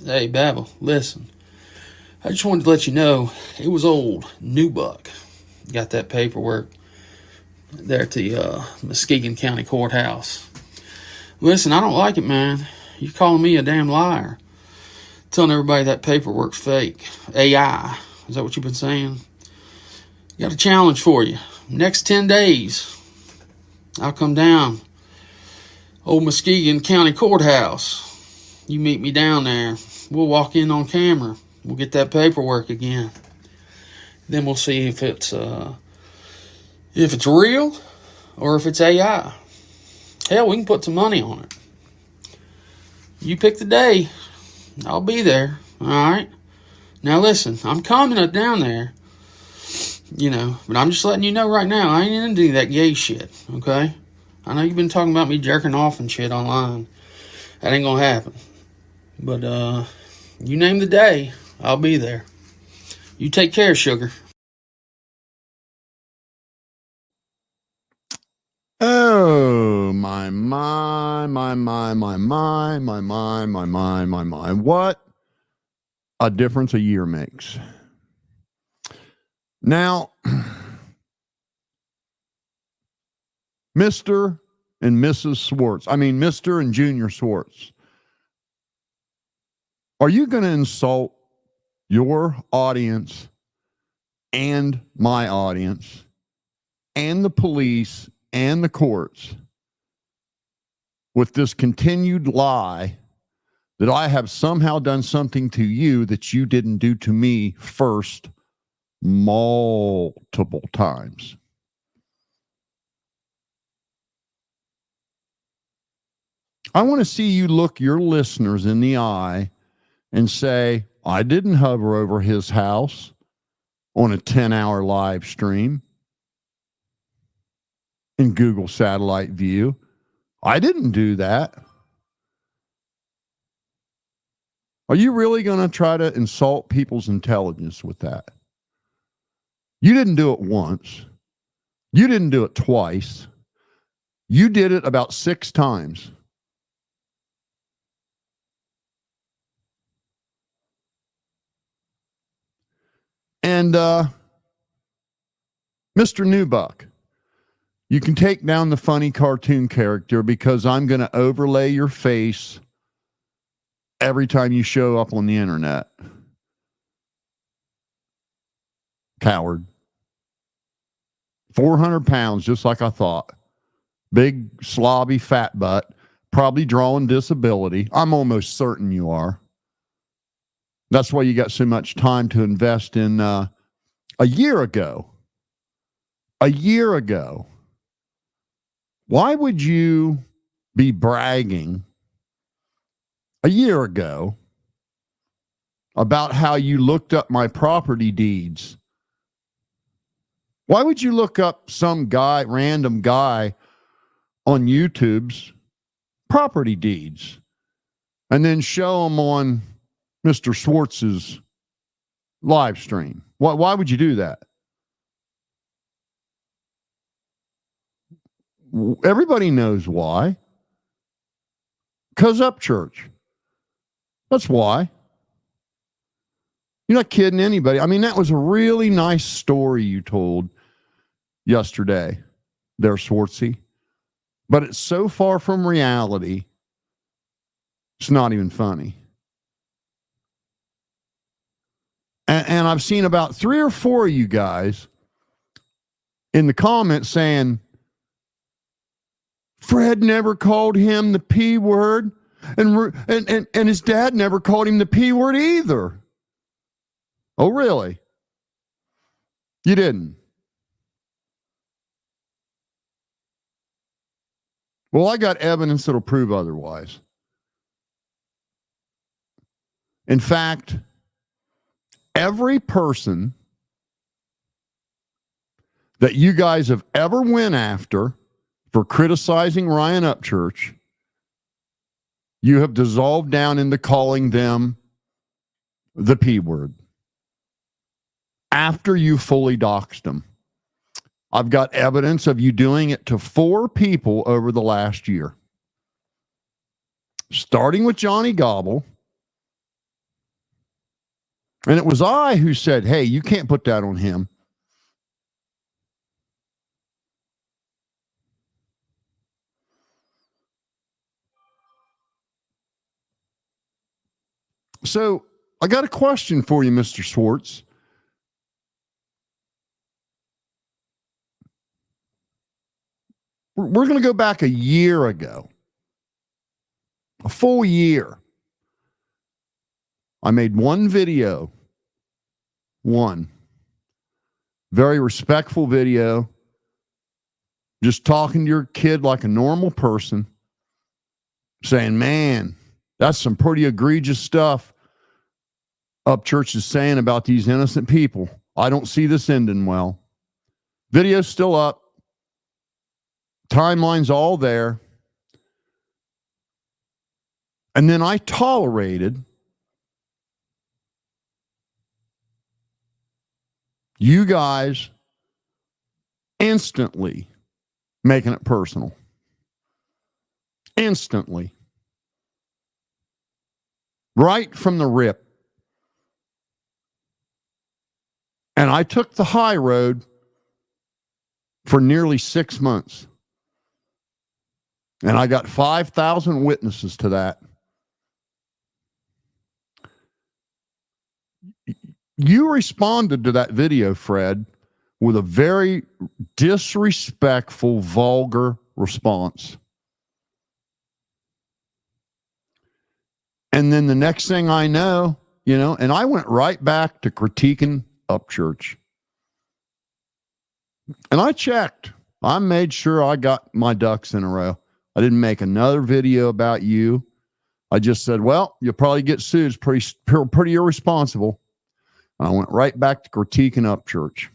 Hey, Babel, listen. I just wanted to let you know it was old Newbuck. Got that paperwork there at the Muskegon County Courthouse. Listen, I don't like it, man. You're calling me a damn liar. Telling everybody that paperwork's fake. AI. Is that what you've been saying? Got a challenge for you. Next 10 days, I'll come down. Old Muskegon County Courthouse. You meet me down there. We'll walk in on camera. We'll get that paperwork again. Then we'll see if it's real or if it's AI. Hell, we can put some money on it. You pick the day. I'll be there. All right. Now listen, I'm coming down there. But I'm just letting you know right now, I ain't into that gay shit. Okay. I know you've been talking about me jerking off and shit online. That ain't gonna happen. But you name the day, I'll be there. You take care, sugar. Oh, my. What a difference a year makes. Now, Mr. and Mrs. Schwartz, Mr. and Junior Schwartz, are you going to insult your audience and my audience and the police and the courts with this continued lie that I have somehow done something to you that you didn't do to me first multiple times? I want to see you look your listeners in the eye and say, I didn't hover over his house on a 10-hour live stream in Google Satellite View. I didn't do that. Are you really going to try to insult people's intelligence with that? You didn't do it once. You didn't do it twice. You did it about 6 times. And Mr. Newbuck, you can take down the funny cartoon character because I'm going to overlay your face every time you show up on the internet. Coward. 400 pounds, just like I thought. Big, slobby, fat butt. Probably drawing disability. I'm almost certain you are. That's why you got so much time to invest in a year ago. A year ago. Why would you be bragging a year ago about how you looked up my property deeds? Why would you look up some guy, random guy on YouTube's property deeds and then show them on Mr. Schwartz's live stream? Why would you do that? Everybody knows why. 'Cause up church. That's why. You're not kidding anybody. That was a really nice story you told yesterday there, Schwartzy. But it's so far from reality, it's not even funny. And I've seen about 3 or 4 of you guys in the comments saying, Fred never called him the P word, and his dad never called him the P word either. Oh, really? You didn't? Well, I got evidence that'll prove otherwise. In fact, every person that you guys have ever went after for criticizing Ryan Upchurch, you have dissolved down into calling them the P word after you fully doxed them. I've got evidence of you doing it to 4 people over the last year, starting with Johnny Gobble, And it was I who said, hey, you can't put that on him. So I got a question for you, Mr. Schwartz. We're going to go back a year ago, a full year. I made one video, one very respectful video, just talking to your kid like a normal person, saying, man, that's some pretty egregious stuff Upchurch is saying about these innocent people. I don't see this ending well. Video's still up. Timeline's all there. And then I tolerated you guys instantly making it personal. Instantly. Right from the rip. And I took the high road for nearly 6 months. And I got 5,000 witnesses to that. You responded to that video, Fred, with a very disrespectful, vulgar response. And then the next thing I know, and I went right back to critiquing Upchurch. And I checked. I made sure I got my ducks in a row. I didn't make another video about you. I just said, well, you'll probably get sued. It's pretty irresponsible. And I went right back to critiquing Upchurch.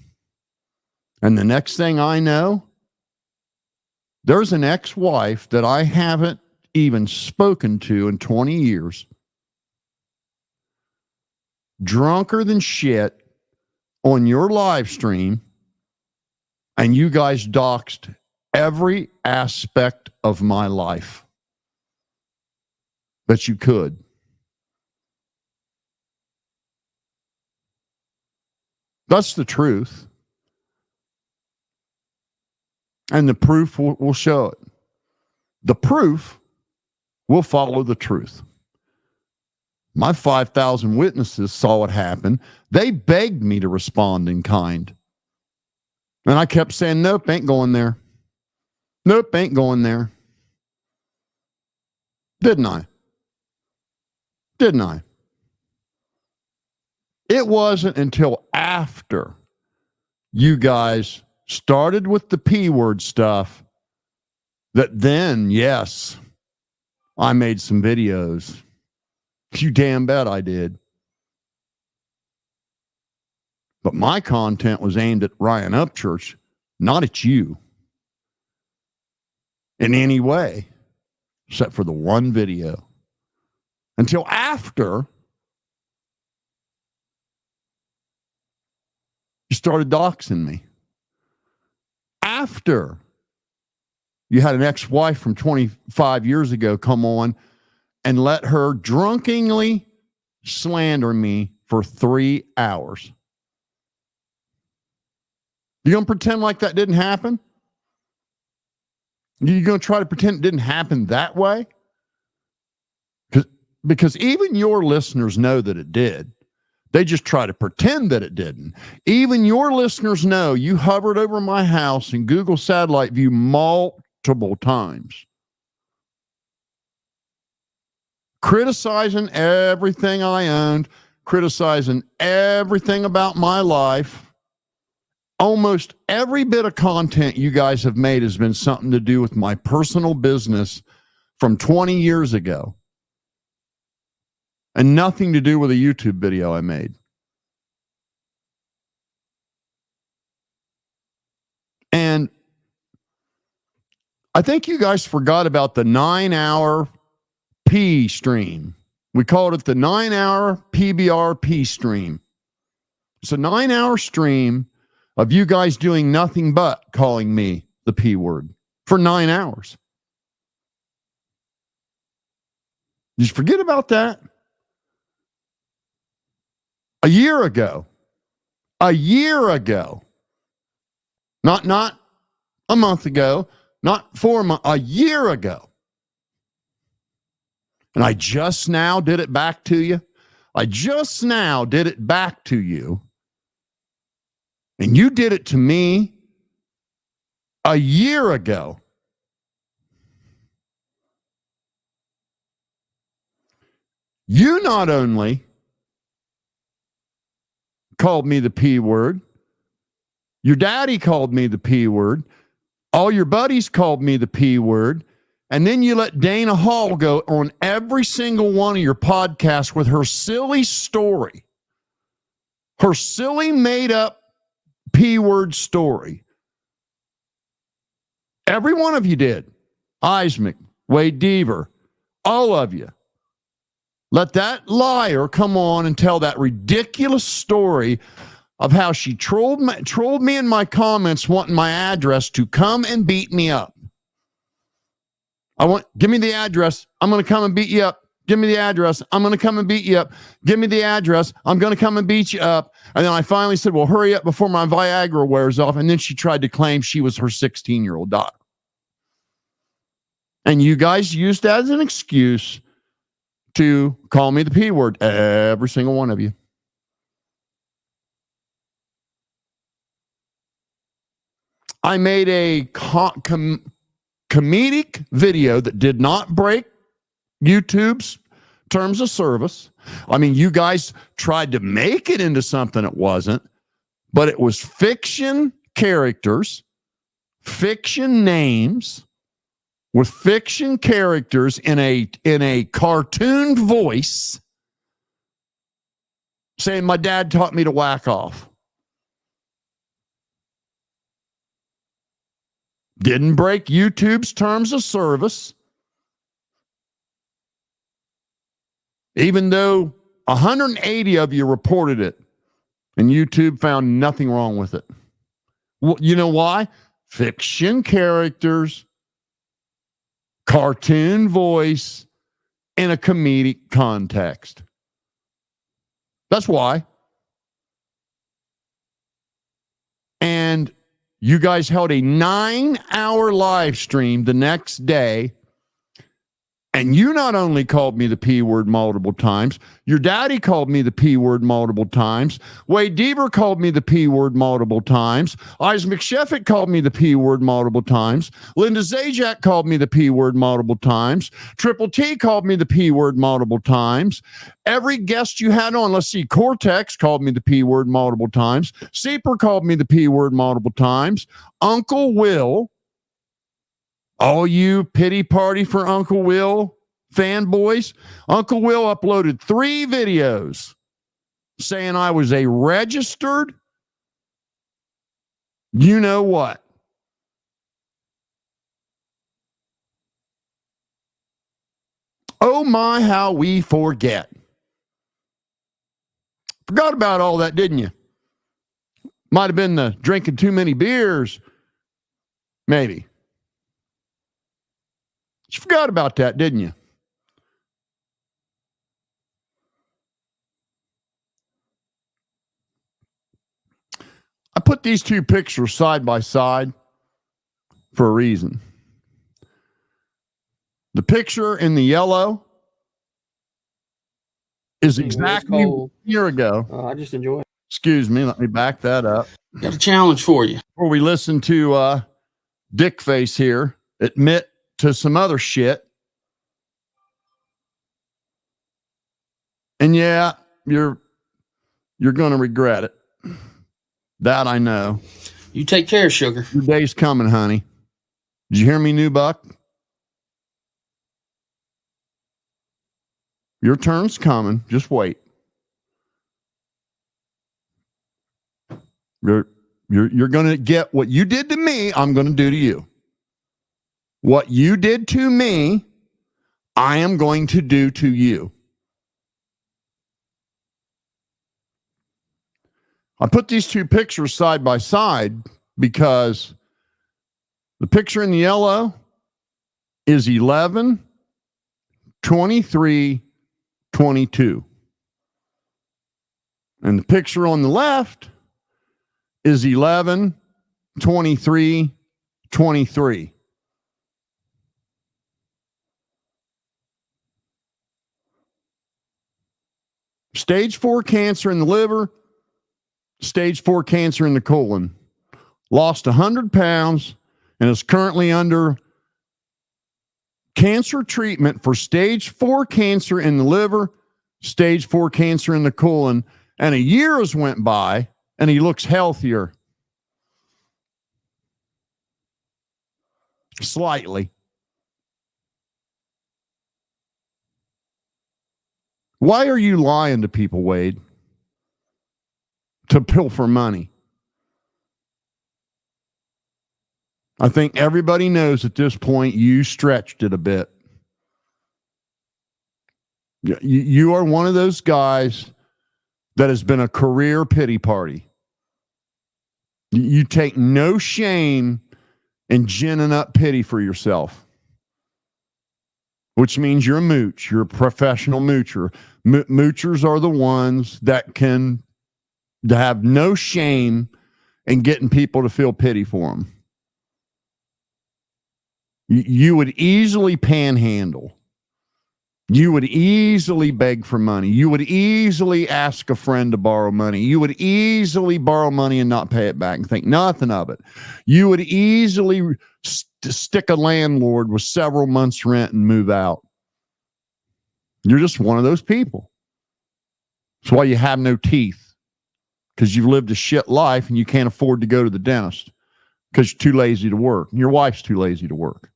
And the next thing I know, there's an ex-wife that I haven't even spoken to in 20 years, drunker than shit on your live stream, and you guys doxed every aspect of my life that you could. That's the truth. And the proof will show it. The proof will follow the truth. My 5,000 witnesses saw it happen. They begged me to respond in kind. And I kept saying, nope, ain't going there. Nope, ain't going there. Didn't I? Didn't I? It wasn't until after you guys started with the P word stuff that then, yes, I made some videos. You damn bet I did. But my content was aimed at Ryan Upchurch, not at you in any way, except for the one video. Until after you started doxing me. After you had an ex-wife from 25 years ago come on and let her drunkenly slander me for 3 hours. You going to pretend like that didn't happen? You going to try to pretend it didn't happen that way? Because even your listeners know that it did. They just try to pretend that it didn't. Even your listeners know you hovered over my house in Google Satellite View multiple times, criticizing everything I owned, criticizing everything about my life. Almost every bit of content you guys have made has been something to do with my personal business from 20 years ago. And nothing to do with a YouTube video I made. And I think you guys forgot about the 9-hour P stream. We called it the 9-hour PBR P stream. It's a 9-hour stream of you guys doing nothing but calling me the P word for 9 hours. Just forget about that. A year ago. A year ago. Not a month ago, not 4 months, a year ago. And I just now did it back to you. I just now did it back to you. And you did it to me a year ago. You not only called me the P word, your daddy called me the P word, all your buddies called me the P word, and then you let Dana Hall go on every single one of your podcasts with her silly story, her silly made up P word story. Every one of you did. Eismick, Wade Deaver, all of you. Let that liar come on and tell that ridiculous story of how she trolled me in my comments wanting my address to come and beat me up. Give me the address. I'm going to come and beat you up. Give me the address. I'm going to come and beat you up. Give me the address. I'm going to come and beat you up. And then I finally said, well, hurry up before my Viagra wears off. And then she tried to claim she was her 16-year-old daughter. And you guys used that as an excuse to call me the P word, every single one of you. I made a comedic video that did not break YouTube's terms of service. I mean, you guys tried to make it into something it wasn't, but it was fiction characters, fiction names, with fiction characters in a cartooned voice saying my dad taught me to whack off. Didn't break YouTube's terms of service, even though 180 of you reported it and YouTube found nothing wrong with it. Well, you know why? Fiction characters, cartoon voice, in a comedic context. That's why. And you guys held a 9-hour live stream the next day, and you not only called me the P word multiple times, your daddy called me the P word multiple times, Wade Deaver called me the P word multiple times, Eismick Sheffitt called me the P word multiple times, Linda Zajac called me the P word multiple times, Triple T called me the P word multiple times. Every guest you had on, let's see, Cortex called me the P word multiple times, Seeper called me the P word multiple times, Uncle Will, all you pity party for Uncle Will fanboys, Uncle Will uploaded 3 videos saying I was a registered, you know what. Oh my, how we forget. Forgot about all that, didn't you? Might have been the drinking too many beers. Maybe. You forgot about that, didn't you? I put these 2 pictures side by side for a reason. The picture in the yellow is exactly a year ago. I just enjoy it. Excuse me, let me back that up. Got a challenge for you. Before we listen to Dickface here admit to some other shit. And yeah, you're going to regret it. That I know. You take care, sugar. Your day's coming, honey. Did you hear me, new buck? Your turn's coming. Just wait. You're going to get what you did to me, I'm going to do to you. What you did to me, I am going to do to you. I put these 2 pictures side by side because the picture in the yellow is 11/23/22. And the picture on the left is 11, 23, 23. Stage 4 cancer in the liver, stage 4 cancer in the colon. Lost 100 pounds and is currently under cancer treatment for stage 4 cancer in the liver, stage 4 cancer in the colon. And a year has went by and he looks healthier. Slightly. Why are you lying to people, Wade? To pilfer money. I think everybody knows at this point you stretched it a bit. You are one of those guys that has been a career pity party. You take no shame in ginning up pity for yourself, which means you're a mooch. You're a professional moocher. Moochers are the ones that can have no shame in getting people to feel pity for them. You would easily panhandle. You would easily beg for money. You would easily ask a friend to borrow money. You would easily borrow money and not pay it back and think nothing of it. You would easily stick a landlord with several months' rent and move out. You're just one of those people. That's why you have no teeth, because you've lived a shit life and you can't afford to go to the dentist because you're too lazy to work. Your wife's too lazy to work.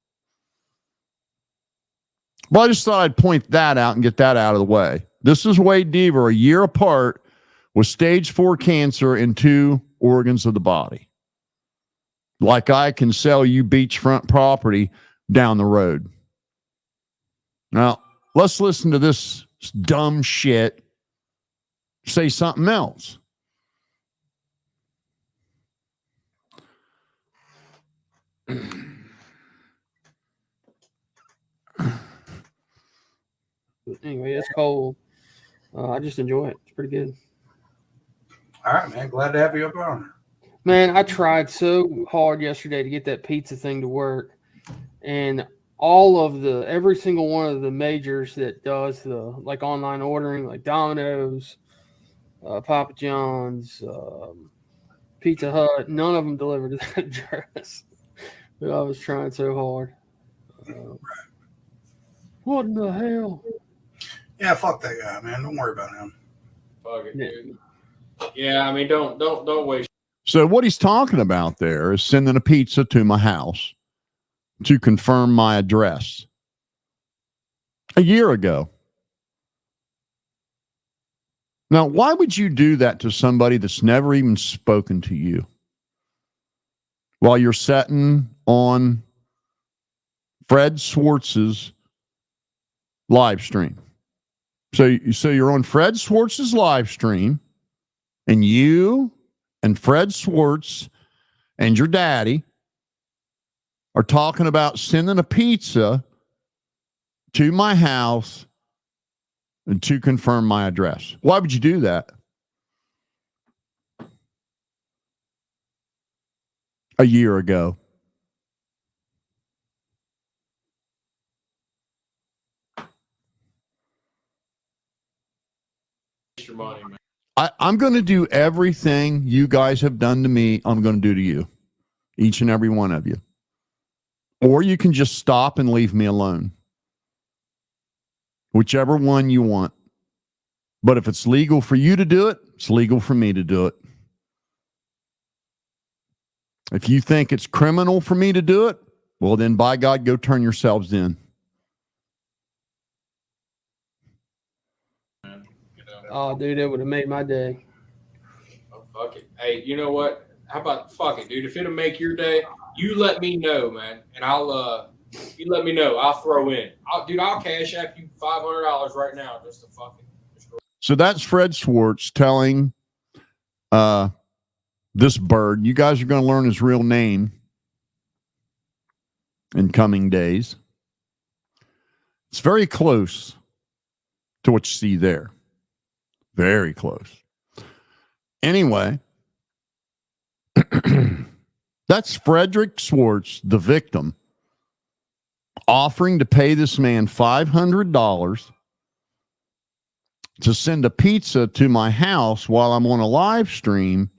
Well, I just thought I'd point that out and get that out of the way. This is Wade Deaver, a year apart, with stage 4 cancer in 2 organs of the body. Like I can sell you beachfront property down the road. Now, let's listen to this dumb shit say something else. Anyway, it's cold. I just enjoy it. It's pretty good. All right, man. Glad to have you up on. Man, I tried so hard yesterday to get that pizza thing to work, and every single one of the majors that does the like online ordering, like Domino's, Papa John's, Pizza Hut, none of them delivered to that address. But I was trying so hard. What in the hell? Yeah, fuck that guy, man. Don't worry about him. Fuck it, dude. Yeah, I mean, don't waste. So what he's talking about there is sending a pizza to my house to confirm my address. A year ago. Now, why would you do that to somebody that's never even spoken to you while you're sitting on Fred Schwartz's live stream? So you're on Fred Schwartz's live stream, and you and Fred Schwartz and your daddy are talking about sending a pizza to my house and to confirm my address. Why would you do that? A year ago. Your money, man. I'm going to do everything you guys have done to me, I'm going to do to you. Each and every one of you. Or you can just stop and leave me alone. Whichever one you want. But if it's legal for you to do it, it's legal for me to do it. If you think it's criminal for me to do it, well then by God, go turn yourselves in. Oh, dude, it would have made my day. Oh, fuck it. Hey, you know what? How about fuck it, dude? If it'll make your day, you let me know, man, and you let me know. I'll throw in. I'll cash app you $500 right now just to fucking. So that's Fred Schwartz telling this bird. You guys are going to learn his real name in coming days. It's very close to what you see there. Very close. Anyway, that's Frederick Schwartz, the victim, offering to pay this man $500 to send a pizza to my house while I'm on a live stream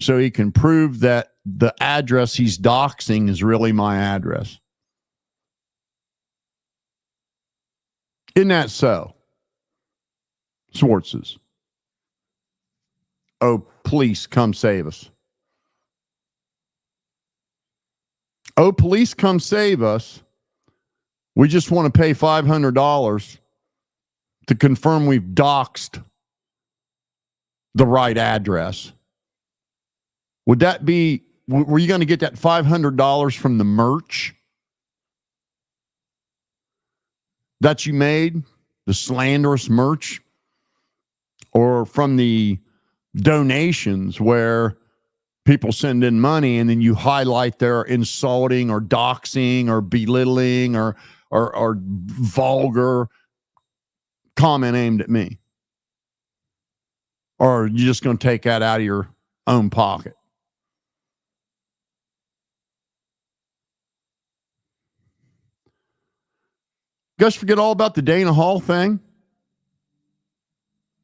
so he can prove that the address he's doxing is really my address. Isn't that so? Schwartz's. Oh, police, come save us. Oh, police, come save us. We just want to pay $500 to confirm we've doxed the right address. Would that be, were you going to get that $500 from the merch that you made, the slanderous merch, or from the donations where people send in money and then you highlight their insulting or doxing or belittling or vulgar comment aimed at me? Or are you just going to take that out of your own pocket? You guys forget all about the Dana Hall thing?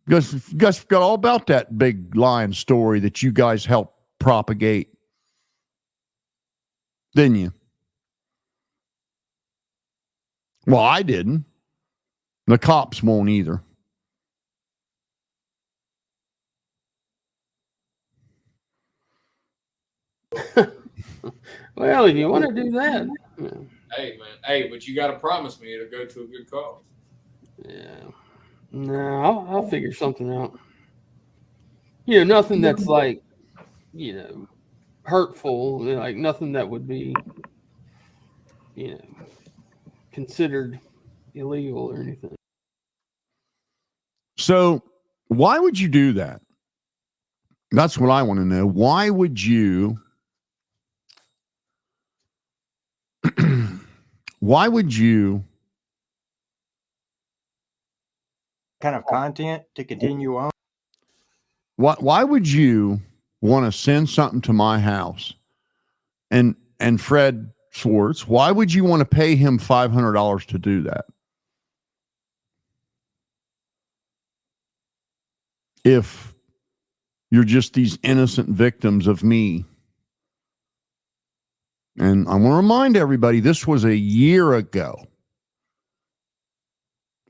You guys forgot all about that big lying story that you guys helped propagate, didn't you? Well, I didn't. The cops won't either. Well, if you want to do that. Hey, man. Hey, but you got to promise me it'll go to a good cause. Yeah. No, I'll figure something out. You know, nothing that's like, you know, hurtful, like nothing that would be, you know, considered illegal or anything. So why would you do that? That's what I want to know. Why would you why would you kind of content to continue on? why would you want to send something to my house? And Fred Schwartz, why would you want to pay him $500 to do that? If you're just these innocent victims of me. And I want to remind everybody, this was a year ago.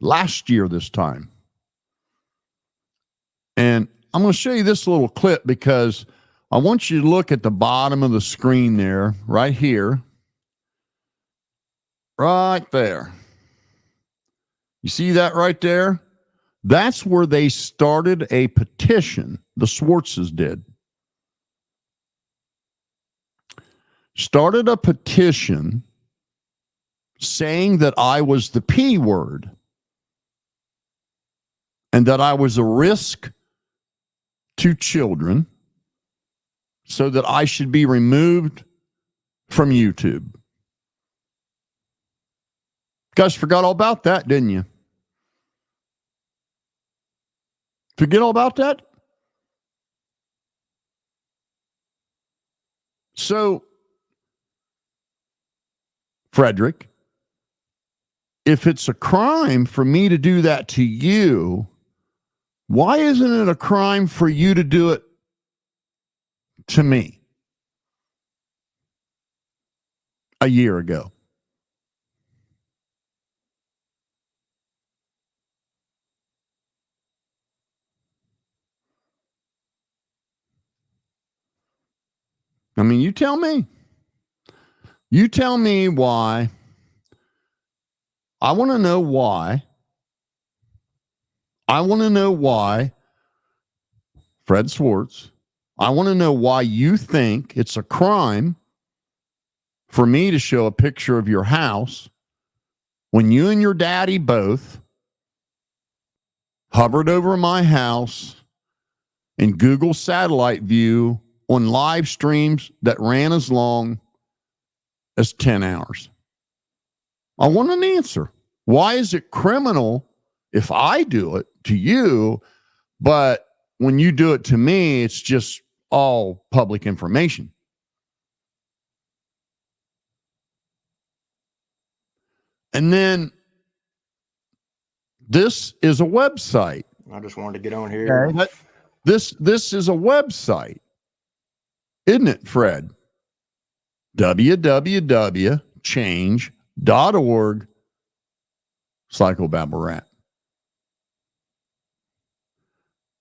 Last year this time. And I'm going to show you this little clip because I want you to look at the bottom of the screen there, right here. Right there. You see that right there? That's where they started a petition. The Schwartzes did. Started a petition saying that I was the P word and that I was a risk to children so that I should be removed from YouTube. You guys forgot all about that, didn't you? Forget all about that? So, Frederick, if it's a crime for me to do that to you, why isn't it a crime for you to do it to me a year ago? I mean, you tell me. You tell me why. I want to know why. I want to know why, Fred Schwartz, I want to know why you think it's a crime for me to show a picture of your house when you and your daddy both hovered over my house in Google satellite view on live streams that ran as long as 10 hours. I want an answer. Why is it criminal if I do it to you, but when you do it to me, it's just all public information. And then this is a website. I just wanted to get on here. Okay. This is a website, isn't it, Fred? www.change.org/psychobabble.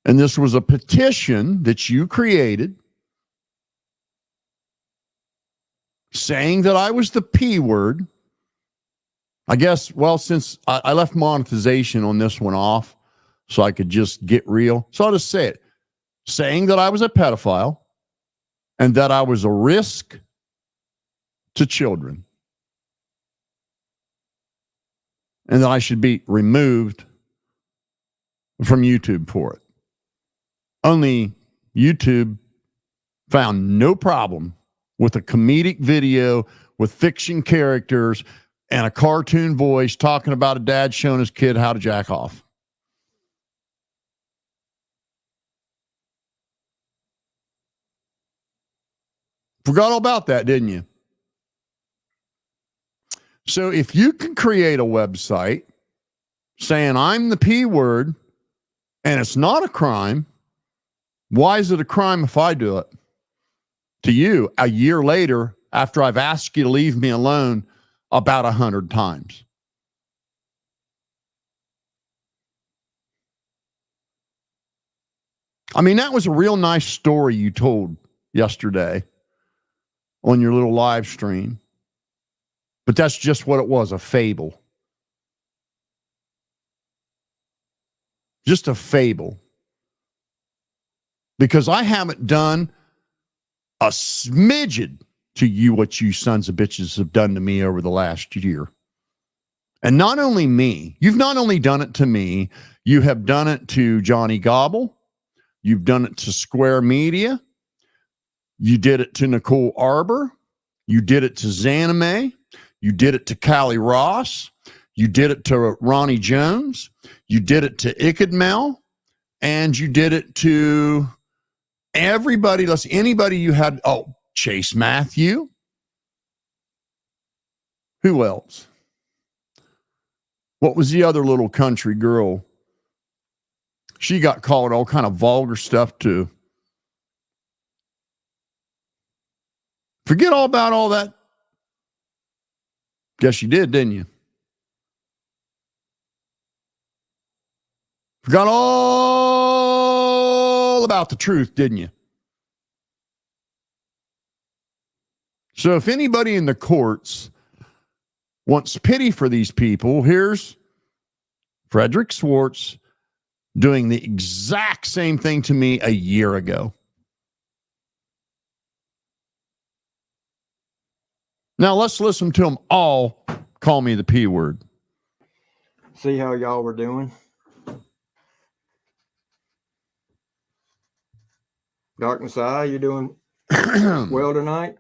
And this was a petition that you created saying that I was the P word. I guess, well, since I left monetization on this one off so I could just get real. So I'll just say it. Saying that I was a pedophile and that I was a risk to children. And that I should be removed from YouTube for it. Only YouTube found no problem with a comedic video with fiction characters and a cartoon voice talking about a dad showing his kid how to jack off. Forgot all about that, didn't you? So if you can create a website saying I'm the P word and it's not a crime, why is it a crime if I do it to you a year later after I've asked you to leave me alone about 100 times? I mean, that was a real nice story you told yesterday on your little live stream. But that's just what it was, a fable. Just a fable. Because I haven't done a smidgen to you what you sons of bitches have done to me over the last year. And not only me, you've not only done it to me, you have done it to Johnny Gobble, you've done it to Square Media, you did it to Nicole Arbor, you did it to Zanime, you did it to Callie Ross, you did it to Ronnie Jones, you did it to Ickadmel, and you did it to everybody, anybody you had. Oh, Chase Matthew. Who else? What was the other little country girl? She got called all kind of vulgar stuff too. Forget all about all that. Guess you did, didn't you? Forgot all about the truth, didn't you? So if anybody in the courts wants pity for these people, here's Frederick Schwartz doing the exact same thing to me a year ago. Now let's listen to them all call me the P word. See how y'all were doing? Darkness Eye, you doing well tonight?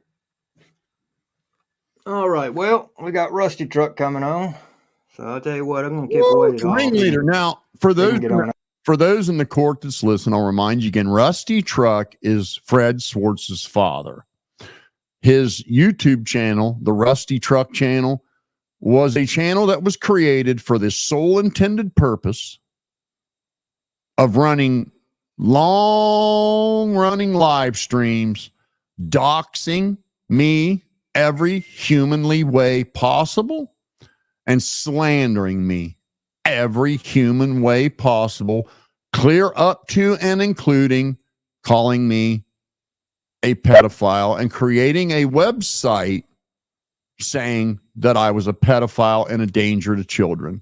All right. Well, we got Rusty Truck coming on. So I'll tell you what, I'm going to keep Wade off. Ringleader. Now, for those in the court that's listening, I'll remind you again, Rusty Truck is Fred Schwartz's father. His YouTube channel, the Rusty Truck channel, was a channel that was created for the sole intended purpose of running long-running live streams, doxing me every humanly way possible and slandering me every human way possible, clear up to and including calling me a pedophile and creating a website saying that I was a pedophile and a danger to children.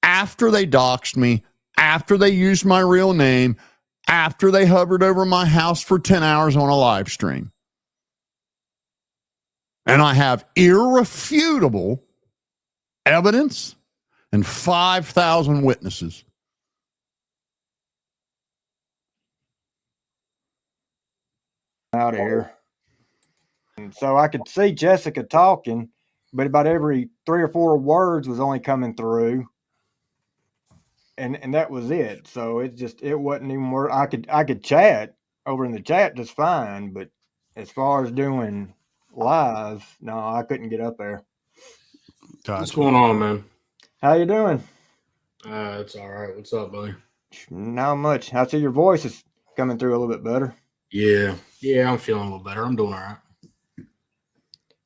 After they doxed me, after they used my real name, after they hovered over my house for 10 hours on a live stream. And I have irrefutable evidence and 5,000 witnesses. Out of here. And so I could see Jessica talking, but about every 3 or 4 words was only coming through. and that was it. So it wasn't even worth. I could chat over in the chat just fine, but as far as doing live, no, I couldn't get up there. What's going on, man? How you doing? It's all right. What's up, buddy? Not much. I see your voice is coming through a little bit better. Yeah, I'm feeling a little better. I'm doing all right.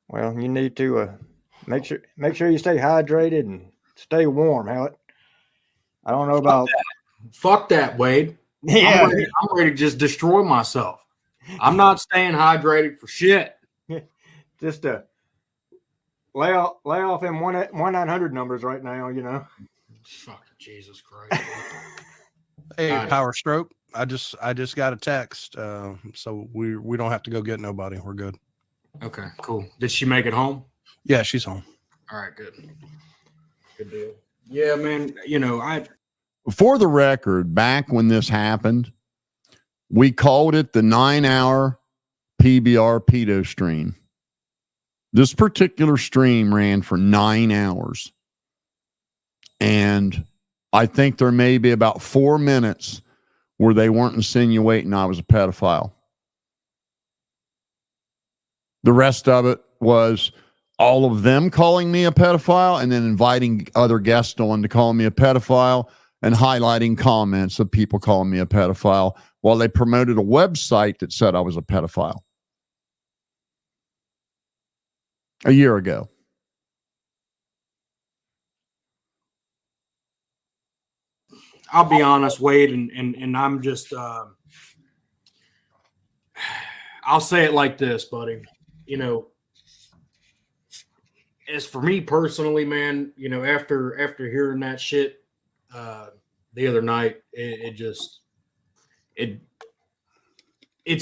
Well, you need to make sure you stay hydrated and stay warm, Howard. I don't know about Fuck that, Wade. yeah. I'm ready to just destroy myself. I'm not staying hydrated for shit. Just to lay off them 1-900 numbers right now, you know. Fucking Jesus Christ. Hey, Power Stroke. I just got a text, so we don't have to go get nobody. We're good. Okay, cool. Did she make it home? Yeah, she's home. All right, good. Good deal. Yeah, man. You know, For the record, back when this happened, we called it the 9-hour PBR pedo stream. This particular stream ran for 9 hours. And I think there may be about 4 minutes where they weren't insinuating I was a pedophile. The rest of it was all of them calling me a pedophile and then inviting other guests on to call me a pedophile and highlighting comments of people calling me a pedophile while they promoted a website that said I was a pedophile. A year ago. I'll be honest, Wade, and I'm just I'll say it like this, buddy. You know, as for me personally, man, you know, after hearing that shit the other night, it's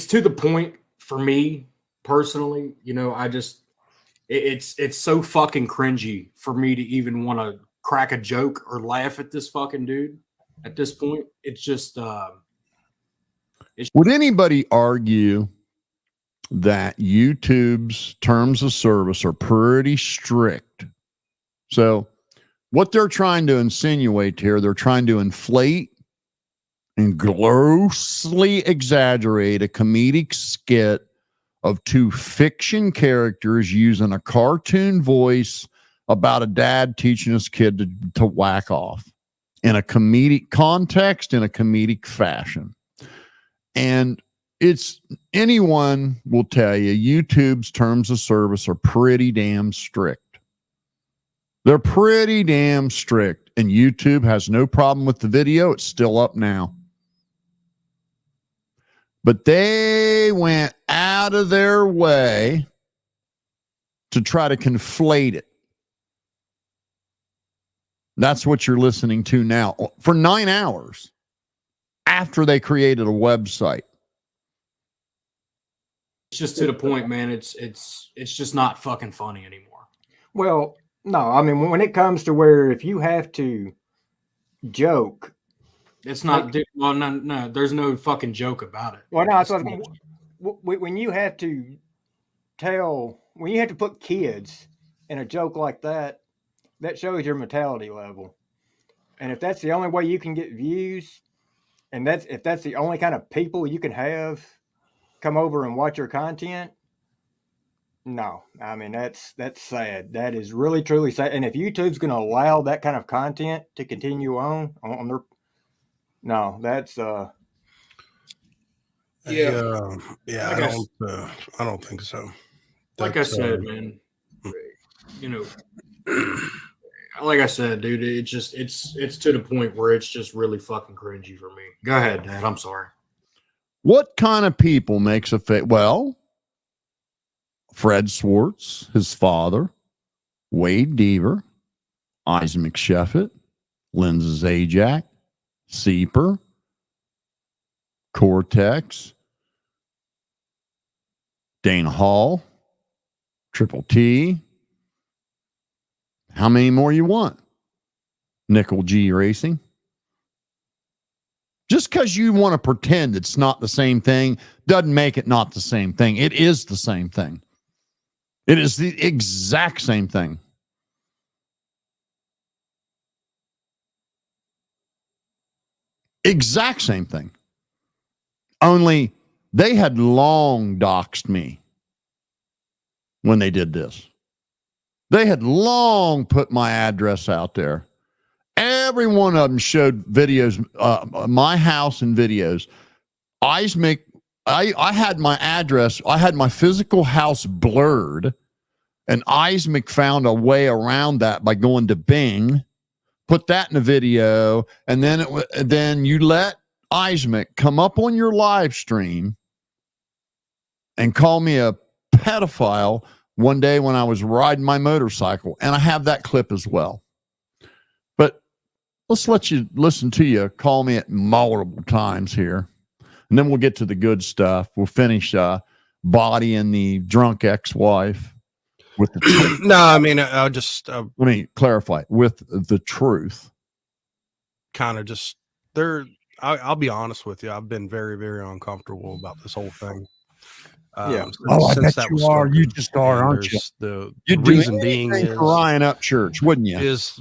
to the point for me personally, you know, it's so fucking cringy for me to even want to crack a joke or laugh at this fucking dude at this point. It's just would anybody argue that YouTube's terms of service are pretty strict? So what they're trying to insinuate here, they're trying to inflate and grossly exaggerate a comedic skit of two fiction characters using a cartoon voice about a dad teaching his kid to whack off in a comedic context, in a comedic fashion. And it's anyone will tell you YouTube's terms of service are pretty damn strict. They're pretty damn strict, and YouTube has no problem with the video. It's still up now. But they went out of their way to try to conflate it. That's what you're listening to now for 9 hours after they created a website. It's just to the point, man. It's just not fucking funny anymore. Well, no, I mean, when it comes to where if you have to joke, it's not. Well, no, there's no fucking joke about it. Well, no, that's what when you have to when you have to put kids in a joke like that, that shows your mentality level. And if that's the only way you can get views, and if that's the only kind of people you can have come over and watch your content, no, I mean, that's sad. That is really, truly sad. And if YouTube's going to allow that kind of content to continue on their, no, that's, Yeah, I don't think so. Like I said, man, you know, like I said, dude, it's to the point where it's just really fucking cringy for me. Go ahead, Dad. I'm sorry. What kind of people makes a fit? Well, Fred Schwartz, his father, Wade Deaver, Isaac McSheffett, Lindsay Zajac, Seeper, Cortex, Dana Hall, Triple T. How many more you want? Nickel G Racing. Just because you want to pretend it's not the same thing doesn't make it not the same thing. It is the same thing. It is the exact same thing. Exact same thing. Only they had long doxed me when they did this. They had long put my address out there. Every one of them showed videos, my house and videos. I had my address, I had my physical house blurred, and Isaac found a way around that by going to Bing, put that in a video, and then you let Isaac come up on your live stream and call me a pedophile one day when I was riding my motorcycle. And I have that clip as well. But let's let you listen to you call me it multiple times here. And then we'll get to the good stuff. We'll finish bodying the drunk ex-wife with the truth. No, I mean, I'll just Let me clarify, with the truth. kind of just there. I'll be honest with you. I've been very, very uncomfortable about this whole thing. Yeah. I bet that you was are. started. You just are, And aren't you? The You'd do reason being anything is, for Ryan Up Church, wouldn't you? is,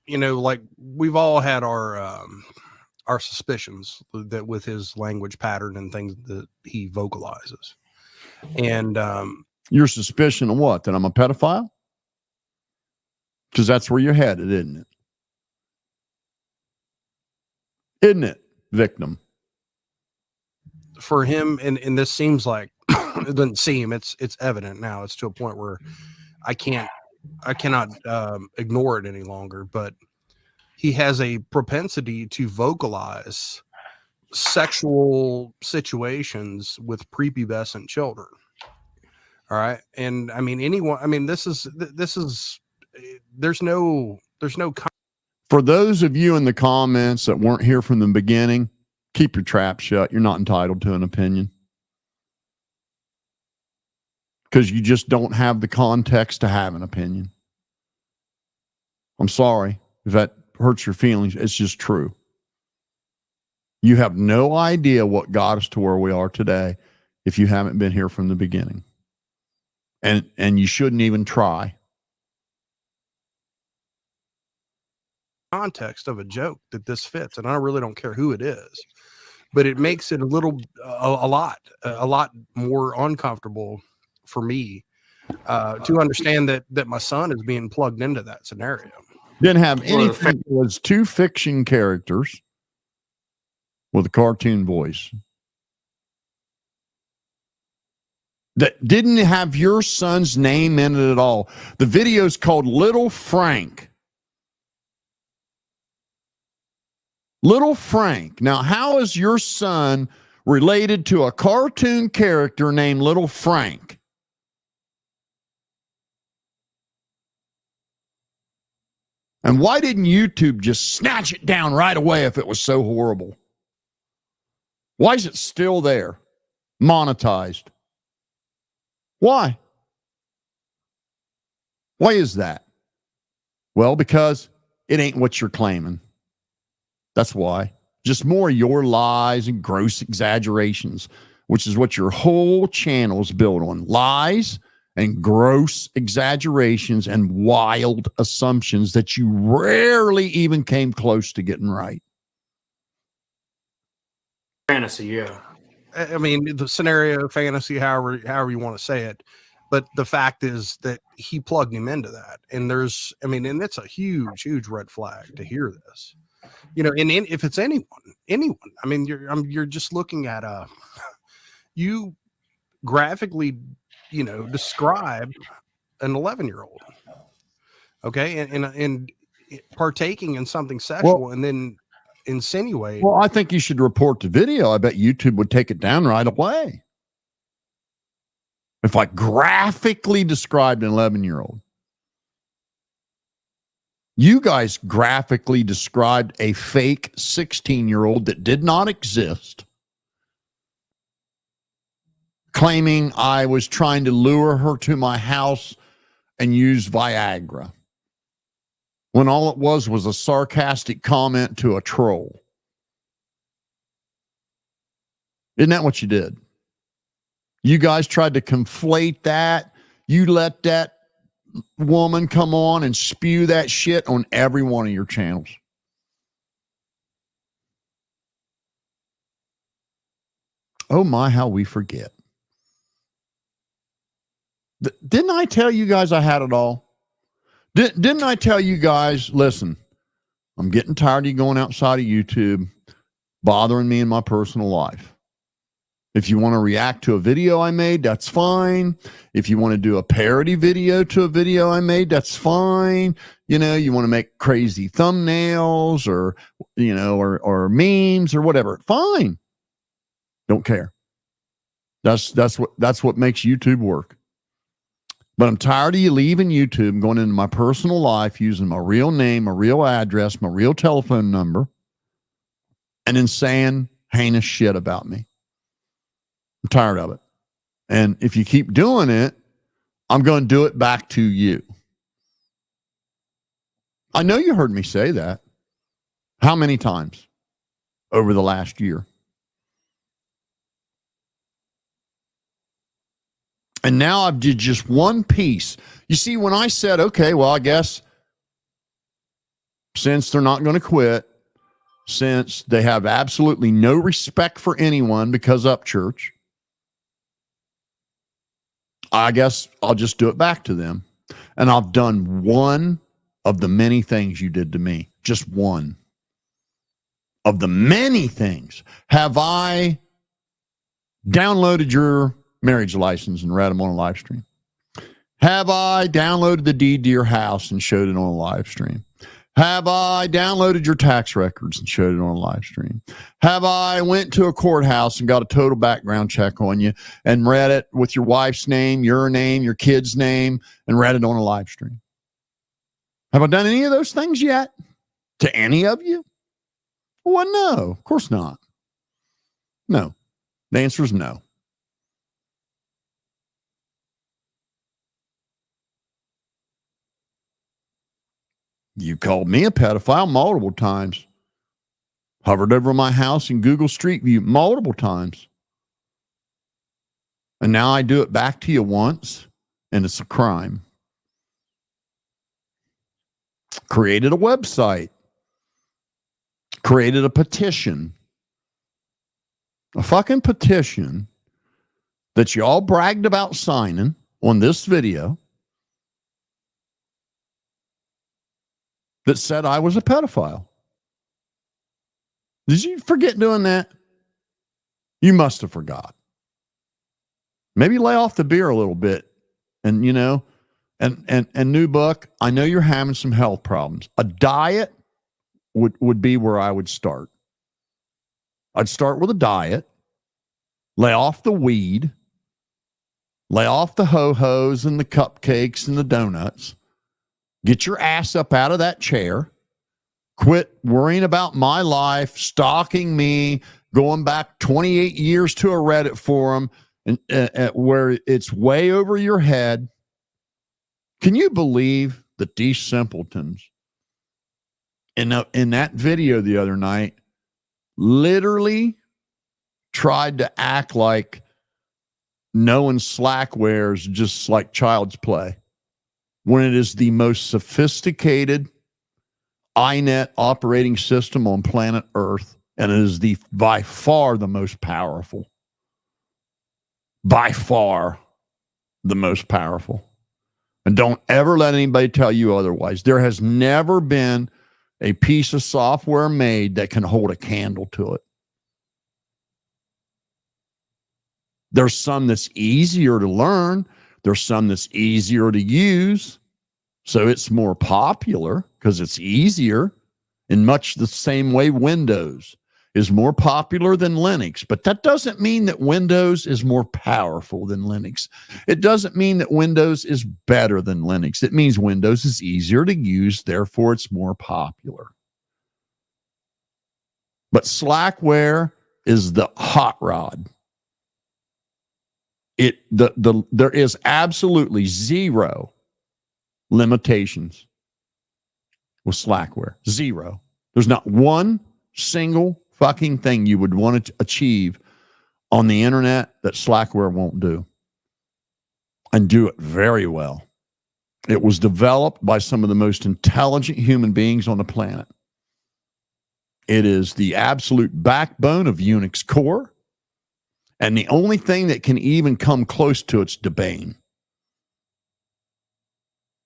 you know, like we've all had our suspicions that with his language pattern and things that he vocalizes. And Your suspicion of what? That I'm a pedophile? Because that's where you're headed, isn't it? Isn't it, victim? for him, and this seems like it doesn't seem, it's evident now. It's to a point where I cannot ignore it any longer, but he has a propensity to vocalize sexual situations with prepubescent children. All right. And I mean, this is there's no For those of you in the comments that weren't here from the beginning, keep your trap shut. You're not entitled to an opinion. Because you just don't have the context to have an opinion. I'm sorry if that hurts your feelings. It's just true. You have no idea what got us to where we are today if you haven't been here from the beginning. And you shouldn't even try. context of a joke that this fits, and I really don't care who it is, but it makes it a lot more uncomfortable for me to understand that my son is being plugged into that scenario. Didn't have anything. It was two fiction characters with a cartoon voice that didn't have your son's name in it at all. The video's called Little Frank. Little Frank. Now, how is your son related to a cartoon character named Little Frank? And why didn't YouTube just snatch it down right away if it was so horrible? Why is it still there, monetized? Why? Why is that? Well, because it ain't what you're claiming. That's why. Just more of your lies and gross exaggerations, which is what your whole channel is built on. Lies and gross exaggerations and wild assumptions that you rarely even came close to getting right. Fantasy, yeah. I mean, the scenario, fantasy, however you want to say it, but the fact is that he plugged him into that, and and it's a huge red flag to hear this. You know, and if it's anyone, I mean, you're just looking at you graphically, describe an 11-year-old, okay, and partaking in something sexual, and then insinuate. Well, I think you should report the video. I bet YouTube would take it down right away. If I graphically described an 11-year-old. You guys graphically described a fake 16-year-old that did not exist, claiming I was trying to lure her to my house and use Viagra, when all it was a sarcastic comment to a troll. Isn't that what you did? You guys tried to conflate that. You let that woman come on and spew that shit on every one of your channels. Oh my, how we forget. Didn't I tell you guys I had it all? Didn't I tell you guys, listen, I'm getting tired of you going outside of YouTube, bothering me in my personal life. If you want to react to a video I made, that's fine. If you want to do a parody video to a video I made, that's fine. You know, you want to make crazy thumbnails or, you know, or memes or whatever. Fine. Don't care. That's what makes YouTube work. But I'm tired of you leaving YouTube and going into my personal life using my real name, my real address, my real telephone number, and then saying heinous shit about me. I'm tired of it. And if you keep doing it, I'm going to do it back to you. I know you heard me say that. How many times over the last year? And now I've did just one piece. You see, when I said, okay, well, I guess since they're not going to quit, since they have absolutely no respect for anyone because up church, I guess I'll just do it back to them. And I've done one of the many things you did to me. Just one of the many things. Have I downloaded your marriage license and read them on a live stream? Have I downloaded the deed to your house and showed it on a live stream? Have I downloaded your tax records and showed it on a live stream? Have I went to a courthouse and got a total background check on you and read it with your wife's name, your kid's name, and read it on a live stream? Have I done any of those things yet? To any of you? Well, no, of course not. No. The answer is no. You called me a pedophile multiple times. Hovered over my house in Google Street View multiple times. And now I do it back to you once, and it's a crime. Created a website. Created a petition. A fucking petition that y'all bragged about signing on this video that said I was a pedophile. Did you forget doing that? You must have forgot. Maybe lay off the beer a little bit. And, you know, and new book, I know you're having some health problems. A diet would be where I would start. I'd start with a diet, lay off the weed, lay off the ho-hos and the cupcakes and the donuts. Get your ass up out of that chair. Quit worrying about my life, stalking me, going back 28 years to a Reddit forum and where it's way over your head. Can you believe that these simpletons in that video the other night literally tried to act like knowing Slackware is just like child's play, when it is the most sophisticated iNet operating system on planet Earth, and it is by far the most powerful. By far the most powerful. And don't ever let anybody tell you otherwise. There has never been a piece of software made that can hold a candle to it. There's some that's easier to learn. There's some that's easier to use. So it's more popular because it's easier, in much the same way Windows is more popular than Linux. But that doesn't mean that Windows is more powerful than Linux. It doesn't mean that Windows is better than Linux. It means Windows is easier to use, therefore it's more popular. But Slackware is the hot rod. There is absolutely zero limitations with Slackware. Zero. There's not one single fucking thing you would want to achieve on the internet that Slackware won't do, and do it very well. It was developed by some of the most intelligent human beings on the planet. It is the absolute backbone of Unix Core. And the only thing that can even come close to it's Debane.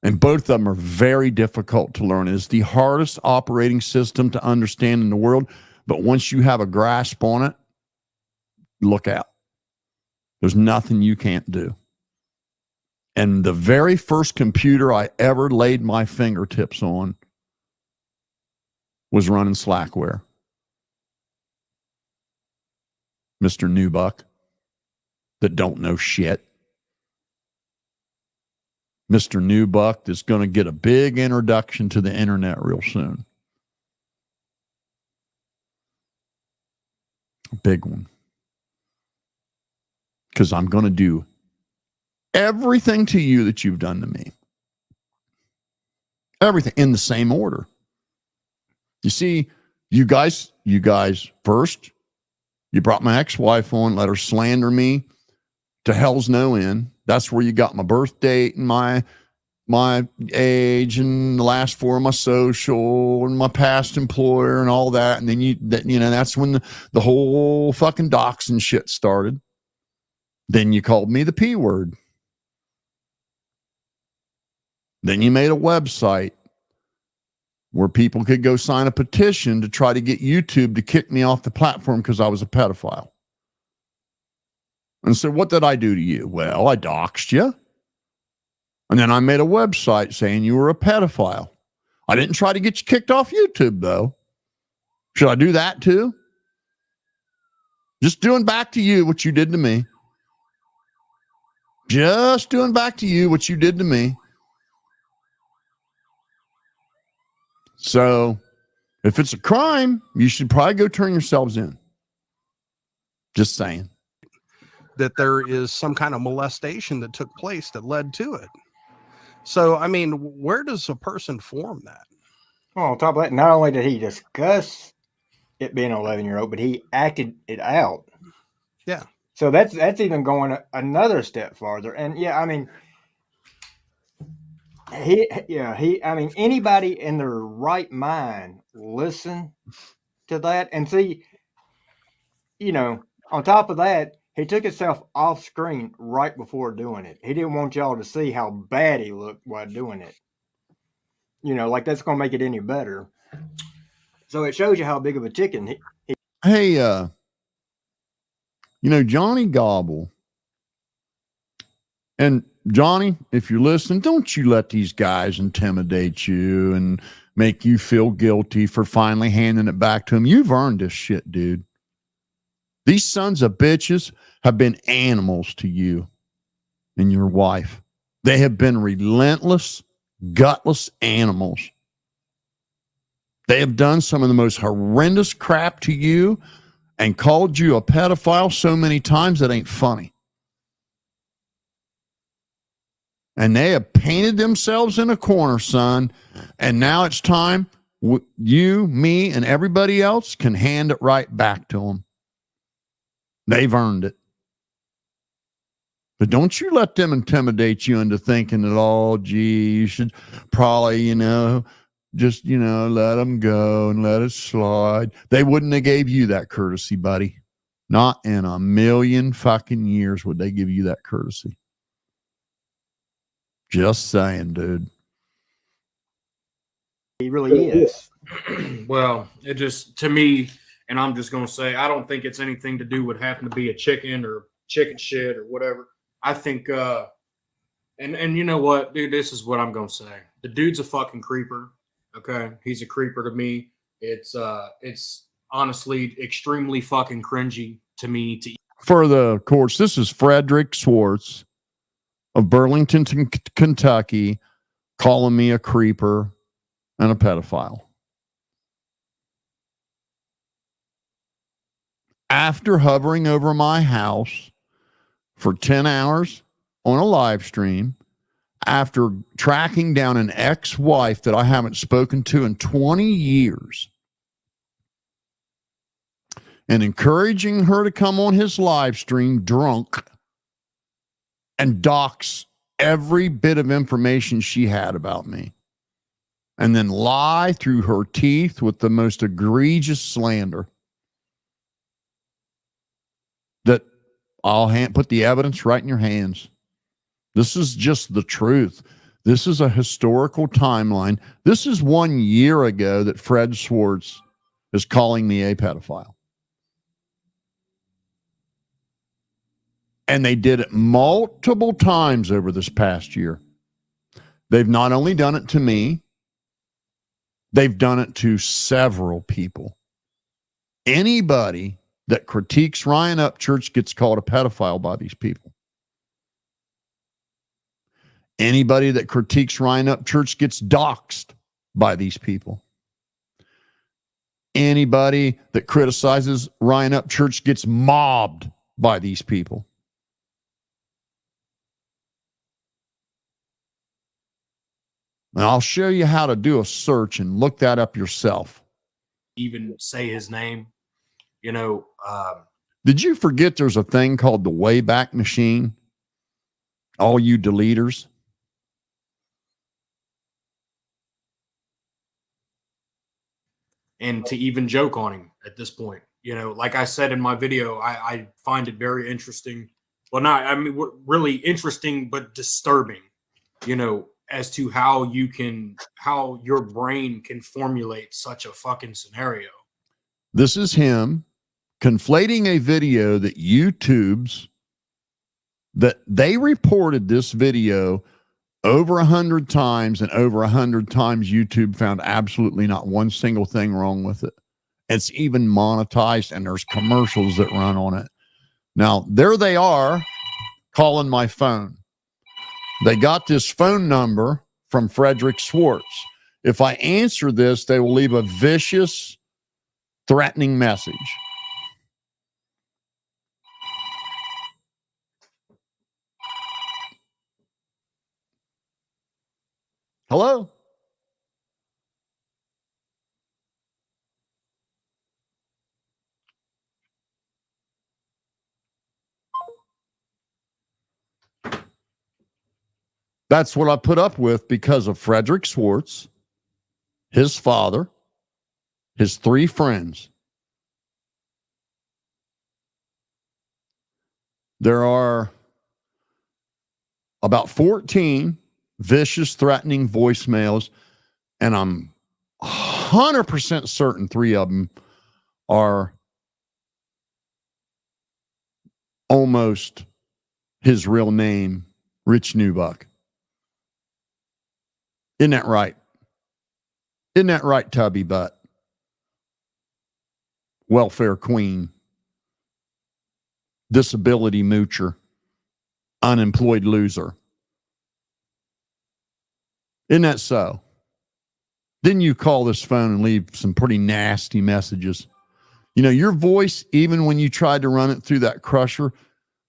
And both of them are very difficult to learn. It's the hardest operating system to understand in the world. But once you have a grasp on it, look out. There's nothing you can't do. And the very first computer I ever laid my fingertips on was running Slackware. Mr. Newbuck, that don't know shit. Mr. Newbuck is going to get a big introduction to the internet real soon. A big one. Because I'm going to do everything to you that you've done to me. Everything in the same order. You see, you guys first, you brought my ex-wife on, let her slander me to hell's no end. That's where you got my birth date and my age and the last four of my social and my past employer and all that. And then that's when the whole fucking doxing shit started. Then you called me the P word. Then you made a website where people could go sign a petition to try to get YouTube to kick me off the platform because I was a pedophile. And so what did I do to you? Well, I doxed you. And then I made a website saying you were a pedophile. I didn't try to get you kicked off YouTube, though. Should I do that too? Just doing back to you what you did to me. Just doing back to you what you did to me. So if it's a crime, you should probably go turn yourselves in. Just saying. That there is some kind of molestation that took place that led to it. So, I mean, where does a person form that? Well, on top of that, not only did he discuss it being an 11-year-old, but he acted it out. Yeah. So that's even going another step farther. And yeah, I mean, anybody in their right mind listen to that and see, on top of that, he took himself off screen right before doing it. He didn't want y'all to see how bad he looked while doing it. Like that's going to make it any better. So it shows you how big of a chicken he. Hey, Johnny Gobble. And Johnny, if you're listening, don't you let these guys intimidate you and make you feel guilty for finally handing it back to them. You've earned this shit, dude. These sons of bitches have been animals to you and your wife. They have been relentless, gutless animals. They have done some of the most horrendous crap to you and called you a pedophile so many times that ain't funny. And they have painted themselves in a corner, son. And now it's time you, me, and everybody else can hand it right back to them. They've earned it. But don't you let them intimidate you into thinking that, oh, gee, you should probably, just, let them go and let it slide. They wouldn't have gave you that courtesy, buddy. Not in a million fucking years would they give you that courtesy. Just saying, dude. He really is. Well, it just, to me, and I'm just going to say, I don't think it's anything to do with having to be a chicken or chicken shit or whatever. I think, and you know what, dude, this is what I'm going to say. The dude's a fucking creeper. Okay. He's a creeper to me. It's honestly extremely fucking cringy to me to. For the courts, this is Frederick Schwartz of Burlington, Kentucky, calling me a creeper and a pedophile. After hovering over my house for 10 hours on a live stream, after tracking down an ex-wife that I haven't spoken to in 20 years and encouraging her to come on his live stream drunk and dox every bit of information she had about me, and then lie through her teeth with the most egregious slander that I'll put the evidence right in your hands. This is just the truth. This is a historical timeline. This is 1 year ago that Fred Schwartz is calling me a pedophile. And they did it multiple times over this past year. They've not only done it to me, they've done it to several people. Anybody that critiques Ryan Upchurch gets called a pedophile by these people. Anybody that critiques Ryan Upchurch gets doxxed by these people. Anybody that criticizes Ryan Upchurch gets mobbed by these people. And I'll show you how to do a search and look that up yourself. Even say his name, Did you forget there's a thing called the Wayback Machine? All you deleters. and to even joke on him at this point. Like I said in my video, I find it very interesting. Well, really interesting, but disturbing, as to how your brain can formulate such a fucking scenario. This is him conflating a video that that they reported this video over 100 times, and over 100 times YouTube found absolutely not one single thing wrong with it. It's even monetized, and there's commercials that run on it. Now, there they are calling my phone. They got this phone number from Frederick Schwartz. If I answer this, they will leave a vicious, threatening message. Hello? That's what I put up with because of Frederick Schwartz, his father, his 3 friends. There are about 14 vicious, threatening voicemails, and I'm 100% certain 3 of them are almost his real name, Rich Newbuck. Isn't that right? Isn't that right, Tubby Butt? Welfare queen. Disability moocher. Unemployed loser. Isn't that so? Didn't you call this phone and leave some pretty nasty messages? Your voice, even when you tried to run it through that crusher,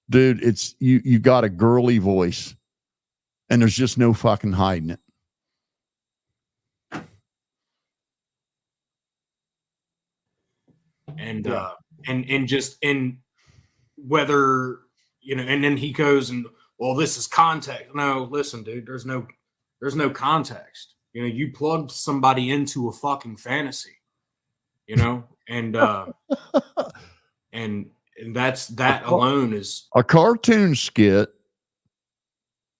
dude, it's you got a girly voice, and there's just no fucking hiding it. And whether, and then he goes and, well, this is context. No, listen, dude, there's no context. You plugged somebody into a fucking fantasy, and and that alone is a cartoon skit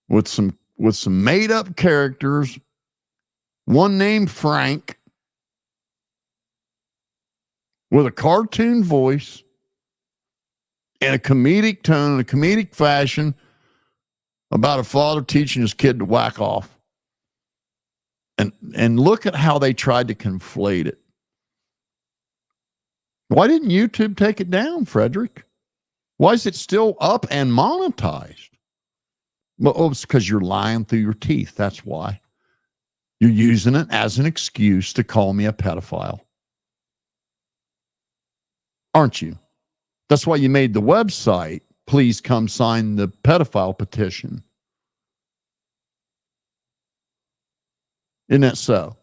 with some made up characters, one named Frank, with a cartoon voice and a comedic tone, and a comedic fashion, about a father teaching his kid to whack off. And look at how they tried to conflate it. Why didn't YouTube take it down, Frederick? Why is it still up and monetized? Well, it's because you're lying through your teeth. That's why. You're using it as an excuse to call me a pedophile. Aren't you? That's why you made the website, please come sign the pedophile petition. Isn't that so?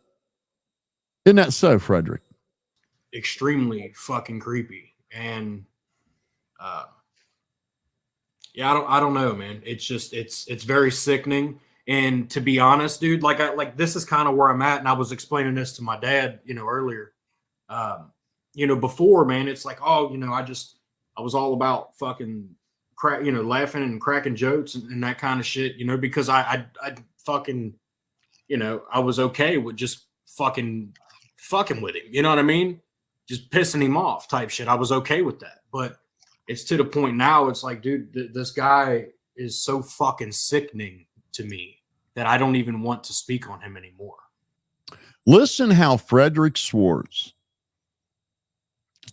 Isn't that so, Frederick? extremely fucking creepy. And yeah, I don't know, man. It's just it's very sickening. And to be honest, dude, this is kind of where I'm at. And I was explaining this to my dad, earlier. Before, man, it's like, oh, I was all about fucking laughing and cracking jokes and that kind of shit, because I fucking, I was okay with just fucking with him. You know what I mean? Just pissing him off type shit. I was okay with that. But it's to the point now, it's like, dude, this guy is so fucking sickening to me that I don't even want to speak on him anymore. Listen how Frederick Schwartz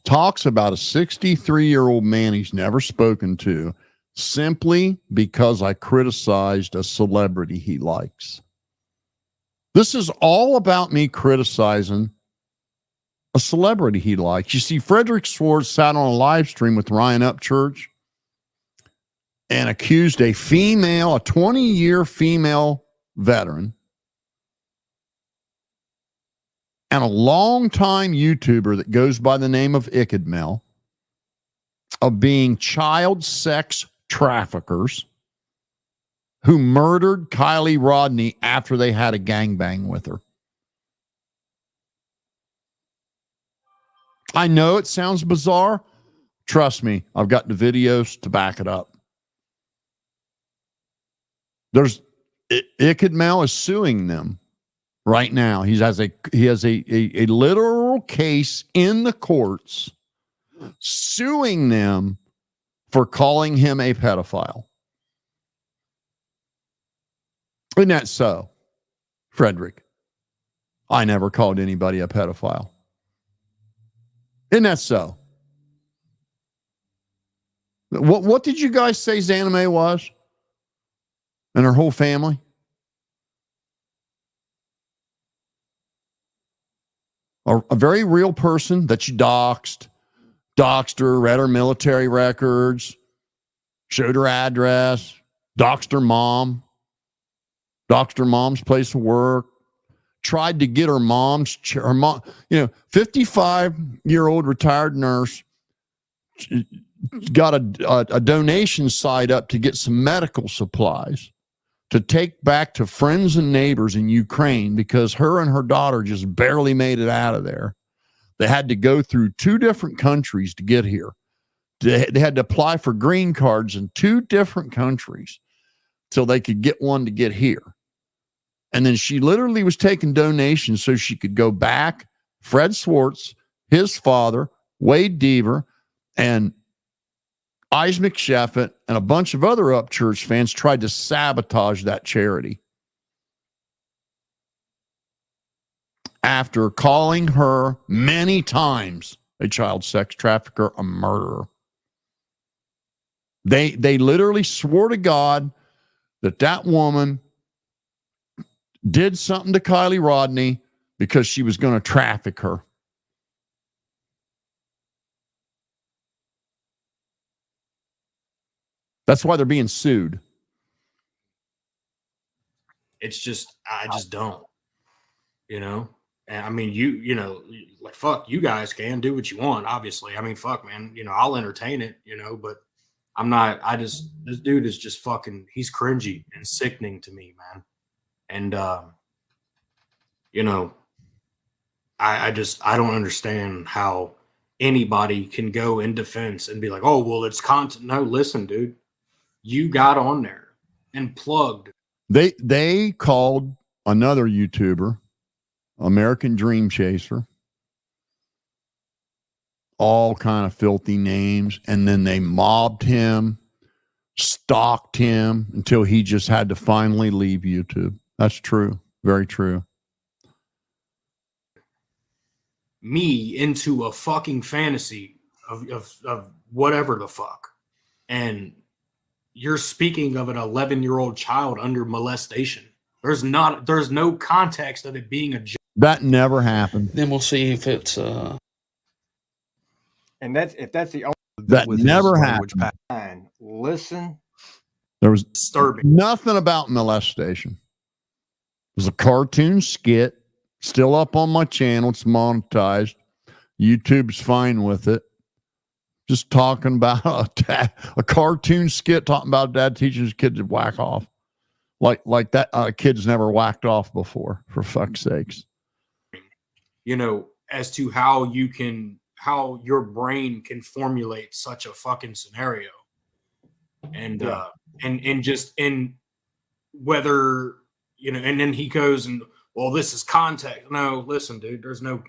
talks about a 63-year-old man he's never spoken to simply because I criticized a celebrity he likes. This is all about me criticizing a celebrity he likes. You see, Frederick Schwartz sat on a live stream with Ryan Upchurch and accused a 20-year female veteran and a longtime YouTuber that goes by the name of Ickadmel of being child sex traffickers who murdered Kylie Rodney after they had a gangbang with her. I know it sounds bizarre. Trust me, I've got the videos to back it up. Ickadmel is suing them right now. He has a literal case in the courts suing them for calling him a pedophile. Isn't that so, Frederick? I never called anybody a pedophile. Isn't that so? What did you guys say Zanime was? And her whole family? A very real person that you doxed her, read her military records, showed her address, doxed her mom, doxed her mom's place of work, tried to get her mom, 55-year-old retired nurse, got a donation site up to get some medical supplies to take back to friends and neighbors in Ukraine because her and her daughter just barely made it out of there. They had to go through 2 different countries to get here. They had to apply for green cards in 2 different countries till they could get one to get here. And then she literally was taking donations so she could go back. Fred Schwartz, his father, Wade Deaver, and Isaac Sheffett, and a bunch of other Upchurch fans tried to sabotage that charity after calling her many times a child sex trafficker, a murderer. They literally swore to God that woman did something to Kylie Rodney because she was going to traffic her. That's why they're being sued. It's just, I just don't, And I mean, like, fuck, you guys can do what you want, obviously. I mean, fuck, man, I'll entertain it, but I'm not, this dude is just fucking, he's cringy and sickening to me, man. And, I don't understand how anybody can go in defense and be like, oh, well, it's content. No, listen, dude, you got on there and plugged. They called another YouTuber, American Dream Chaser, all kind of filthy names, and then they mobbed him, stalked him until he just had to finally leave YouTube. That's true. Very true. Me into a fucking fantasy of whatever the fuck. And you're speaking of an 11-year-old child under molestation. There's no context of it being a joke. That never happened. Then we'll see if it's And if that's the only that never happened. line, listen. There was Disturbing. Nothing about molestation. It was a cartoon skit, still up on my channel. It's monetized. YouTube's fine with it. Just talking about a cartoon skit, talking about dad teaching his kid to whack off. Like that kid's never whacked off before, for fuck's sakes. As to how your brain can formulate such a fucking scenario. and Yeah. and just in whether and then he goes and, well, this is context. No, listen, dude, there's no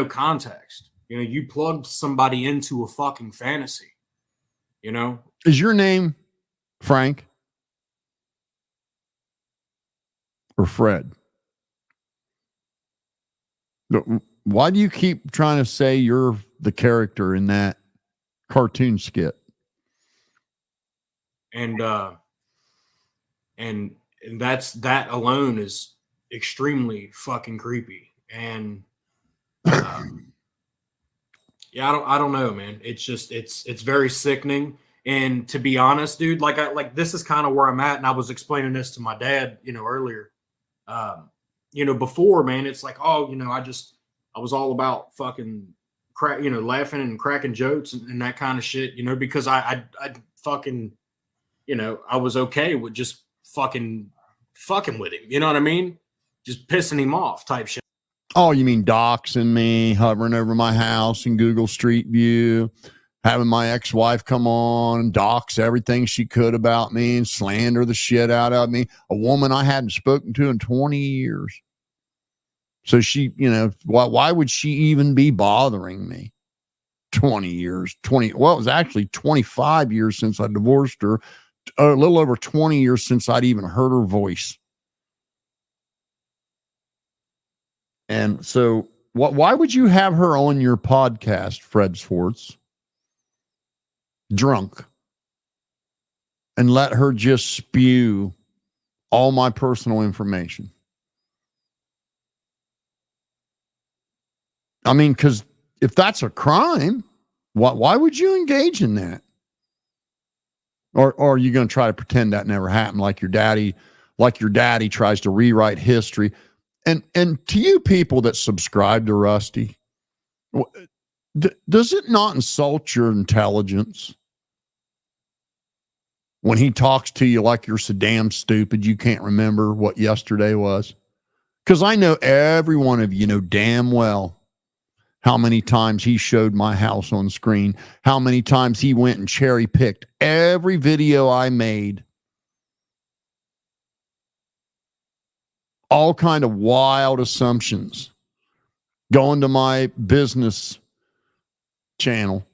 context. You plugged somebody into a fucking fantasy. Is your name Frank or Fred? Why do you keep trying to say you're the character in that cartoon skit? And that alone is extremely fucking creepy. And yeah, I don't know, man. It's just it's very sickening. And to be honest, dude, this is kind of where I'm at, and I was explaining this to my dad, earlier. Before, man, it's like, oh, I was all about fucking laughing and cracking jokes and that kind of shit, because I fucking, I was okay with just fucking with him. You know what I mean? Just pissing him off type shit. Oh, you mean doxing me, hovering over my house in Google Street View, having my ex-wife come on and dox everything she could about me and slander the shit out of me, a woman I hadn't spoken to in 20 years. So she, why would she even be bothering me? 20 years, it was actually 25 years since I divorced her, a little over 20 years since I'd even heard her voice. And so why would you have her on your podcast, Fred Schwartz, drunk, and let her just spew all my personal information? I mean, because if that's a crime, why would you engage in that? Or are you going to try to pretend that never happened, like your daddy tries to rewrite history? And to you people that subscribe to Rusty, does it not insult your intelligence when he talks to you like you're so damn stupid you can't remember what yesterday was? Because I know every one of you know damn well how many times he showed my house on screen, how many times he went and cherry picked every video I made. All kind of wild assumptions, going to my business channel,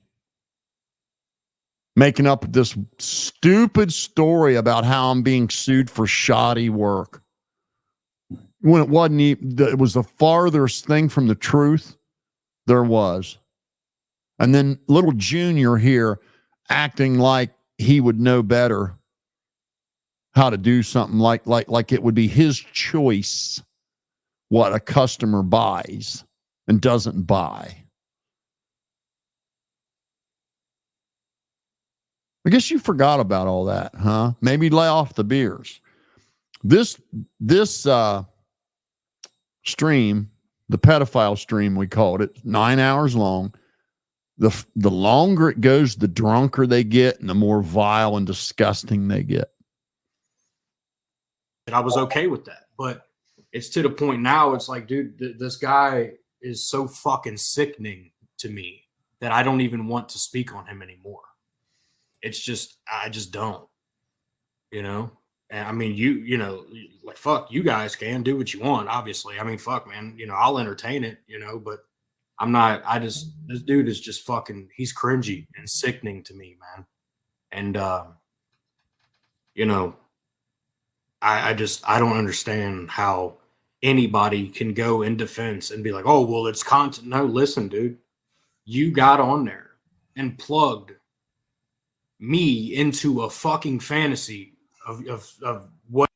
making up this stupid story about how I'm being sued for shoddy work, when it wasn't it was the farthest thing from the truth there was. And then little Junior here acting like he would know better how to do something, like it would be his choice what a customer buys and doesn't buy. I guess you forgot about all that, huh? Maybe lay off the beers. This stream, the pedophile stream we called it, 9 hours long. The longer it goes, the drunker they get and the more vile and disgusting they get. And I was okay with that, but it's to the point now. It's like, dude, this guy is so fucking sickening to me that I don't even want to speak on him anymore. It's just, I just don't, And I mean, like, fuck, you guys can do what you want, obviously. I mean, fuck, man, I'll entertain it, but I'm not, this dude is just fucking, he's cringy and sickening to me, man. And, I don't understand how anybody can go in defense and be like, oh, well, it's content. No, listen, dude, you got on there and plugged me into a fucking fantasy of what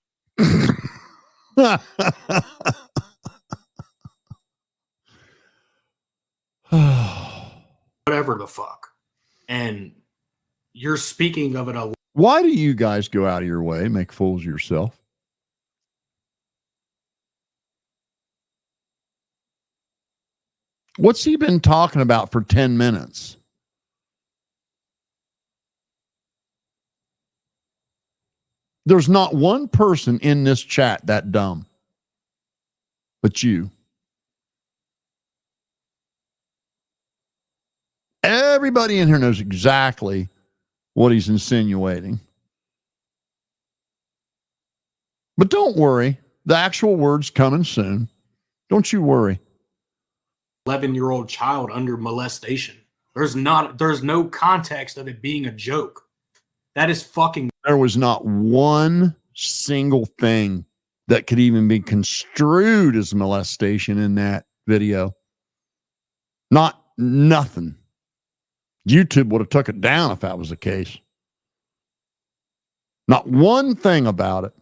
whatever the fuck. And you're speaking of it a lot. Why do you guys go out of your way, make fools of yourself? What's he been talking about for 10 minutes? There's not one person in this chat that dumb, but you. Everybody in here knows exactly what he's insinuating. But don't worry. The actual word's coming soon. Don't you worry. 11-year-old child under molestation. There's no context of it being a joke. That is fucking. There was not one single thing that could even be construed as molestation in that video. Nothing. YouTube would have took it down if that was the case. Not one thing about it.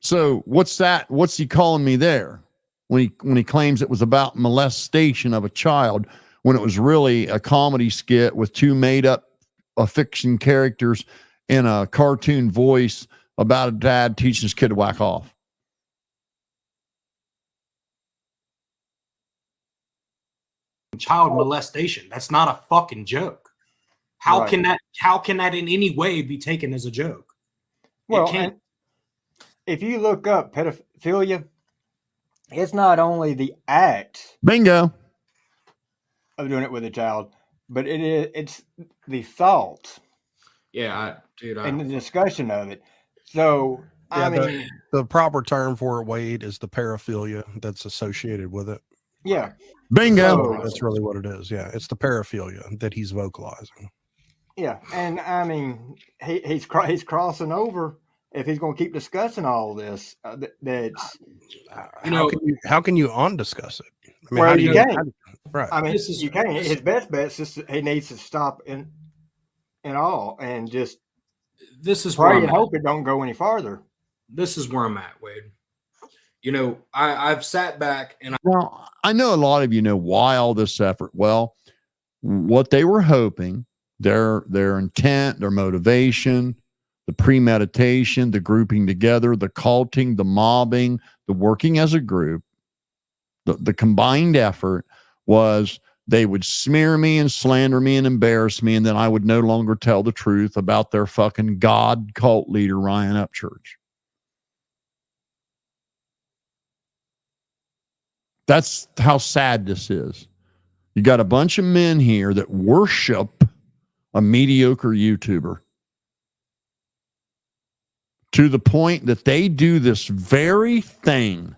So what's that? What's he calling me there when he claims it was about molestation of a child when it was really a comedy skit with two made up fiction characters in a cartoon voice about a dad teaching his kid to whack off? Child molestation. That's not a fucking joke. How can that in any way be taken as a joke? Well, and if you look up pedophilia, it's not only the act Bingo. of doing it with a child, but it's the thought Yeah, and the discussion of it. So Yeah, I mean, the proper term for it, Wade, is the paraphilia that's associated with it. yeah, Bingo. That's really what it is. Yeah, it's the paraphilia that he's vocalizing. yeah, and I mean, he's crossing over if he's going to keep discussing all this. That's How can you undiscuss it? I well, how do you can't. Right. I mean, you can't. His best bet is just he needs to stop in all and just this is where pray I'm and at. hope it don't go any farther. This is where I'm at, Wade. You know, I've sat back and Now, I know a lot of you know why all this effort. Well, what they were hoping, their intent, their motivation, the premeditation, the grouping together, the culting, the mobbing, the working as a group, the combined effort was they would smear me and slander me and embarrass me, and then I would no longer tell the truth about their fucking God cult leader, Ryan Upchurch. That's how sad this is. You got a bunch of men here that worship a mediocre YouTuber to the point that they do this very thing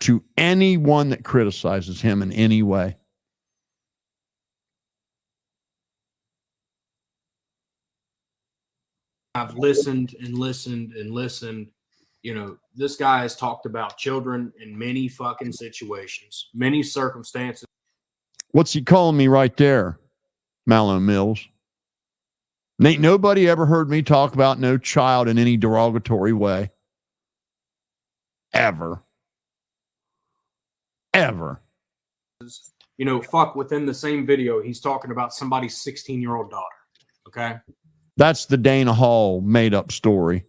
to anyone that criticizes him in any way. I've listened and listened and listened. You know, this guy has talked about children in many fucking situations, many circumstances. What's he calling me right there, Mallow Mills? Ain't nobody ever heard me talk about no child in any derogatory way. Ever. You know, fuck, within the same video, he's talking about somebody's 16-year-old daughter. Okay. That's the Dana Hall made up story,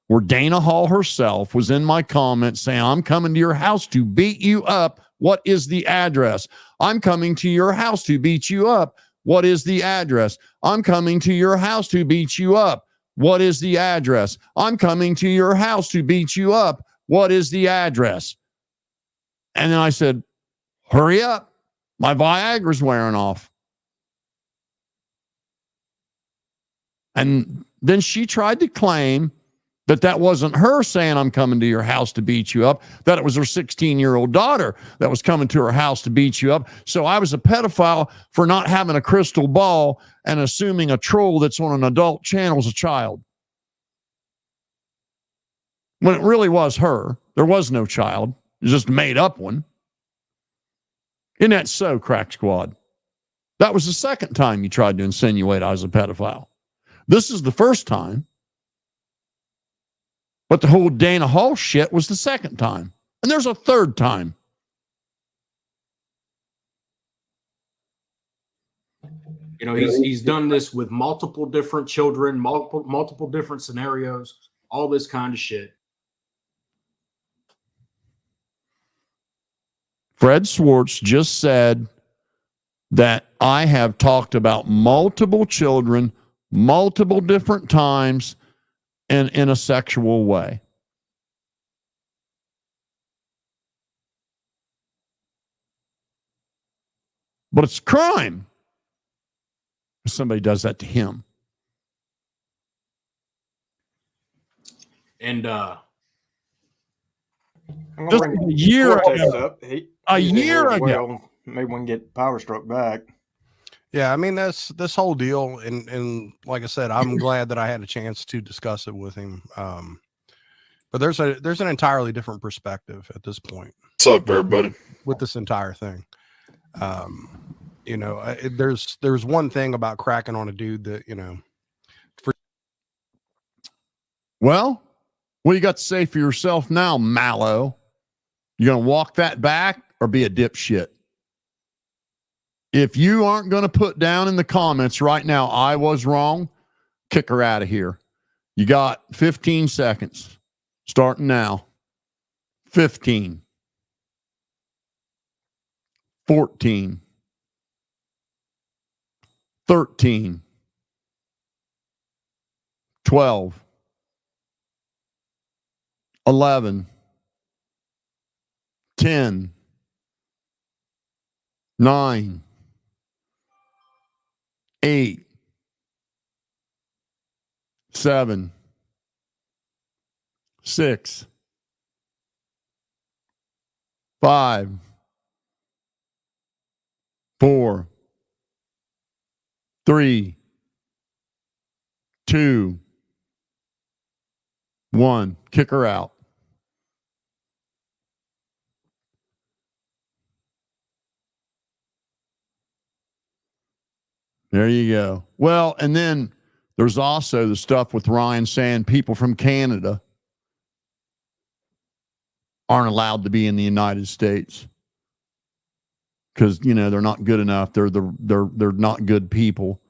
where Dana Hall herself was in my comments saying, I'm coming to your house to beat you up. What is the address? I'm coming to your house to beat you up. What is the address? I'm coming to your house to beat you up. What is the address? I'm coming to your house to beat you up. What is the address? And then I said, hurry up. My Viagra's wearing off. And then she tried to claim that that wasn't her saying, I'm coming to your house to beat you up, that it was her 16-year-old daughter that was coming to her house to beat you up. So I was a pedophile for not having a crystal ball and assuming a troll that's on an adult channel is a child. When it really was her. There was no child. It was just a made up one. Isn't that so, Crack Squad? That was the second time you tried to insinuate I was a pedophile. This is the first time. But the whole Dana Hall shit was the second time. And there's a third time. You know, he's done this with multiple different children, multiple different scenarios, all this kind of shit. Fred Schwartz just said that I have talked about multiple children, multiple different times, and in a sexual way. But it's crime. if somebody does that to him. And I'm gonna Just bring a year Cortex ago. up. A He's in year here as ago. well. Maybe we can get Power Struck back. Yeah, I mean that's this whole deal, and like I said, I'm glad that I had a chance to discuss it with him. But there's an entirely different perspective at this point. What's up, everybody? With this entire thing. You know, there's one thing about cracking on a dude that, you know, Well, what do you got to say for yourself now, Mallow? You going to walk that back or be a dipshit? If you aren't going to put down in the comments right now, I was wrong, kick her out of here. You got 15 seconds starting now. 15, 14, 13, 12, 11, 10, 9, 8, 7, 6, 5, 4, 3, 2, 1. Kick her out. There you go. Well, and then there's also the stuff with Ryan saying people from Canada aren't allowed to be in the United States because, you know, they're not good enough. They're not good people.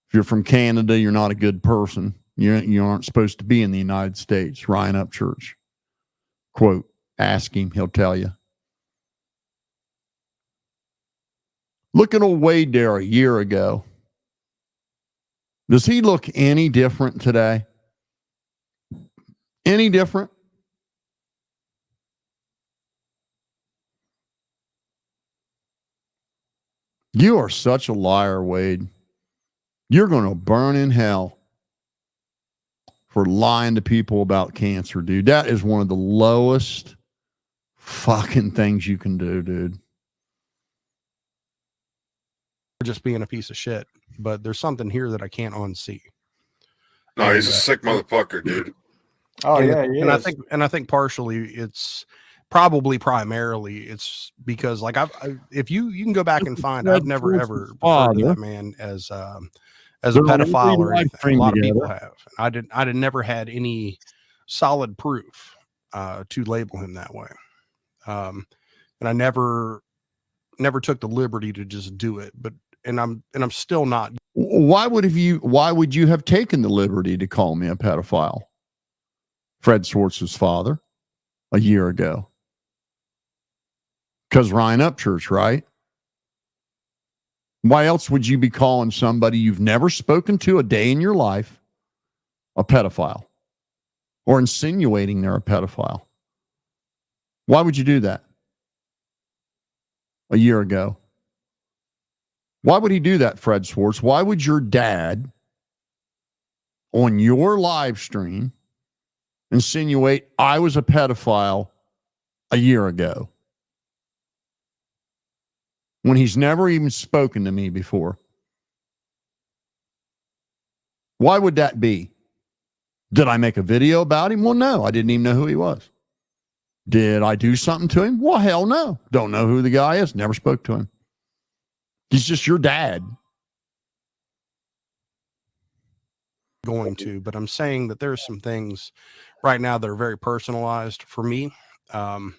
If you're from Canada, you're not a good person. You aren't supposed to be in the United States. Ryan Upchurch. Quote, ask him, he'll tell you. Look at old Wade there a year ago. Does he look any different today? Any different? You are such a liar, Wade. You're going to burn in hell for lying to people about cancer, dude. That is one of the lowest fucking things you can do, dude. just being a piece of shit, but there's something here that I can't unsee. No, he's a sick motherfucker, dude. Oh and, yeah, he and is. I think partially it's probably primarily it's because like if you can go back and find, I've never ever referred to that man as a pedophile or anything. A lot of people have. I did never had any solid proof to label him that way. And I never took the liberty to just do it, but and I'm still not. Why would you have taken the liberty to call me a pedophile? Fred Schwartz's father a year ago. Because Ryan Upchurch, right? Why else would you be calling somebody you've never spoken to a day in your life a pedophile? Or insinuating they're a pedophile? Why would you do that a year ago? Why would he do that, Fred Schwartz? Why would your dad on your live stream insinuate I was a pedophile a year ago when he's never even spoken to me before? Why would that be? Did I make a video about him? Well, no, I didn't even know who he was. Did I do something to him? Well, hell no. Don't know who the guy is. Never spoke to him. He's just your dad. Going to, but I'm saying that there's some things right now that are very personalized for me that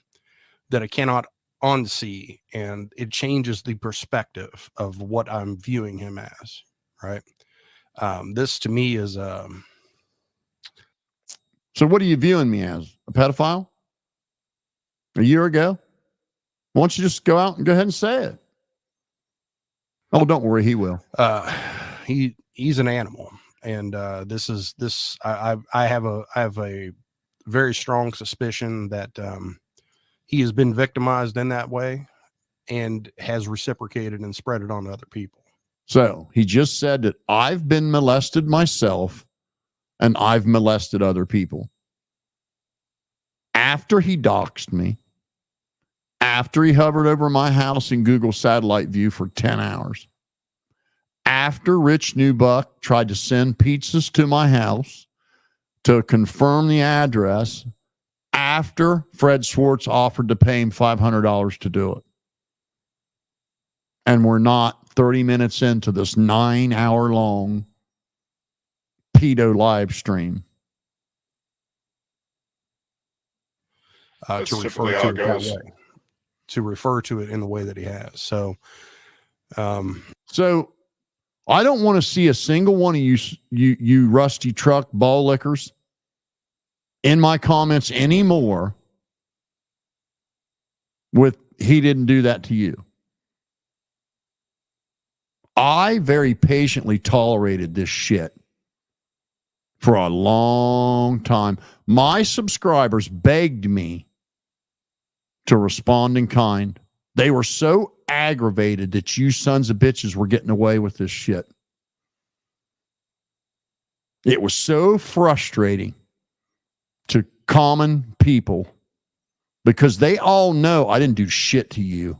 I cannot unsee, and it changes the perspective of what I'm viewing him as, right? This to me is So what are you viewing me as? A pedophile? A year ago? Why don't you just go out and go ahead and say it? Oh, don't worry, he will. He's an animal, and I have a very strong suspicion that he has been victimized in that way and has reciprocated and spread it on to other people. So he just said that I've been molested myself and I've molested other people. After he doxed me, after he hovered over my house in Google satellite view for 10 hours, after Rich Newbuck tried to send pizzas to my house to confirm the address, after Fred Schwartz offered to pay him $500 to do it. And we're not 30 minutes into this 9-hour-long pedo live stream. That's To refer typically how to it it that goes. way. To refer to it in the way that he has. So, So I don't want to see a single one of you rusty truck ball lickers in my comments anymore with he didn't do that to you. I very patiently tolerated this shit for a long time. My subscribers begged me to respond in kind. They were so aggravated that you sons of bitches were getting away with this shit. It was so frustrating to common people because they all know I didn't do shit to you.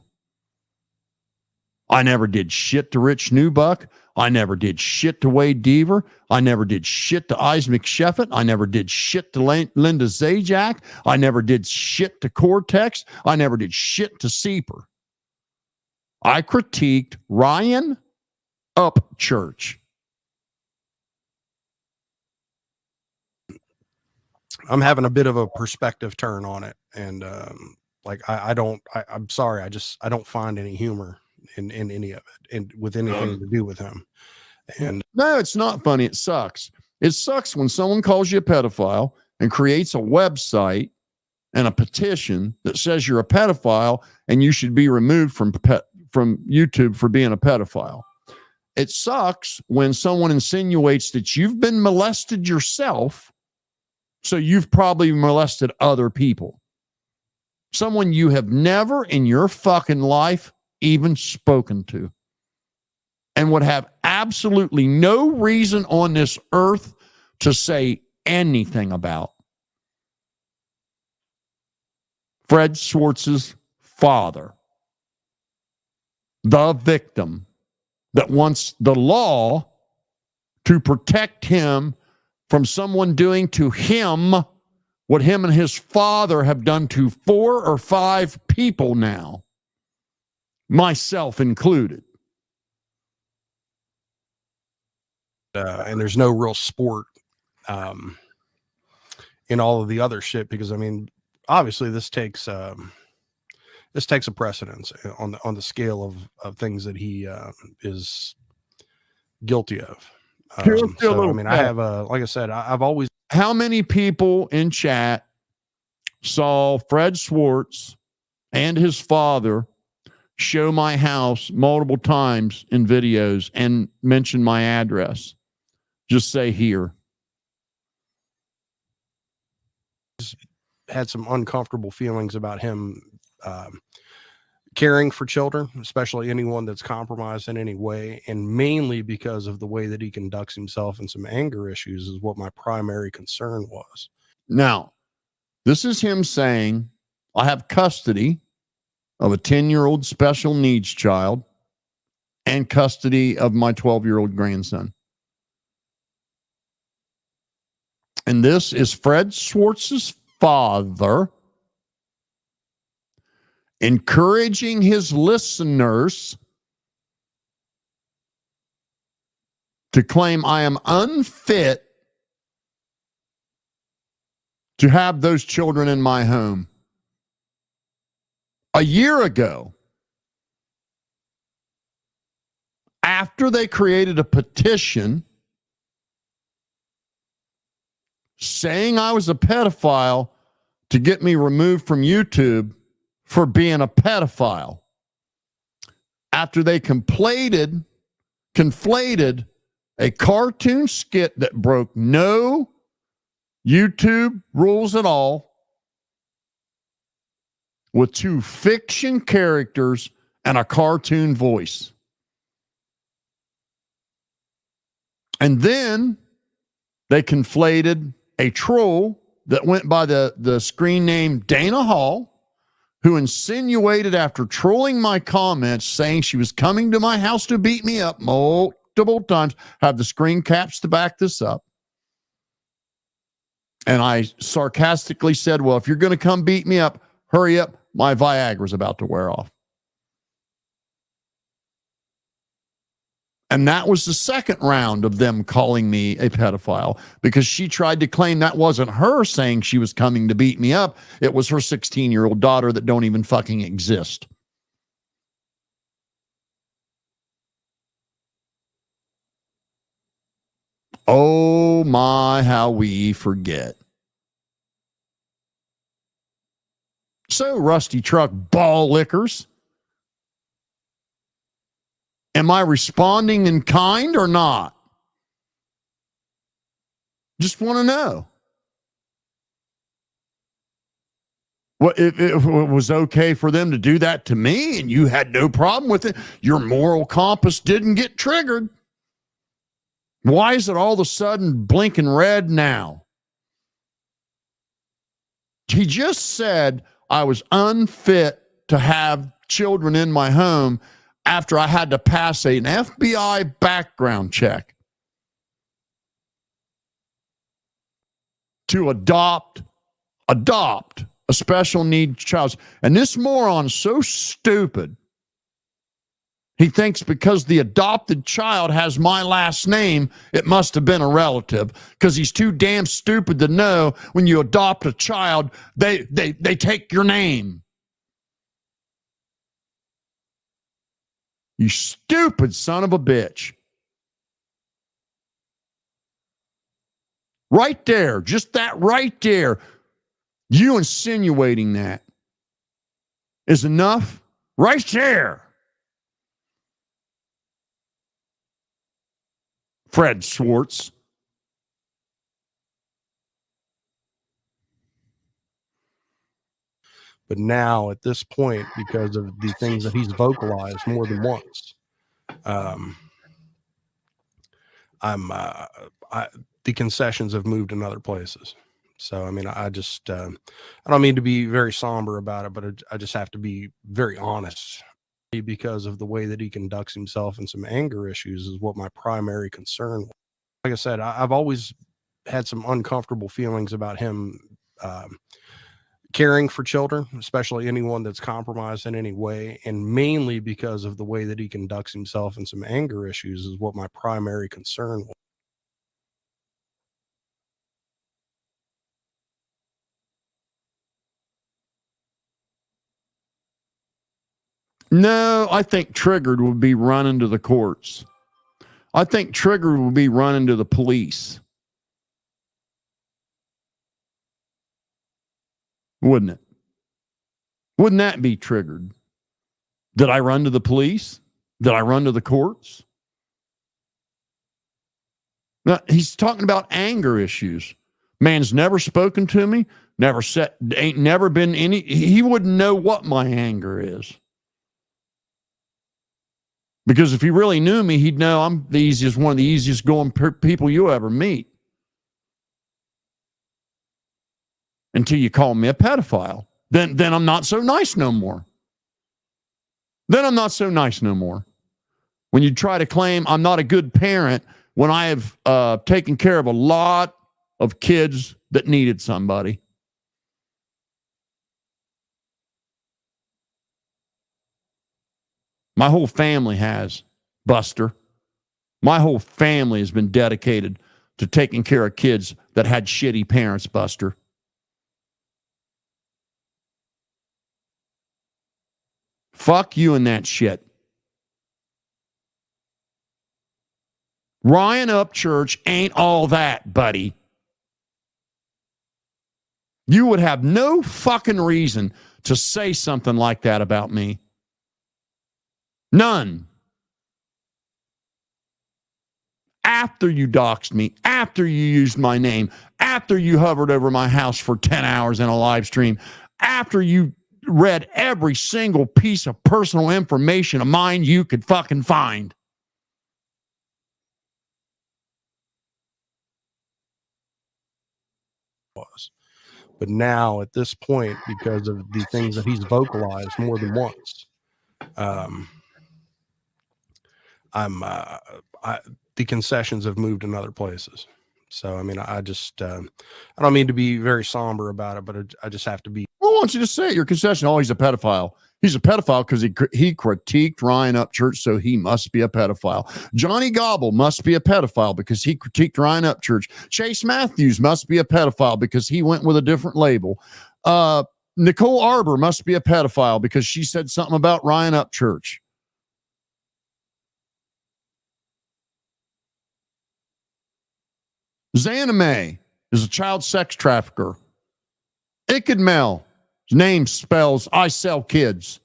I never did shit to Rich Newbuck. I never did shit to Wade Deaver. I never did shit to Isaac Sheffett. I never did shit to Linda Zajac. I never did shit to Cortex. I never did shit to Seeper. I critiqued Ryan Upchurch. I'm having a bit of a perspective turn on it. And I'm sorry. I don't find any humor in any of it and with anything to do with him. And No, it's not funny. It sucks. It sucks when someone calls you a pedophile and creates a website and a petition that says you're a pedophile and you should be removed from YouTube for being a pedophile. It sucks when someone insinuates that you've been molested yourself, so you've probably molested other people. Someone you have never in your fucking life even spoken to and would have absolutely no reason on this earth to say anything about. Fred Schwartz's father, the victim that wants the law to protect him from someone doing to him what him and his father have done to 4 or 5 people now, myself included. And there's no real sport in all of the other shit because I mean, obviously this takes a precedence on the scale of things that he is guilty of. So I mean, I have like I said, I've always. How many people in chat saw Fred Schwartz and his father show my house multiple times in videos and mention my address? Just say here. Had some uncomfortable feelings about him caring for children, especially anyone that's compromised in any way, and mainly because of the way that he conducts himself and some anger issues is what my primary concern was. Now, this is him saying, I have custody of a 10-year-old special needs child and custody of my 12-year-old grandson. And this is Fred Schwartz's father encouraging his listeners to claim I am unfit to have those children in my home. A year ago, after they created a petition saying I was a pedophile to get me removed from YouTube for being a pedophile, after they conflated a cartoon skit that broke no YouTube rules at all with 2 fiction characters and a cartoon voice. And then they conflated a troll that went by the screen name Dana Hall, who insinuated after trolling my comments saying she was coming to my house to beat me up multiple times. Have the screen caps to back this up. And I sarcastically said, well, if you're going to come beat me up, hurry up. My Viagra's about to wear off. And that was the second round of them calling me a pedophile, because she tried to claim that wasn't her saying she was coming to beat me up. It was her 16-year-old daughter that don't even fucking exist. Oh my, how we forget. So, Rusty Truck ball lickers, am I responding in kind or not? Just want to know. Well, if it was okay for them to do that to me and you had no problem with it, your moral compass didn't get triggered. Why is it all of a sudden blinking red now? He just said I was unfit to have children in my home after I had to pass an FBI background check to adopt a special needs child. And this moron's so stupid. He thinks because the adopted child has my last name, it must have been a relative, because he's too damn stupid to know when you adopt a child, they take your name. You stupid son of a bitch. Right there, just that right there. You insinuating that is enough right there. Fred Schwartz. But now at this point, because of the things that he's vocalized more than once, the concessions have moved in other places. So, I mean, I just, I don't mean to be very somber about it, but I just have to be very honest, because of the way that he conducts himself and some anger issues is what my primary concern was. Like I said, I've always had some uncomfortable feelings about him caring for children, especially anyone that's compromised in any way, and mainly because of the way that he conducts himself and some anger issues is what my primary concern was. No, I think Triggered would be running to the courts. I think Triggered would be running to the police. Wouldn't it? Wouldn't that be Triggered? Did I run to the police? Did I run to the courts? Now, he's talking about anger issues. Man's never spoken to me, ain't never been any, he wouldn't know what my anger is. Because if he really knew me, he'd know I'm one of the easiest going people you ever meet. Until you call me a pedophile. Then I'm not so nice no more. When you try to claim I'm not a good parent when I have taken care of a lot of kids that needed somebody. My whole family has, Buster. My whole family has been dedicated to taking care of kids that had shitty parents, Buster. Fuck you and that shit. Ryan Upchurch ain't all that, buddy. You would have no fucking reason to say something like that about me. None. After you doxed me, after you used my name, after you hovered over my house for 10 hours in a live stream, after you read every single piece of personal information of mine you could fucking find. But now at this point, because of the things that he's vocalized more than once, the concessions have moved in other places. So, I mean, I don't mean to be very somber about it, but I just have to be. Well, I want you to say it. Your concession. Oh, he's a pedophile. He's a pedophile because he critiqued Ryan Upchurch, so he must be a pedophile. Johnny Gobble must be a pedophile because he critiqued Ryan Upchurch. Chase Matthews must be a pedophile because he went with a different label. Nicole Arbor must be a pedophile because she said something about Ryan Upchurch. Xana May is a child sex trafficker. Ikadmel, his name spells I sell kids.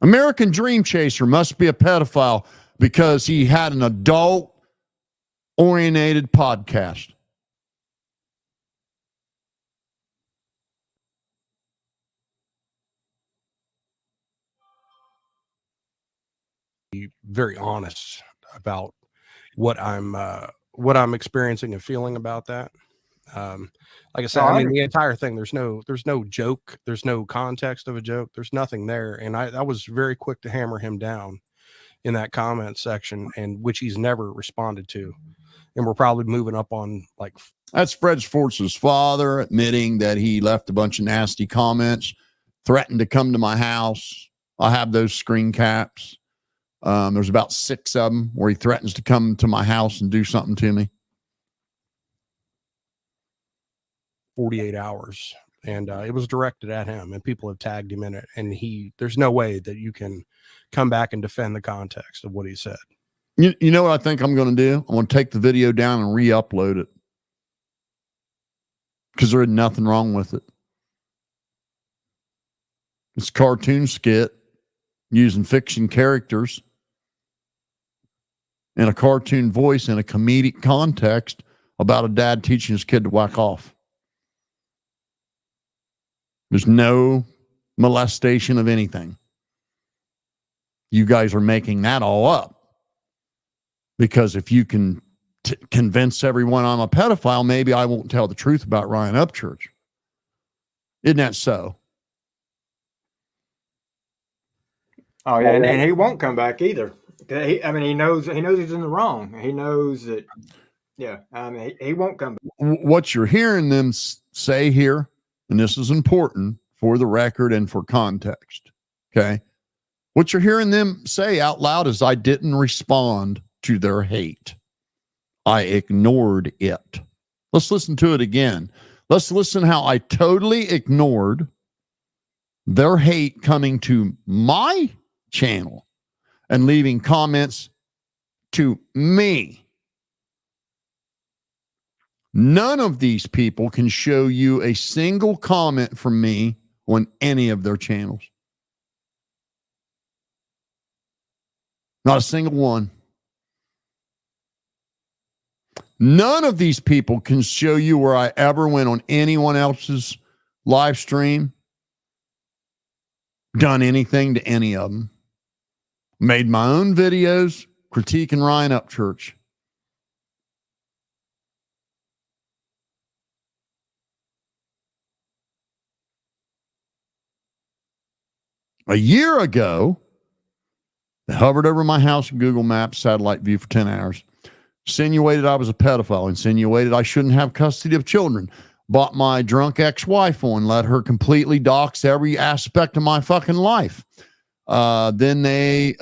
American Dream Chaser must be a pedophile because he had an adult-oriented podcast. Be very honest about what I'm experiencing and feeling about that. Like I said, I mean, the entire thing, there's no joke, there's no context of a joke, there's nothing there. And I was very quick to hammer him down in that comment section, and which he's never responded to. And we're probably moving up on like. That's Fred Schwartz's father admitting that he left a bunch of nasty comments, threatened to come to my house. I have those screen caps. There's about 6 of them where he threatens to come to my house and do something to me. 48 hours. And it was directed at him, and people have tagged him in it. And there's no way that you can come back and defend the context of what he said. You know what I think I'm going to do? I'm going to take the video down and re-upload it. Because there is nothing wrong with it. It's a cartoon skit using fiction characters in a cartoon voice in a comedic context about a dad teaching his kid to whack off. There's no molestation of anything. You guys are making that all up. Because if you can convince everyone I'm a pedophile, maybe I won't tell the truth about Ryan Upchurch. Isn't that so? Oh yeah, and he won't come back either. He knows he's in the wrong. He knows that. Yeah, he won't come back. What you're hearing them say here, and this is important for the record and for context. Okay, what you're hearing them say out loud is, "I didn't respond to their hate. I ignored it." Let's listen to it again. Let's listen how I totally ignored their hate coming to my channel and leaving comments to me. None of these people can show you a single comment from me on any of their channels. Not a single one. None of these people can show you where I ever went on anyone else's live stream, done anything to any of them, made my own videos critiquing Ryan Upchurch. A year ago, they hovered over my house in Google Maps, satellite view for 10 hours. Insinuated I was a pedophile, insinuated I shouldn't have custody of children, bought my drunk ex-wife on, let her completely dox every aspect of my fucking life. Then they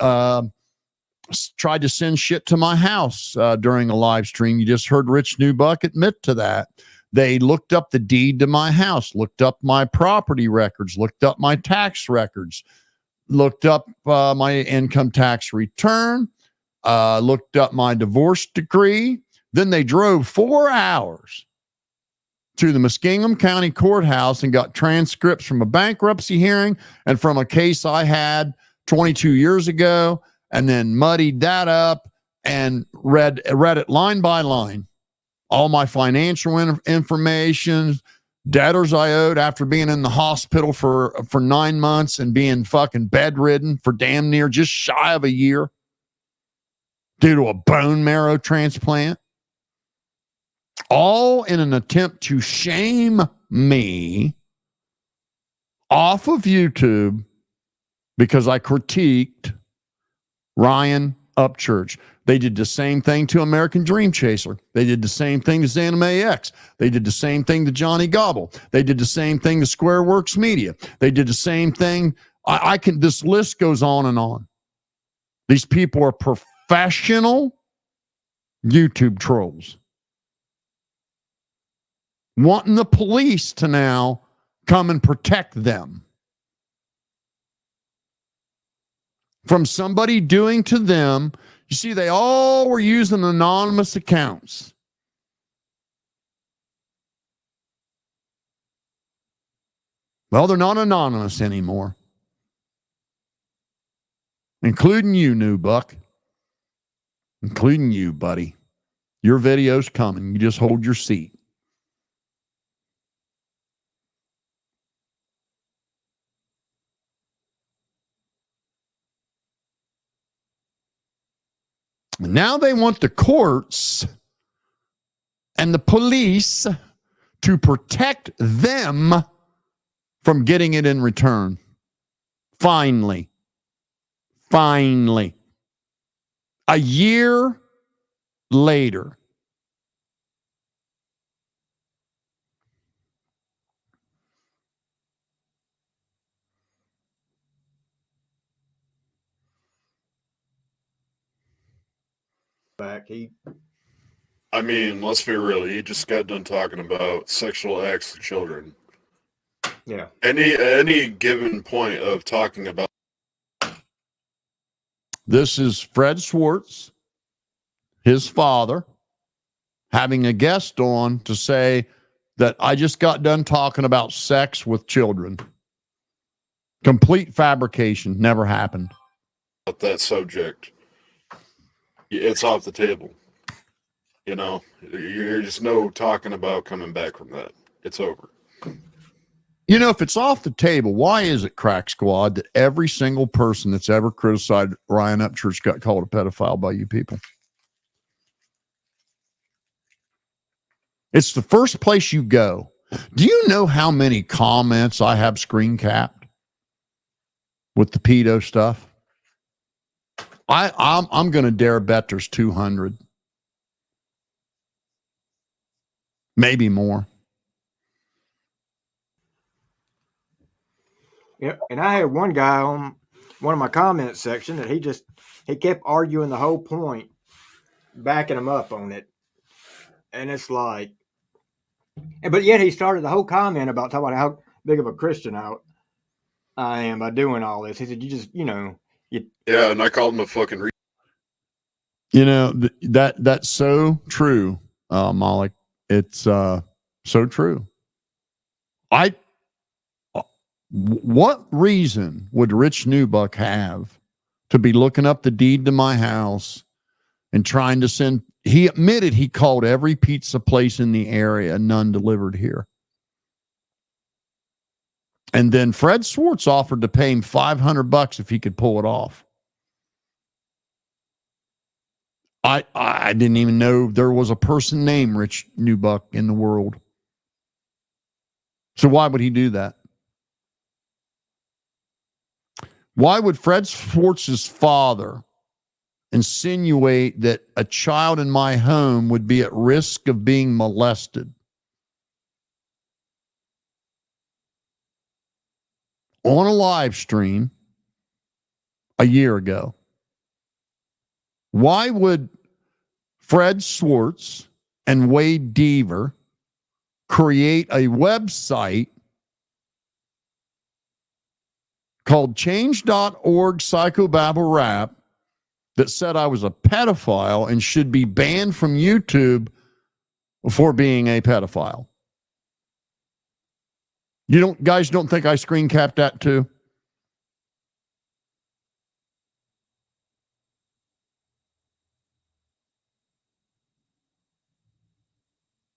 tried to send shit to my house during a live stream. You just heard Rich Newbuck admit to that. They looked up the deed to my house, looked up my property records, looked up my tax records, looked up my income tax return, looked up my divorce decree. Then they drove 4 hours to the Muskingum County Courthouse and got transcripts from a bankruptcy hearing and from a case I had 22 years ago, and then muddied that up and read it line by line. All my financial information, debtors I owed after being in the hospital for 9 months and being fucking bedridden for damn near just shy of a year due to a bone marrow transplant. all in an attempt to shame me off of YouTube because I critiqued Ryan Upchurch. They did the same thing to American Dream Chaser. They did the same thing to Xanime X. They did the same thing to Johnny Gobble. They did the same thing to Squareworks Media. They did the same thing. This list goes on and on. These people are professional YouTube trolls, wanting the police to now come and protect them from somebody doing to them. You see, they all were using anonymous accounts. Well, they're not anonymous anymore, including you, New Buck, including you, buddy. Your video's coming. You just hold your seat. And now they want the courts and the police to protect them from getting it in return. Finally. A year later. Back. I mean, let's be real. He just got done talking about sexual acts of children. Yeah. Any given point of talking about. This is Fred Schwartz, his father, having a guest on to say that I just got done talking about sex with children. Complete fabrication. Never happened. That subject. It's off the table. You know, you're just no talking about coming back from that. It's over. You know, if it's off the table, why is it, Crack Squad, that every single person that's ever criticized Ryan Upchurch got called a pedophile by you people? It's the first place you go. Do you know how many comments I have screen capped with the pedo stuff? I'm going to dare bet there's 200. Maybe more. Yeah, and I had one guy on one of my comment section that he kept arguing the whole point, backing him up on it. And it's like, but yet he started the whole comment about talking about how big of a Christian I am by doing all this. He said, you just, Yeah, and I called him a fucking You know, that's so true, Malik. It's so true. What reason would Rich Newbuck have to be looking up the deed to my house and trying to send? He admitted he called every pizza place in the area, none delivered here. And then Fred Schwartz offered to pay him $500 if he could pull it off. I didn't even know there was a person named Rich Newbuck in the world. So why would he do that? Why would Fred Schwartz's father insinuate that a child in my home would be at risk of being molested? On a live stream a year ago. Why would Fred Schwartz and Wade Deaver create a website called change.org psychobabble rap that said I was a pedophile and should be banned from YouTube for being a pedophile? You guys don't think I screen capped that too?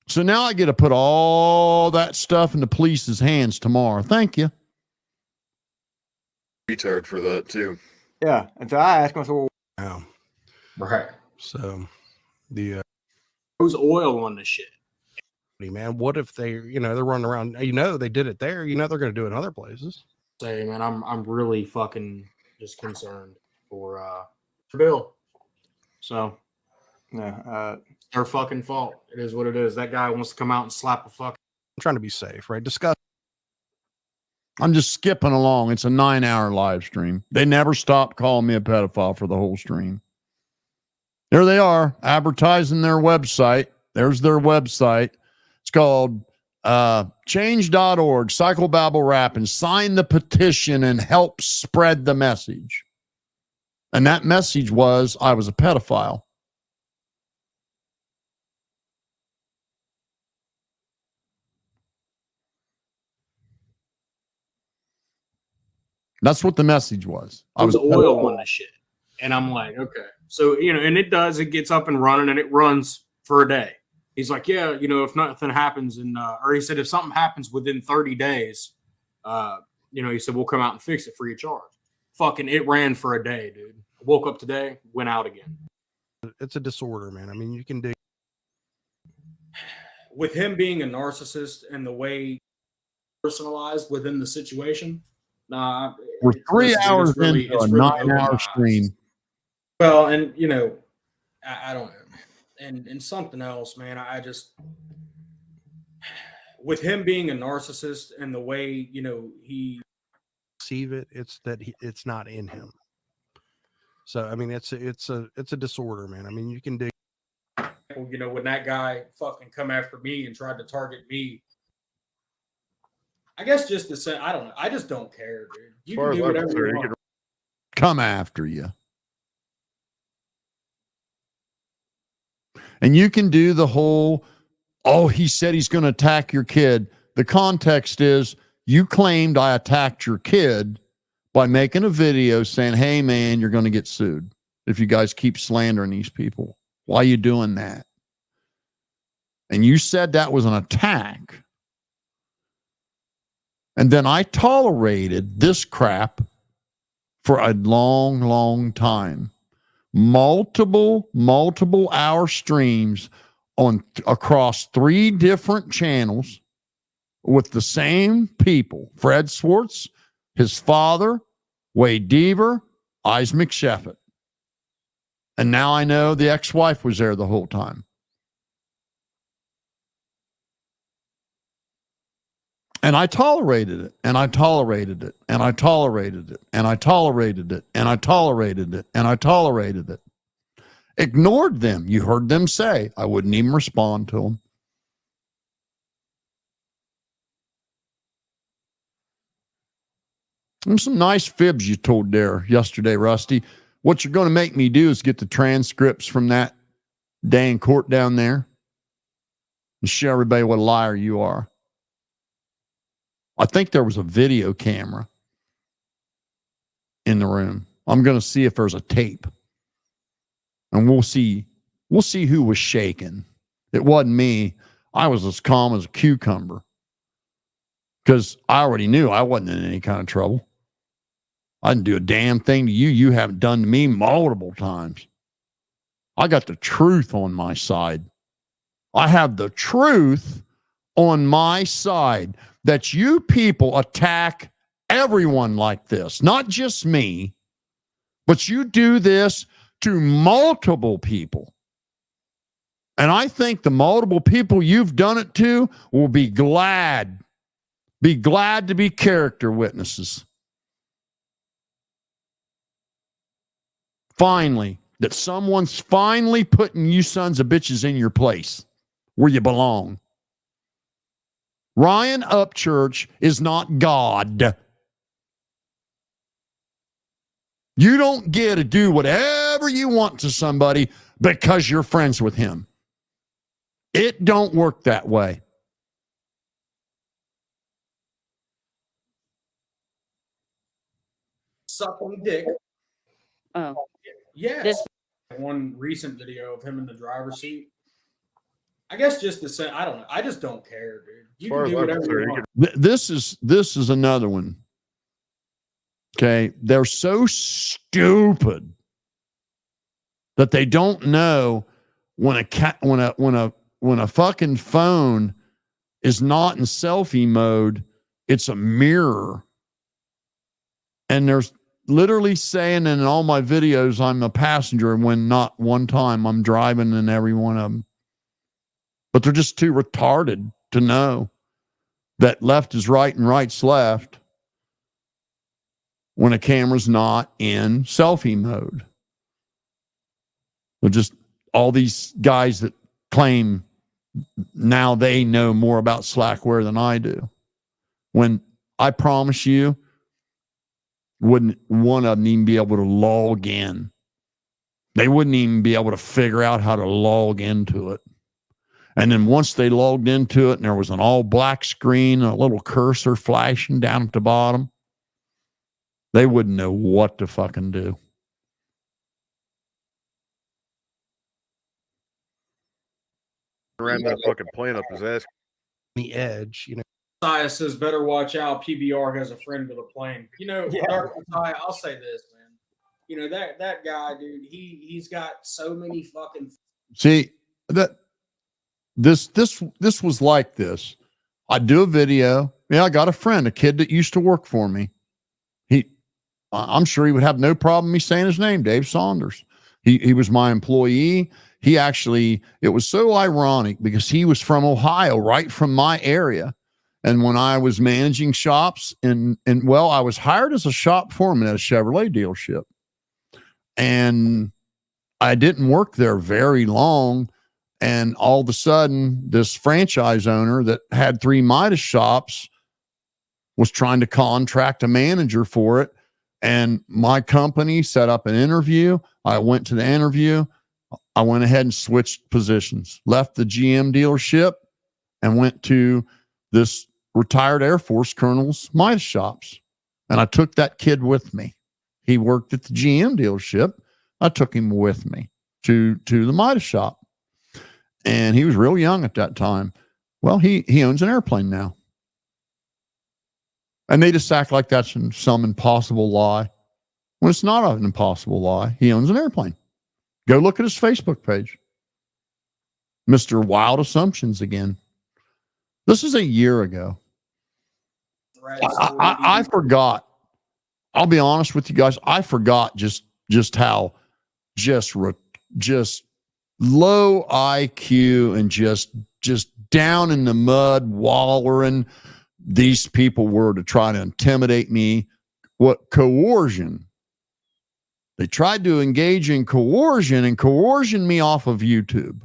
So now I get to put all that stuff in the police's hands tomorrow. Thank you. retard for that too. Yeah. And so I asked him, I said, well, Yeah. Right. So the Who's oil on the shit? man. What if they, they're running around, they did it there, they're going to do it in other places. Say, man, I'm really fucking just concerned for Bill. So No, it's their fucking fault. It is what it is. That guy wants to come out and slap a fucking. I'm trying to be safe, right? Discuss. I'm just skipping along. It's a 9-hour live stream. They never stopped calling me a pedophile for the whole stream. There they are, advertising their website. There's their website. It's called change.org, Psychobabble Rap, and sign the petition and help spread the message. And that message was, I was a pedophile. That's what the message was. I was oil on the shit. And I'm like, okay. So, and it gets up and running, and it runs for a day. He's like, yeah, if nothing happens, or he said, if something happens within 30 days, he said, we'll come out and fix it free of charge. Fucking, it ran for a day, dude. I woke up today, went out again. It's a disorder, man. I mean, you can dig. With him being a narcissist and the way personalized within the situation, nah. We're 3 hours into a 9-hour stream. Well, and I don't know. And something else, man. I just, with him being a narcissist and the way he perceive it, it's that it's not in him. So I mean, it's a disorder, man. I mean, you can dig. When that guy fucking come after me and tried to target me, I guess just to say, I don't know. I just don't care, dude. You can do whatever you want. Come after you. And you can do the whole, he said he's going to attack your kid. The context is you claimed I attacked your kid by making a video saying, hey, man, you're going to get sued if you guys keep slandering these people. Why are you doing that? And you said that was an attack. And then I tolerated this crap for a long, long time. Multiple hour streams across 3 different channels with the same people. Fred Schwartz, his father, Wade Deaver, Isaac Sheffett. And now I know the ex-wife was there the whole time. And I tolerated it, and I tolerated it, and I tolerated it, and I tolerated it, and I tolerated it, and I tolerated it. Ignored them. You heard them say, I wouldn't even respond to them. And some nice fibs you told there yesterday, Rusty. What you're going to make me do is get the transcripts from that day in court down there and show everybody what a liar you are. I think there was a video camera in the room. I'm going to see if there's a tape. And we'll see who was shaking. It wasn't me. I was as calm as a cucumber. Because I already knew I wasn't in any kind of trouble. I didn't do a damn thing to you. You haven't done to me multiple times. I got the truth on my side. I have the truth on my side. That you people attack everyone like this, not just me, but you do this to multiple people. And I think the multiple people you've done it to will be glad to be character witnesses. Finally, that someone's finally putting you sons of bitches in your place where you belong. Ryan Upchurch is not God. You don't get to do whatever you want to somebody because you're friends with him. It don't work that way. Sucking dick. Oh. Yes. One recent video of him in the driver's seat. I guess just to say, I don't know. I just don't care, dude. You can do whatever you want. This is another one. Okay, they're so stupid that they don't know when a fucking phone is not in selfie mode. It's a mirror. And there's literally saying in all my videos, I'm a passenger when not one time I'm driving in every one of them. But they're just too retarded to know that left is right and right's left when a camera's not in selfie mode. They're just all these guys that claim now they know more about Slackware than I do. When I promise you, wouldn't one of them even be able to log in. They wouldn't even be able to figure out how to log into it. And then once they logged into it and there was an all black screen, a little cursor flashing down at the bottom, they wouldn't know what to fucking do. Ran that fucking plane up his ass. The edge, you know. Messiah says, better watch out. PBR has a friend with a plane. You know, Yeah. Dark Messiah, I'll say this, man. You know, that guy, dude, he's got so many fucking. See, that this was like this. I'd do a video. Yeah, I got a friend, a kid that used to work for me. I'm sure he would have no problem me saying his name, Dave Saunders. He was my employee. He actually, it was so ironic because he was from Ohio, right from my area. And when I was managing shops and well, I was hired as a shop foreman at a Chevrolet dealership. And I didn't work there very long. And all of a sudden, this franchise owner that had 3 Midas shops was trying to contract a manager for it. And my company set up an interview. I went to the interview. I went ahead and switched positions, left the GM dealership and went to this retired Air Force colonel's Midas shops. And I took that kid with me. He worked at the GM dealership. I took him with me to the Midas shop. And he was real young at that time. Well, he owns an airplane now. And they just act like that's some impossible lie. When it's not an impossible lie, he owns an airplane. Go look at his Facebook page. Mr. Wild Assumptions again. This is a year ago. I forgot. I'll be honest with you guys. I forgot just how just low IQ and just down in the mud, wallowing these people were to try to intimidate me. What coercion? They tried to engage in coercion and coercion me off of YouTube,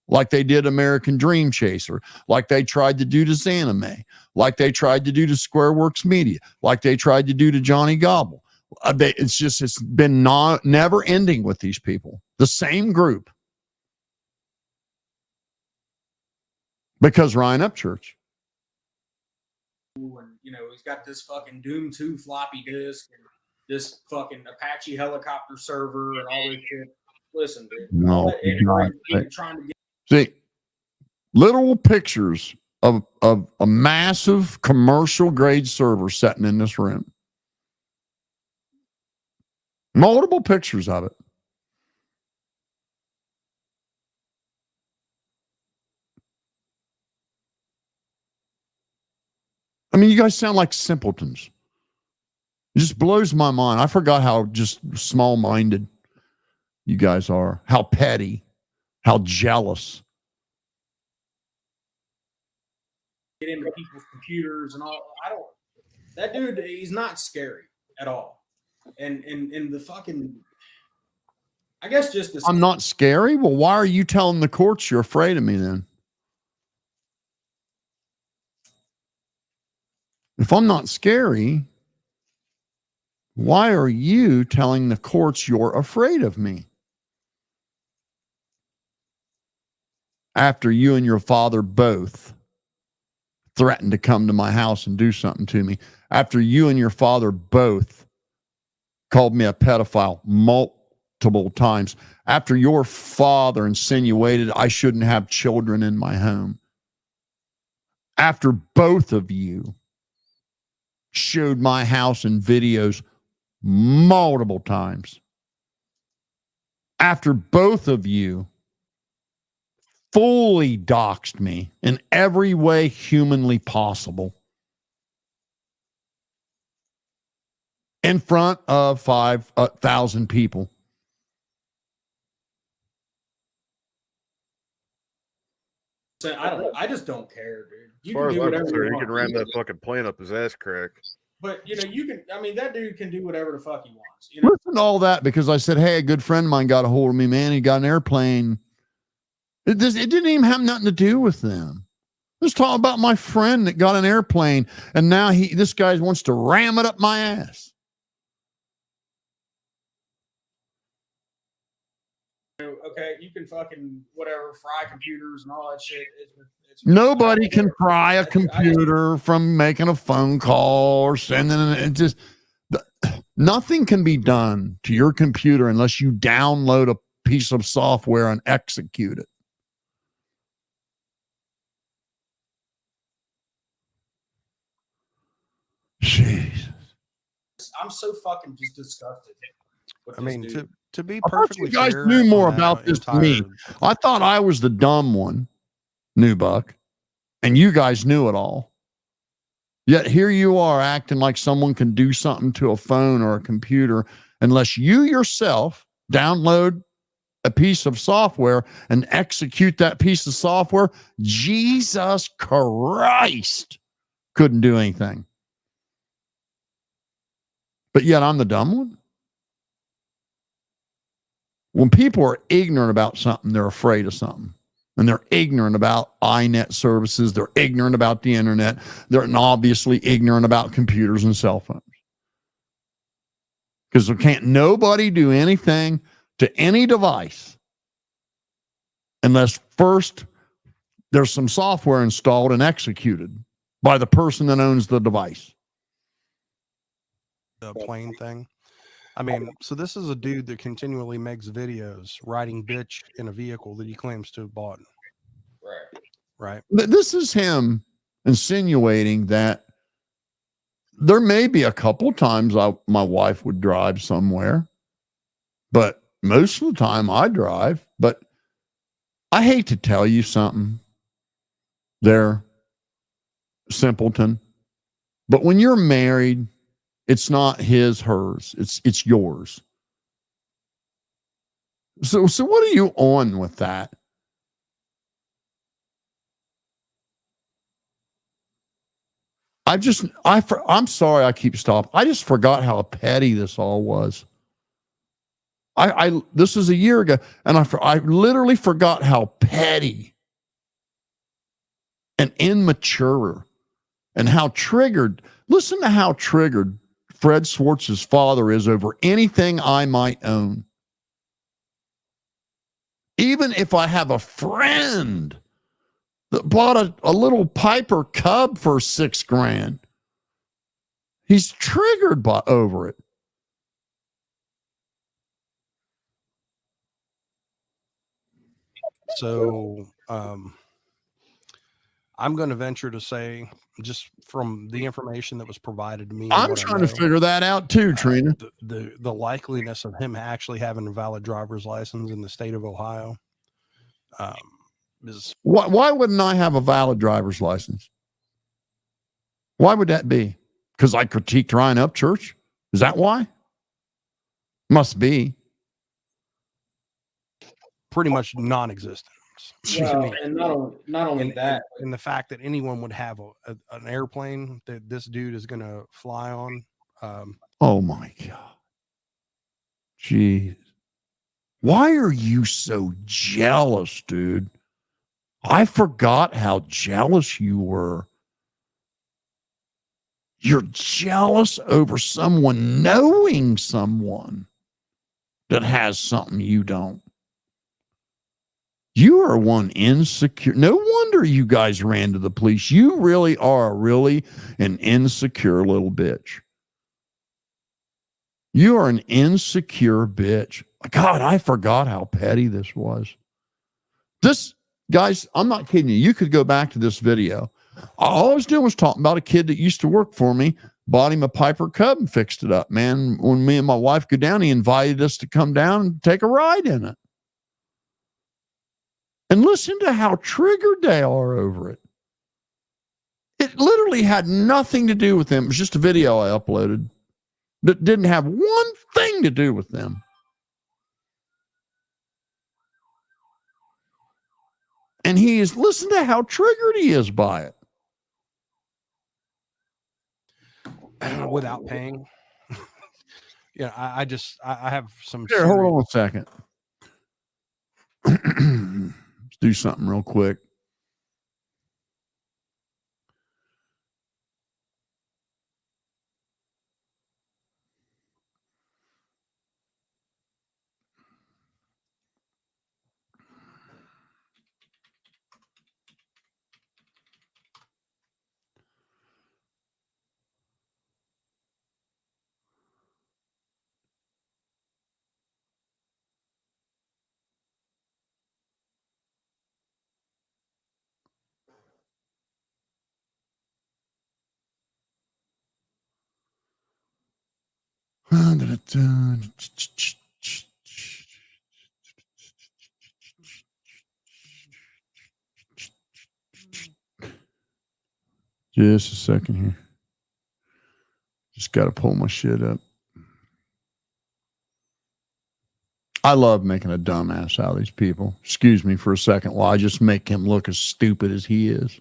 like they did American Dream Chaser, like they tried to do to Zanime, like they tried to do to Squareworks Media, like they tried to do to Johnny Gobble. It's been never ending with these people. The same group. Because Ryan Upchurch. And, you know, he's got this fucking Doom 2 floppy disk and this fucking Apache helicopter server and all this shit. Listen, dude. No, trying to get. See, literal pictures of a massive commercial grade server sitting in this room. Multiple pictures of it. I mean, you guys sound like simpletons. It just blows my mind. I forgot how just small-minded you guys are, how petty, how jealous. Get into people's computers and all. That dude, he's not scary at all. And the fucking, I guess just this. I'm not scary? Well, why are you telling the courts you're afraid of me then? If I'm not scary, why are you telling the courts you're afraid of me? After you and your father both threatened to come to my house and do something to me. After you and your father both called me a pedophile multiple times. After your father insinuated I shouldn't have children in my home. After both of you showed my house in videos multiple times. After both of you fully doxed me in every way humanly possible in front of 5,000 people. So I just don't care, dude. As You far can as do I'm whatever concerned, you he want. can ram that fucking plane up his ass crack. But you know, you can. I mean, that dude can do whatever the fuck he wants. You know, Listen to all that because I said, hey, a good friend of mine got a hold of me, man. He got an airplane. It didn't even have nothing to do with them. Let's talk about my friend that got an airplane, and now this guy wants to ram it up my ass. okay, you can fucking whatever fry computers and all that shit. Nobody can pry a computer from making a phone call or sending it. Just nothing can be done to your computer unless you download a piece of software and execute it. Jeez. I'm so fucking just disgusted. I mean, to be I thought perfectly you guys fair, knew more on that about this than me. entire- I thought I was the dumb one, New Buck, and you guys knew it all. Yet here you are acting like someone can do something to a phone or a computer unless you yourself download a piece of software and execute that piece of software. Jesus Christ couldn't do anything. But yet I'm the dumb one. When people are ignorant about something, they're afraid of something. And they're ignorant about iNet services. They're ignorant about the internet. They're obviously ignorant about computers and cell phones. Because there can't nobody do anything to any device unless first there's some software installed and executed by the person that owns the device. the plane thing. I mean, so this is a dude that continually makes videos riding bitch in a vehicle that he claims to have bought. Right. Right. This is him insinuating that there may be a couple times my wife would drive somewhere, but most of the time I drive. But I hate to tell you something there, simpleton, but when you're married, it's not his, hers. It's yours. So what are you on with that? I'm sorry I keep stopping. I just forgot how petty this all was. This was a year ago, and I literally forgot how petty and immature and how triggered. Listen to how triggered Fred Schwartz's father is over anything I might own. Even if I have a friend that bought a little Piper Cub for $6,000, he's triggered over it. So I'm going to venture to say, just from the information that was provided to me, and I'm what I trying to know, figure that out too, Trina. the likeliness of him actually having a valid driver's license in the state of Ohio is Why wouldn't I have a valid driver's license? Why would that be? Because I critiqued Ryan Upchurch? Is that why? Must be. pretty much non-existent. Well, and not only that, and the fact that anyone would have an airplane that this dude is going to fly on. Oh my God. Jeez. Why are you so jealous, dude? I forgot how jealous you were. You're jealous over someone knowing someone that has something you don't. You are one insecure. No wonder you guys ran to the police. You really are an insecure little bitch. You are an insecure bitch. God, I forgot how petty this was. This, guys, I'm not kidding you. You could go back to this video. All I was doing was talking about a kid that used to work for me, bought him a Piper Cub and fixed it up. Man, when me and my wife go down, he invited us to come down and take a ride in it. And listen to how triggered they are over it. It literally had nothing to do with them. It was just a video I uploaded that didn't have one thing to do with them. And listen to how triggered he is by it. Without paying. I have some. Here, hold on a second. Let's do something real quick. Just a second here. Just got to pull my shit up. I love making a dumbass out of these people. Excuse me for a second while I just make him look as stupid as he is.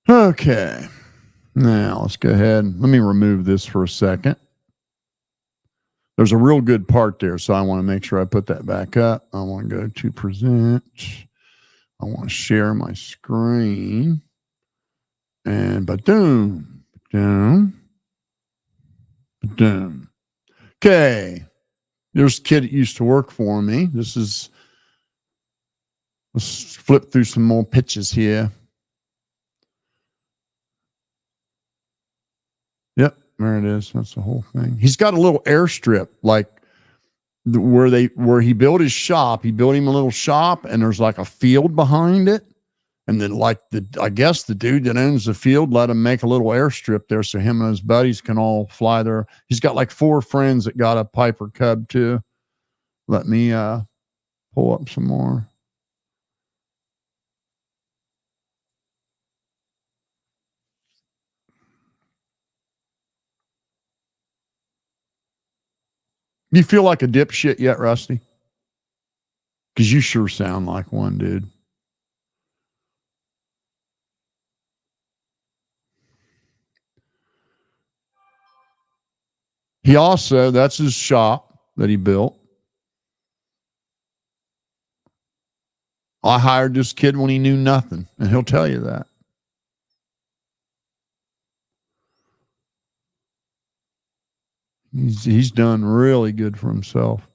Okay. Now let's go ahead. Let me remove this for a second. There's a real good part there, so I want to make sure I put that back up. I want to go to present. I want to share my screen. And ba-doom, ba-doom, ba-doom. Okay. There's a kid that used to work for me. Let's flip through some more pictures here. Yep, there it is. That's the whole thing. He's got a little airstrip, like where he built his shop. He built him a little shop, and there's like a field behind it. And then, I guess the dude that owns the field let him make a little airstrip there, so him and his buddies can all fly there. He's got like 4 friends that got a Piper Cub too. Let me pull up some more. You feel like a dipshit yet, Rusty? Because you sure sound like one, dude. He also, that's his shop that he built. I hired this kid when he knew nothing, and he'll tell you that. He's done really good for himself.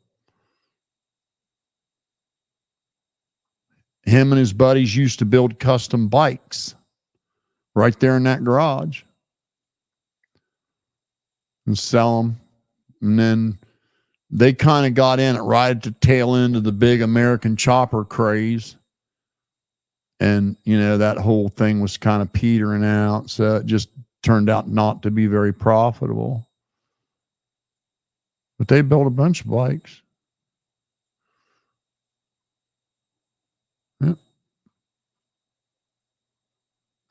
Him and his buddies used to build custom bikes right there in that garage and sell them. And then they kind of got in it right at the tail end of the big American chopper craze. And, that whole thing was kind of petering out. So it just turned out not to be very profitable. But they built a bunch of bikes. Yep.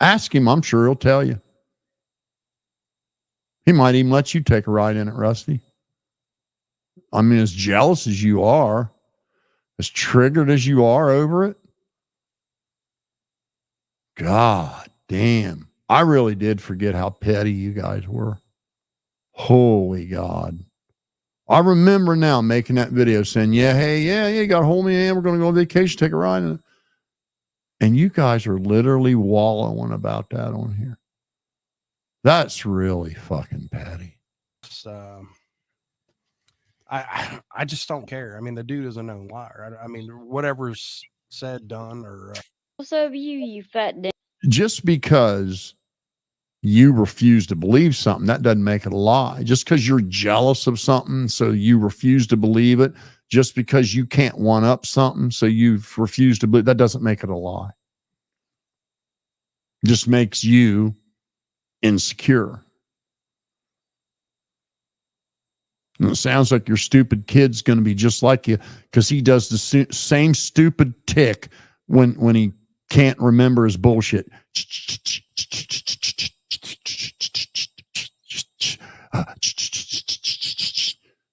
Ask him, I'm sure he'll tell you. He might even let you take a ride in it, Rusty. I mean, as jealous as you are, as triggered as you are over it, God damn. I really did forget how petty you guys were. Holy God. I remember now making that video saying, you got to hold me in. We're going to go on vacation, take a ride. And you guys are literally wallowing about that on here. That's really fucking petty. I just don't care. I mean, the dude is a known liar. I mean, whatever's said, done, or Also, you fat dick. Just because you refuse to believe something, that doesn't make it a lie. Just because you're jealous of something, so you refuse to believe it, just because you can't one up something, so you refuse to believe, that doesn't make it a lie. It just makes you insecure. And it sounds like your stupid kid's going to be just like you, because he does the same stupid tick when he can't remember his bullshit.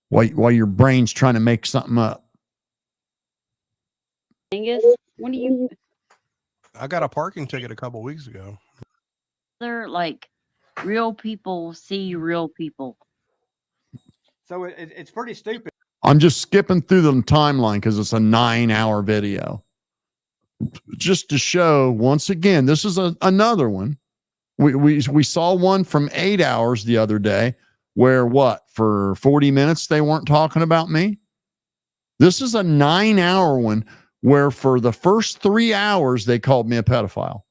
While your brain's trying to make something up. Angus, what do you? I got a parking ticket a couple weeks ago. They're like real people see real people. So it's pretty stupid. I'm just skipping through the timeline because it's a 9-hour video. Just to show, once again, this is another one. We saw one from 8 hours the other day where for 40 minutes they weren't talking about me. This is a 9-hour one where for the first 3 hours they called me a pedophile.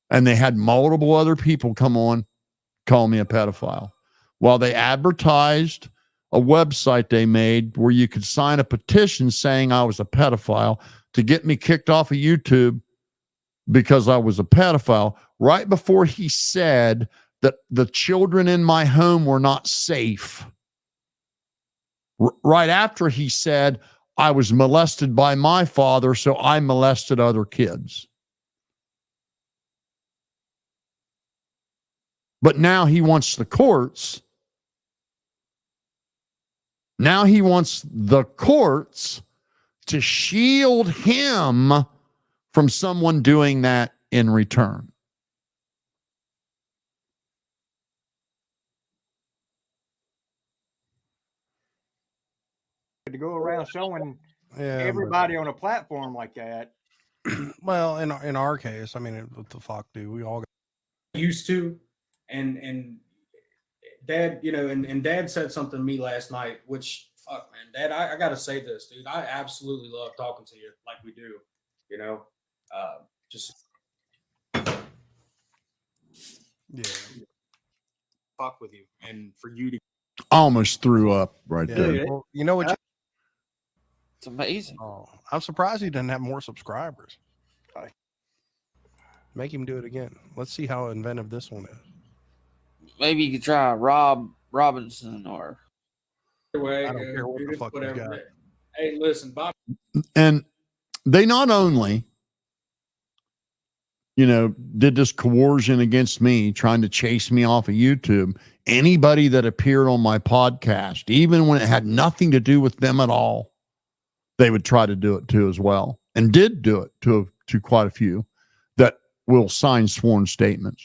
And they had multiple other people come on, call me a pedophile. While they advertised a website they made where you could sign a petition saying I was a pedophile to get me kicked off of YouTube because I was a pedophile, right before he said that the children in my home were not safe. Right after he said I was molested by my father, so I molested other kids. But now he wants the courts. Now he wants the courts to shield him from someone doing that in return. To go around showing Yeah, everybody on a platform like that. well, in our case, I mean, what the fuck, dude? We all got Used to, and Dad, and Dad said something to me last night, which fuck, man, Dad, I gotta say this, dude. I absolutely love talking to you like we do. Just yeah. fuck with you, and for you to I almost threw up right there. Yeah. Well, you know what? It's amazing. I'm surprised he doesn't have more subscribers. Make him do it again. Let's see how inventive this one is. Maybe you could try Rob Robinson or. way, I don't care what the fuck you got. Hey, listen, Bob. And they not only, did this coercion against me, trying to chase me off of YouTube. Anybody that appeared on my podcast, even when it had nothing to do with them at all, they would try to do it too as well, and did do it to quite a few that will sign sworn statements.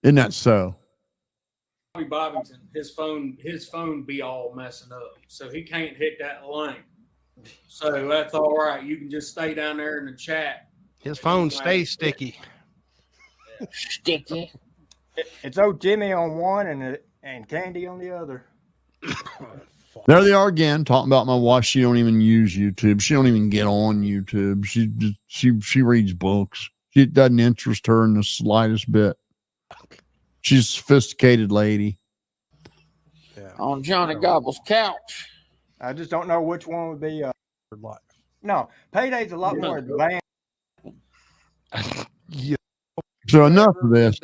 Isn't that so? Bobby Bobbington, his phone be all messing up, so he can't hit that link. So that's all right. You can just stay down there in the chat. His phone stays sticky. Sticky. It's old Jimmy on one and Candy on the other. There they are again, talking about my wife. She don't even use YouTube. She don't even get on YouTube. She reads books. It doesn't interest her in the slightest bit. She's a sophisticated lady. Yeah. On Johnny Gobble's couch. I just don't know which one would be. Life. No, Payday's a lot more advanced. Yeah. So enough of this.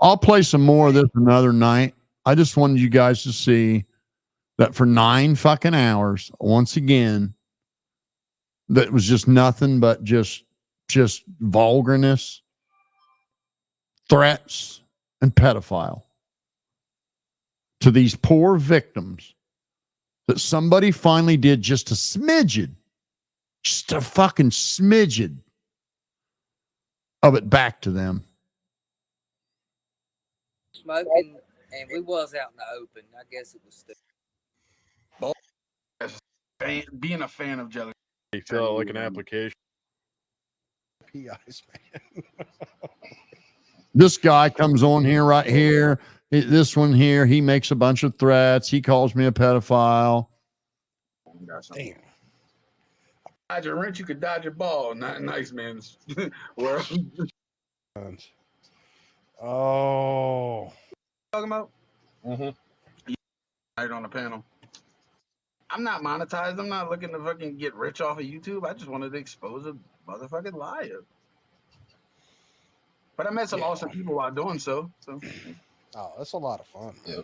I'll play some more of this another night. I just wanted you guys to see that for 9 fucking hours, once again, that was just nothing but just vulgarness, threats, and pedophile to these poor victims that somebody finally did just a smidgen, just a fucking smidgen of it back to them. Smoking, and we was out in the open. I guess it was still. Being a fan of jelly. You feel like an application. PIs, man. This guy comes on here right here. This one here, he makes a bunch of threats. He calls me a pedophile. Damn. Dodge a wrench, you could dodge a ball. Not nice, man's world. Oh, Talking about? Right on the panel. I'm not monetized. I'm not looking to fucking get rich off of YouTube. I just wanted to expose a motherfucking liar. But I met some awesome people while doing so. oh, that's a lot of fun. Yeah,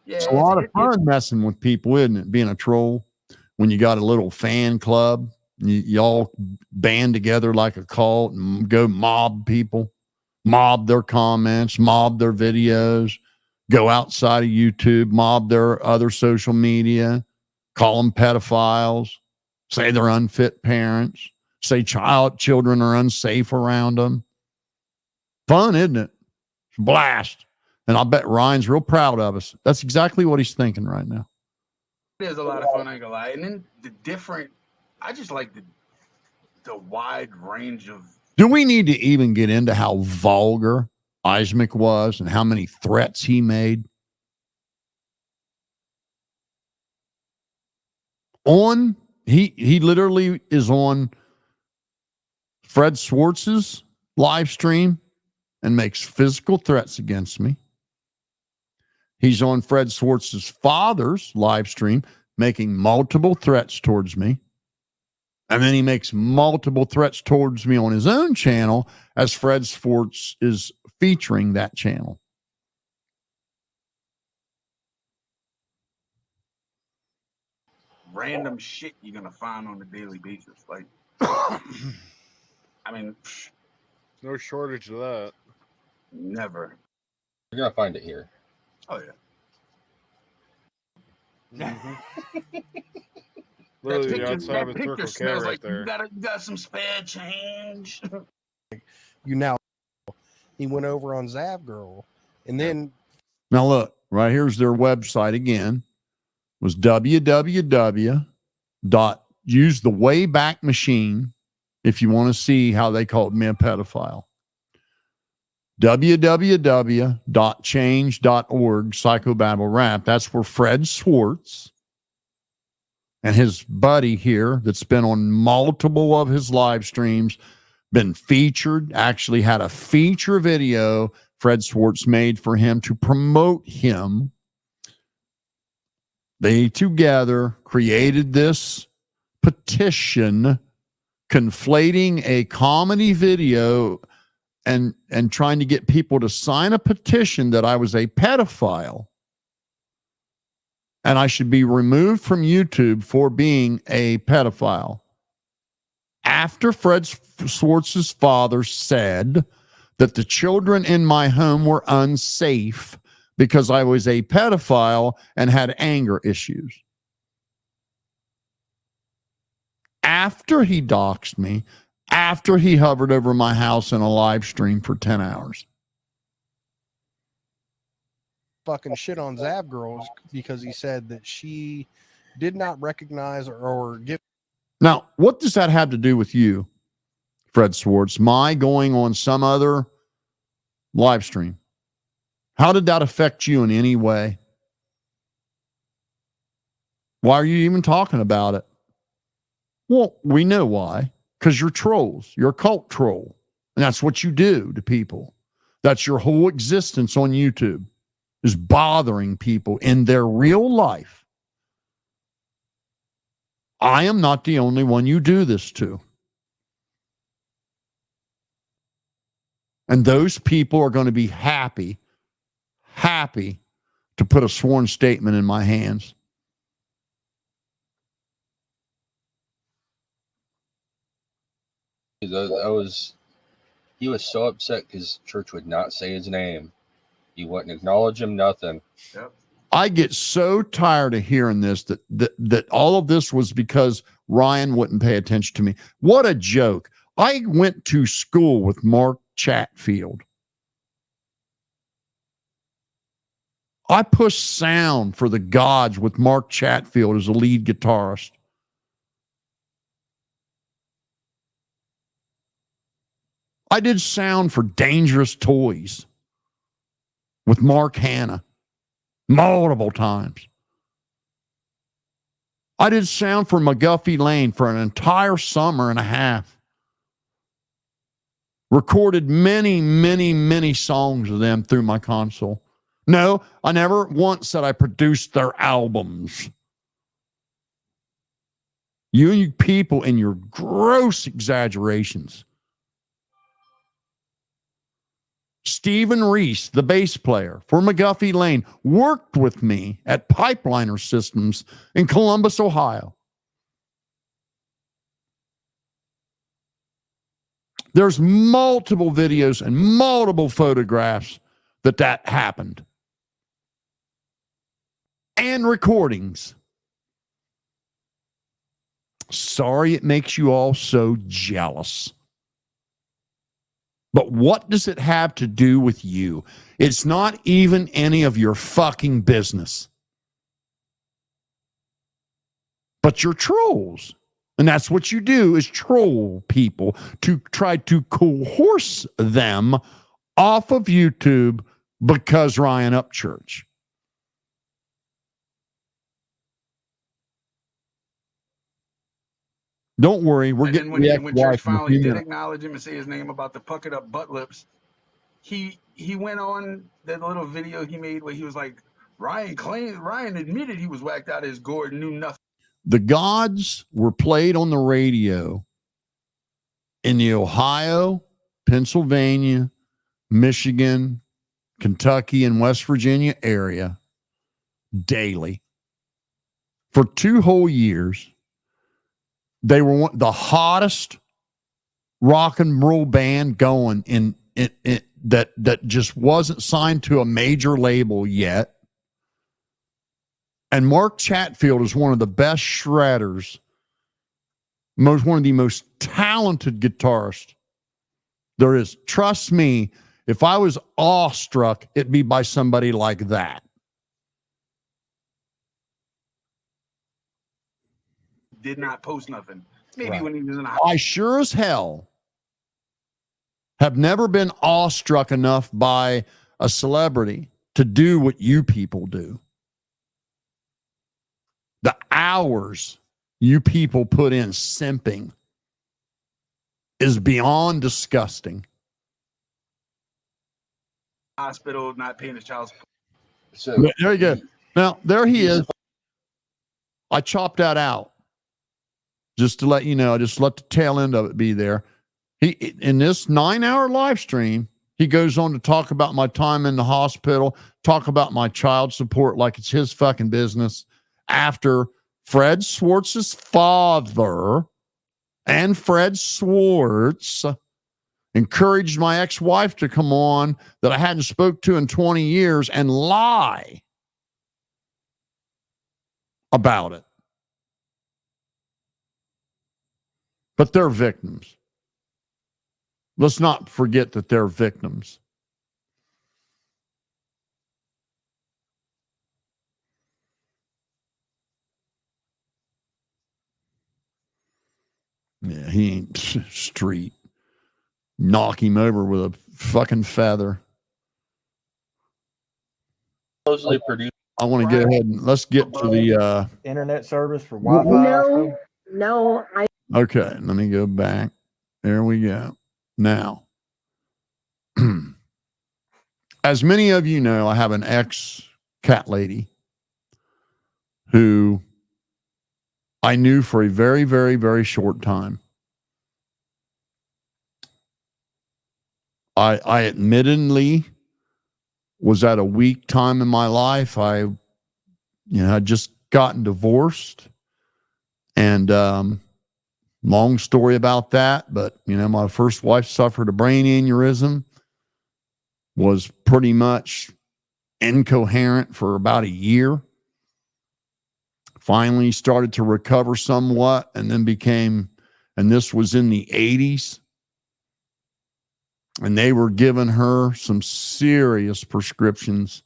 It's a lot of fun messing with people, isn't it? Being a troll when you got a little fan club, you all band together like a cult and go mob people, mob their comments, mob their videos, go outside of YouTube, mob their other social media, call them pedophiles, say they're unfit parents, say children are unsafe around them. Fun, isn't it? It's a blast. And I bet Ryan's real proud of us. That's exactly what he's thinking right now. There's a lot of fun, I ain't gonna lie. And then the different, I just like the wide range of. Do we need to even get into how vulgar Isaac was and how many threats he made? He literally is on Fred Schwartz's live stream and makes physical threats against me. He's on Fred Schwartz's father's live stream, making multiple threats towards me. And then he makes multiple threats towards me on his own channel as Fred Schwartz is featuring that channel. Random shit you're gonna find on a daily basis. Like, I mean, No shortage of that. never. You're gonna find it here. Oh yeah. Literally outside that of picture Circle K smells right like there. you got some spare change. You now, he went over on Zav Girl, and then Now look, right here's their website again. Was www. Use the Wayback Machine if you want to see how they called me a pedophile. www.change.org psychobabble rap. That's where Fred Schwartz and his buddy here that's been on multiple of his live streams, been featured, actually had a feature video Fred Schwartz made for him to promote him. They together created this petition conflating a comedy video and trying to get people to sign a petition that I was a pedophile and I should be removed from YouTube for being a pedophile. After Fred Schwartz's father said that the children in my home were unsafe because I was a pedophile and had anger issues. After he doxed me, after he hovered over my house in a live stream for 10 hours. fucking shit on Zav Girls because he said that she did not recognize or give. Now, what does that have to do with you, Fred Schwartz? My going on some other live stream? How did that affect you in any way? Why are you even talking about it? Well, we know why. Because you're trolls. You're a cult troll. And that's what you do to people. That's your whole existence on YouTube, is bothering people in their real life. I am not the only one you do this to. And those people are going to be happy to put a sworn statement in my hands. He was so upset because church would not say his name. He wouldn't acknowledge him, nothing. Yep. I get so tired of hearing this, that all of this was because Ryan wouldn't pay attention to me. What a joke. I went to school with Mark Chatfield. I pushed sound for the gods with Mark Chatfield as a lead guitarist. I did sound for Dangerous Toys with Mark Hanna multiple times. I did sound for McGuffey Lane for an entire summer and a half. Recorded many, many, many songs of them through my console. No, I never once said I produced their albums. You people and your gross exaggerations. Stephen Reese, the bass player for McGuffey Lane, worked with me at Pipeliner Systems in Columbus, Ohio. There's multiple videos and multiple photographs that happened. And recordings. Sorry it makes you all so jealous. But what does it have to do with you? It's not even any of your fucking business. But you're trolls. And that's what you do, is troll people to try to coerce them off of YouTube because Ryan Upchurch. Don't worry, we're getting when Church finally did acknowledge him and say his name about the puckered up butt lips, he went on that little video he made where he was like, Ryan admitted he was whacked out of his gourd and knew nothing. The gods were played on the radio in the Ohio, Pennsylvania, Michigan, Kentucky, and West Virginia area daily for 2 whole years. They were the hottest rock and roll band going in that just wasn't signed to a major label yet. And Mark Chatfield is one of the best shredders, one of the most talented guitarists there is. Trust me, if I was awestruck, it'd be by somebody like that. Did not post nothing. Maybe when he was in a I sure as hell have never been awestruck enough by a celebrity to do what you people do. The hours you people put in simping is beyond disgusting. hospital, not paying his child support. So there you go. Now, there he is. I chopped that out just to let you know. I just let the tail end of it be there. He, in this 9-hour live stream, he goes on to talk about my time in the hospital, talk about my child support like it's his fucking business, after Fred Schwartz's father and Fred Schwartz encouraged my ex-wife to come on that I hadn't spoke to in 20 years and lie about it. But they're victims. Let's not forget that they're victims. Yeah, he ain't street. Knock him over with a fucking feather. Supposedly produced. I want to go ahead and let's get to the internet service for Wi-Fi. No, okay, let me go back. There we go. Now, as many of you know, I have an ex-cat lady who I knew for a very, very, very short time. I admittedly was at a weak time in my life. I'd just gotten divorced, and long story about that. But my first wife suffered a brain aneurysm, was pretty much incoherent for about a year. Finally started to recover somewhat, and then and this was in the 80s. And they were giving her some serious prescriptions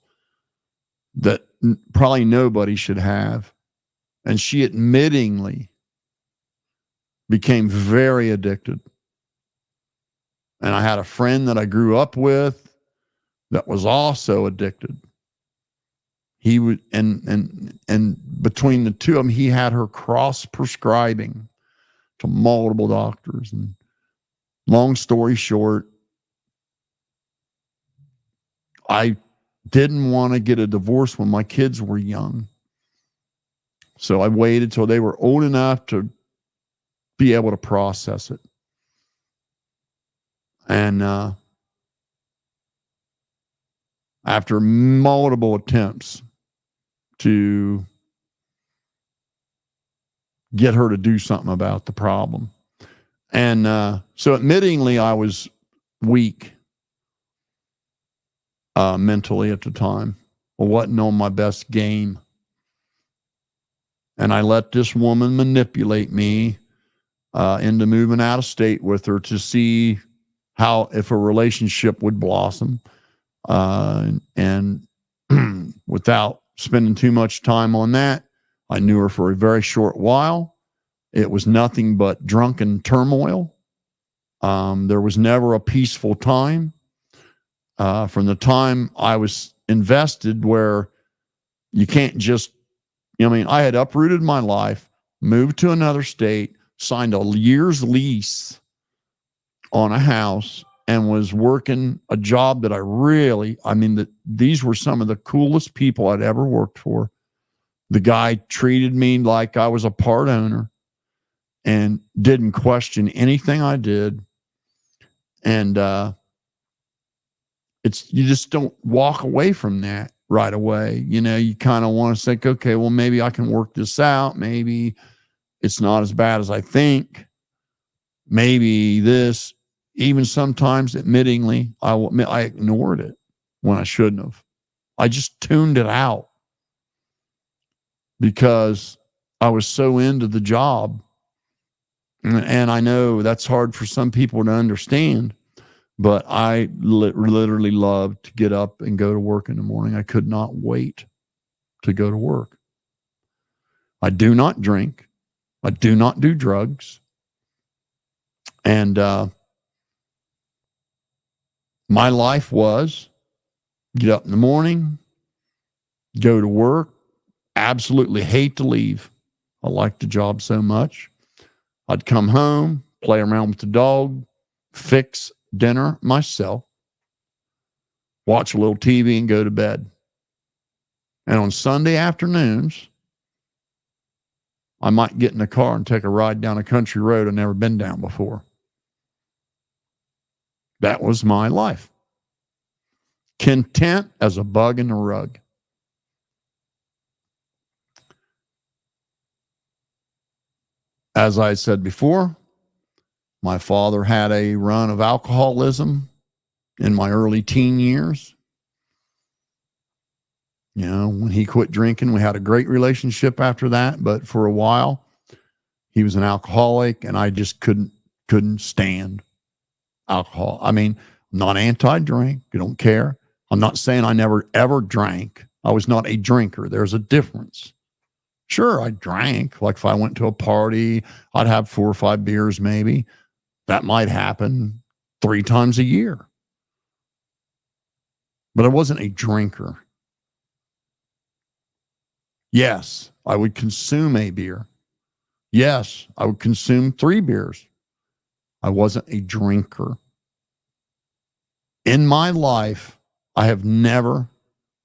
that probably nobody should have. And she admittingly became very addicted. And I had a friend that I grew up with that was also addicted. he would, and between the two of them, he had her cross prescribing to multiple doctors. And long story short, I didn't want to get a divorce when my kids were young. So I waited till they were old enough to be able to process it. And after multiple attempts to get her to do something about the problem. And so admittingly, I was weak mentally at the time. I wasn't on my best game. And I let this woman manipulate me into moving out of state with her to see how, if a relationship would blossom. And without spending too much time on that, I knew her for a very short while. It was nothing but drunken turmoil. There was never a peaceful time. From the time I was invested, where you can't just, I had uprooted my life, moved to another state, signed a year's lease on a house, and was working a job that I really, these were some of the coolest people I'd ever worked for. The guy treated me like I was a part owner and didn't question anything I did. And you just don't walk away from that right away. You kind of want to think, okay, well, maybe I can work this out. Maybe it's not as bad as I think. Maybe this, even sometimes admittingly, I ignored it when I shouldn't have. I just tuned it out because I was so into the job. And I know that's hard for some people to understand, but I literally loved to get up and go to work in the morning. I could not wait to go to work. I do not drink. I do not do drugs. And my life was get up in the morning, go to work, absolutely hate to leave. I liked the job so much. I'd come home, play around with the dog, fix dinner myself, watch a little TV, and go to bed. And on Sunday afternoons, I might get in the car and take a ride down a country road I've never been down before. That was my life. Content as a bug in the rug. As I said before, my father had a run of alcoholism in my early teen years. When he quit drinking, we had a great relationship after that, but for a while, he was an alcoholic, and I just couldn't stand alcohol. I'm not anti-drink. I don't care. I'm not saying I never, ever drank. I was not a drinker. There's a difference. Sure, I drank. Like if I went to a party, I'd have 4 or 5 beers maybe. That might happen 3 times a year. But I wasn't a drinker. Yes, I would consume a beer. Yes, I would consume 3 beers. I wasn't a drinker. In my life, I have never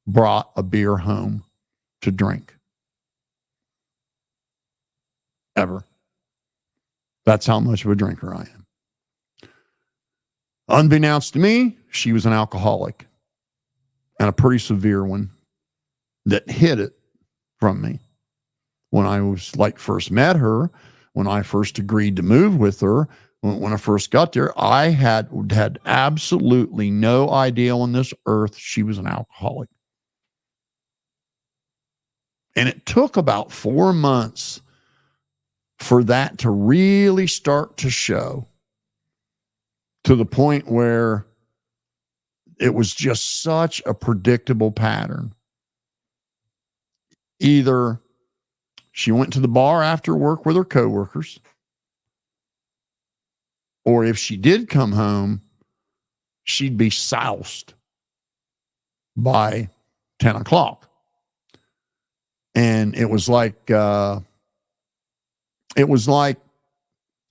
brought a beer home to drink. Ever. That's how much of a drinker I am. Unbeknownst to me, she was an alcoholic, and a pretty severe one that hid it from me. When I was first met her, when I first agreed to move with her, when I first got there, I had absolutely no idea on this earth she was an alcoholic. And it took about 4 months for that to really start to show, to the point where it was just such a predictable pattern. Either she went to the bar after work with her coworkers, or if she did come home, she'd be soused by 10 o'clock. And it was like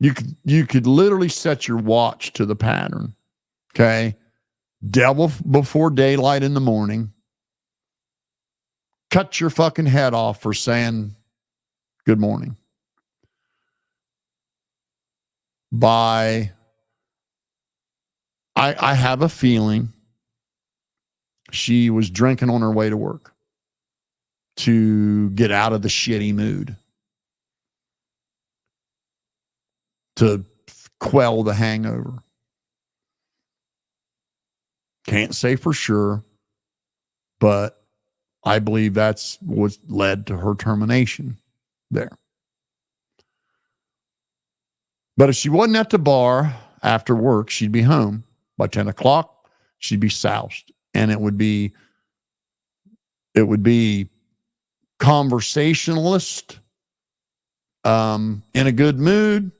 you could literally set your watch to the pattern. Okay. Devil before daylight in the morning. Cut your fucking head off for saying good morning. I have a feeling she was drinking on her way to work to get out of the shitty mood, to quell the hangover. Can't say for sure, but I believe that's what led to her termination there. But if she wasn't at the bar after work, she'd be home by 10 o'clock. She'd be soused, and it would be conversationalist, in a good mood.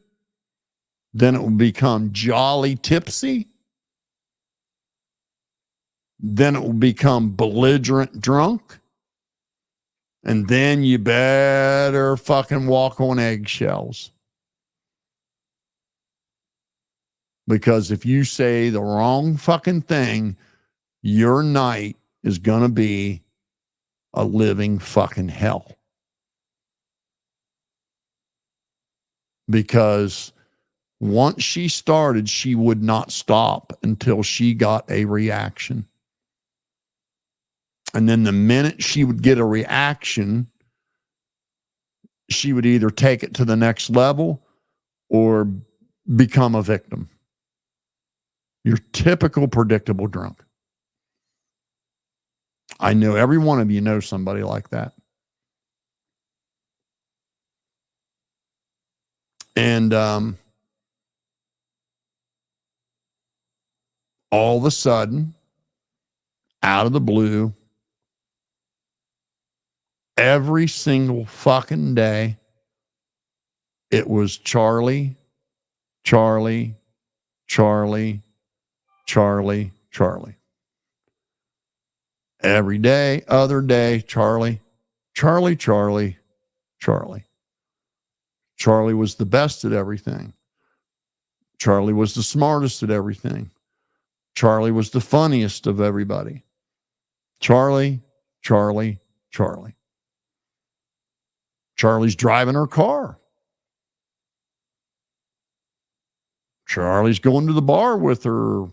Then it would become jolly tipsy. Then it will become belligerent drunk. And then you better fucking walk on eggshells. Because if you say the wrong fucking thing, your night is going to be a living fucking hell. Because once she started, she would not stop until she got a reaction. And then the minute she would get a reaction, she would either take it to the next level or become a victim. Your typical predictable drunk. I know every one of you knows somebody like that. And all of a sudden, out of the blue, every single fucking day, it was Charlie, Charlie, Charlie, Charlie, Charlie. Every day, other day, Charlie, Charlie, Charlie, Charlie. Charlie was the best at everything. Charlie was the smartest at everything. Charlie was the funniest of everybody. Charlie, Charlie, Charlie. Charlie's driving her car. Charlie's going to the bar with her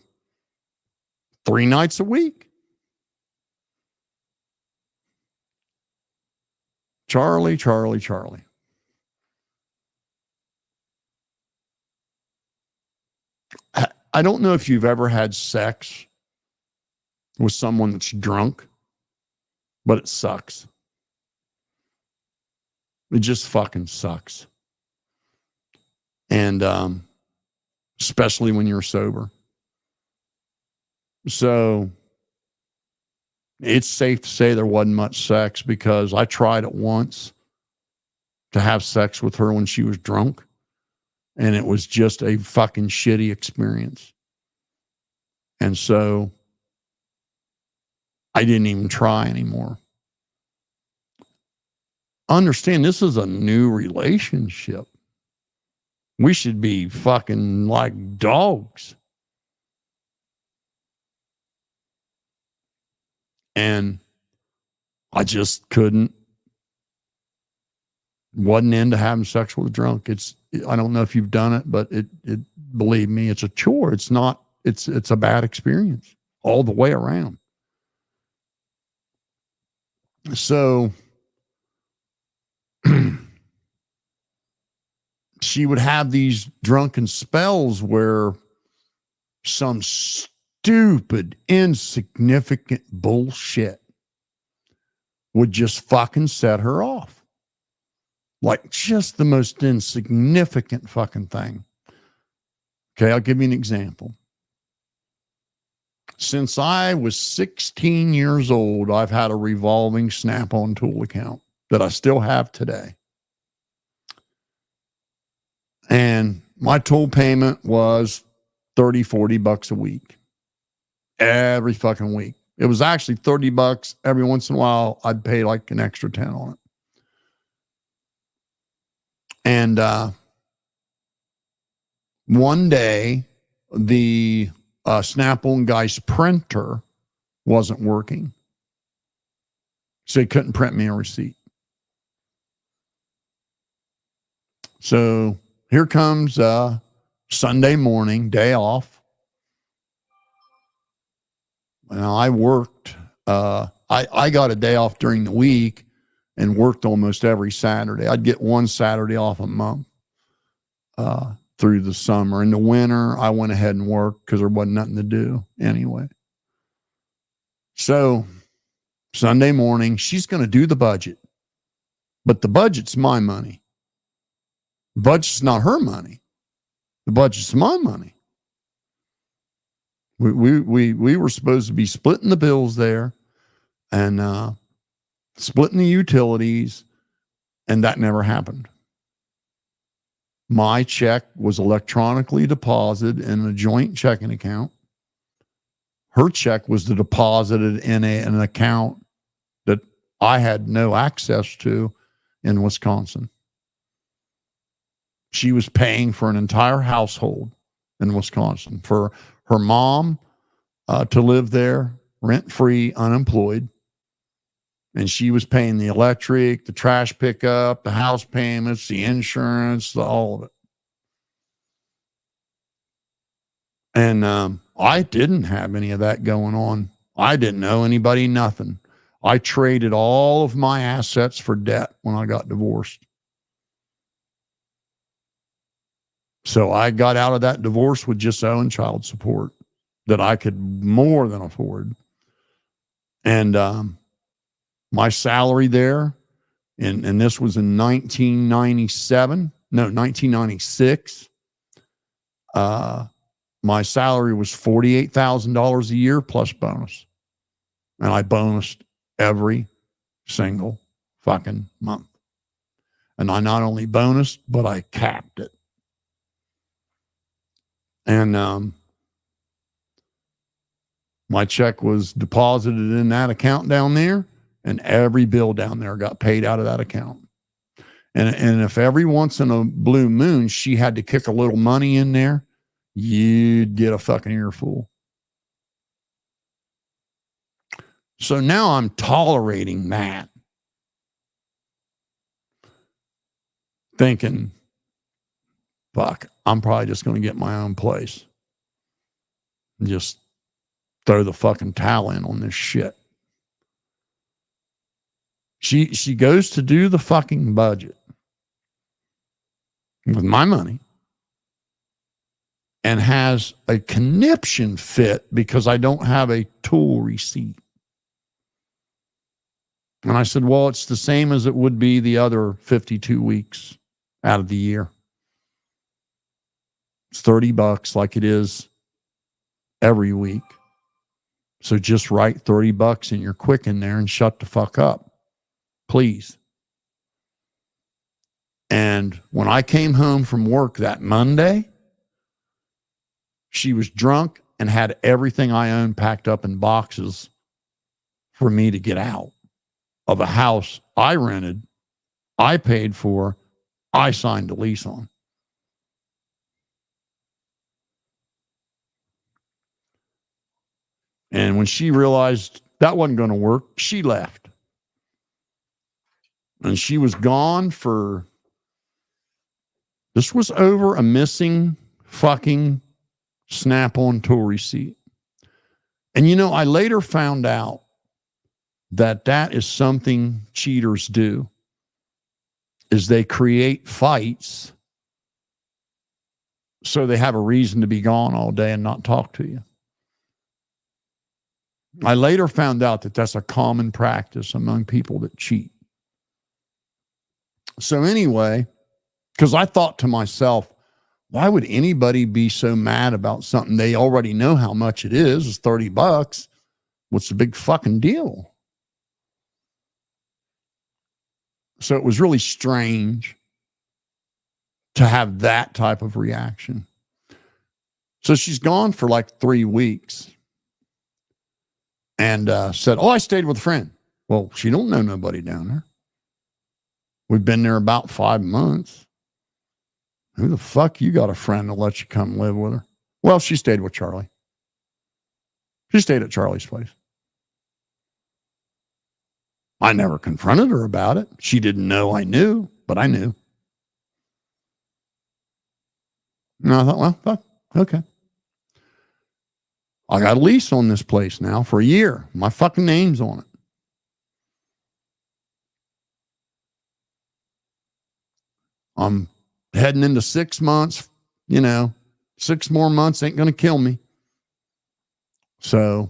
3 nights a week. Charlie, Charlie, Charlie. I don't know if you've ever had sex with someone that's drunk, but it sucks. It just fucking sucks. And especially when you're sober. So it's safe to say there wasn't much sex, because I tried it once to have sex with her when she was drunk, and it was just a fucking shitty experience. And so I didn't even try anymore. Understand, this is a new relationship. We should be fucking like dogs. And I just wasn't into having sex with a drunk. I don't know if you've done it, but it believe me, it's a chore. It's a bad experience all the way around. So she would have these drunken spells where some stupid, insignificant bullshit would just fucking set her off. Like just the most insignificant fucking thing. Okay, I'll give you an example. Since I was 16 years old, I've had a revolving Snap-on tool account that I still have today. And my tool payment was $30-$40 a week. Every fucking week. It was actually $30. Every once in a while, I'd pay like an extra 10 on it. And one day, the Snap-on guy's printer wasn't working. So he couldn't print me a receipt. So here comes Sunday morning, day off. Now I worked, I got a day off during the week and worked almost every Saturday. I'd get one Saturday off a month through the summer. In the winter, I went ahead and worked because there wasn't nothing to do anyway. So Sunday morning, she's going to do the budget, but the budget's my money. The budget's not her money. The budget's my money. We were supposed to be splitting the bills there and splitting the utilities, and that never happened. My check was electronically deposited in a joint checking account. Her check was deposited in an account that I had no access to in Wisconsin. She was paying for an entire household in Wisconsin, for her mom to live there rent-free, unemployed. And she was paying the electric, the trash pickup, the house payments, the insurance, all of it. And I didn't have any of that going on. I didn't owe anybody nothing. I traded all of my assets for debt when I got divorced. So I got out of that divorce with just owing child support that I could more than afford. And my salary there, and this was in 1996. My salary was $48,000 a year plus bonus. And I bonused every single fucking month. And I not only bonused, but I capped it. And my check was deposited in that account down there, and every bill down there got paid out of that account. And if every once in a blue moon she had to kick a little money in there, you'd get a fucking earful. So now I'm tolerating that, thinking, fuck, I'm probably just going to get my own place and just throw the fucking towel in on this shit. She goes to do the fucking budget with my money and has a conniption fit because I don't have a tool receipt. And I said, well, it's the same as it would be the other 52 weeks out of the year. It's $30 like it is every week. So just write $30 in your Quicken there and shut the fuck up, please. And when I came home from work that Monday, she was drunk and had everything I owned packed up in boxes for me to get out of a house I rented, I paid for, I signed a lease on. And when she realized that wasn't going to work, she left. And she was gone for, this was over a missing fucking Snap-on tool receipt. And you know, I later found out that is something cheaters do, is they create fights so they have a reason to be gone all day and not talk to you. I later found out that that's a common practice among people that cheat. So anyway, because I thought to myself, why would anybody be so mad about something they already know how much it is? It's $30. What's the big fucking deal? So it was really strange to have that type of reaction. So she's gone for like 3 weeks and said, oh, I stayed with a friend. Well, she don't know nobody down there. We've been there about 5 months. Who the fuck you got a friend to let you come live with her? Well, she stayed with Charlie. She stayed at Charlie's place. I never confronted her about it. She didn't know I knew, but I knew. And I thought, well, fuck, okay. I got a lease on this place now for a year. My fucking name's on it. I'm heading into 6 months, 6 more months ain't going to kill me. So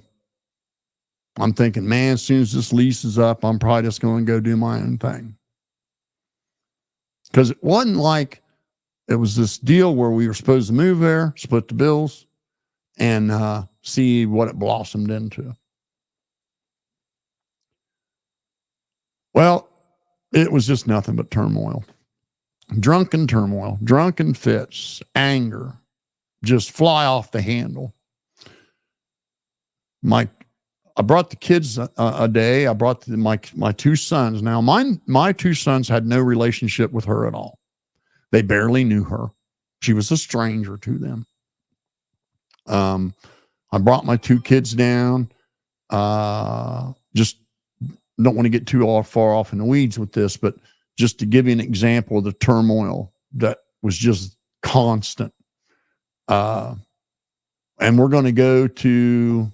I'm thinking, man, as soon as this lease is up, I'm probably just going to go do my own thing. Because it wasn't like it was this deal where we were supposed to move there, split the bills, and see what it blossomed into. Well, it was just nothing but turmoil. Drunken turmoil, drunken fits, anger, just fly off the handle. I brought the kids a day. I brought my two sons. Now, my two sons had no relationship with her at all. They barely knew her. She was a stranger to them. I brought my two kids down. Just don't want to get too far off in the weeds with this, but just to give you an example of the turmoil that was just constant. And we're going to go to,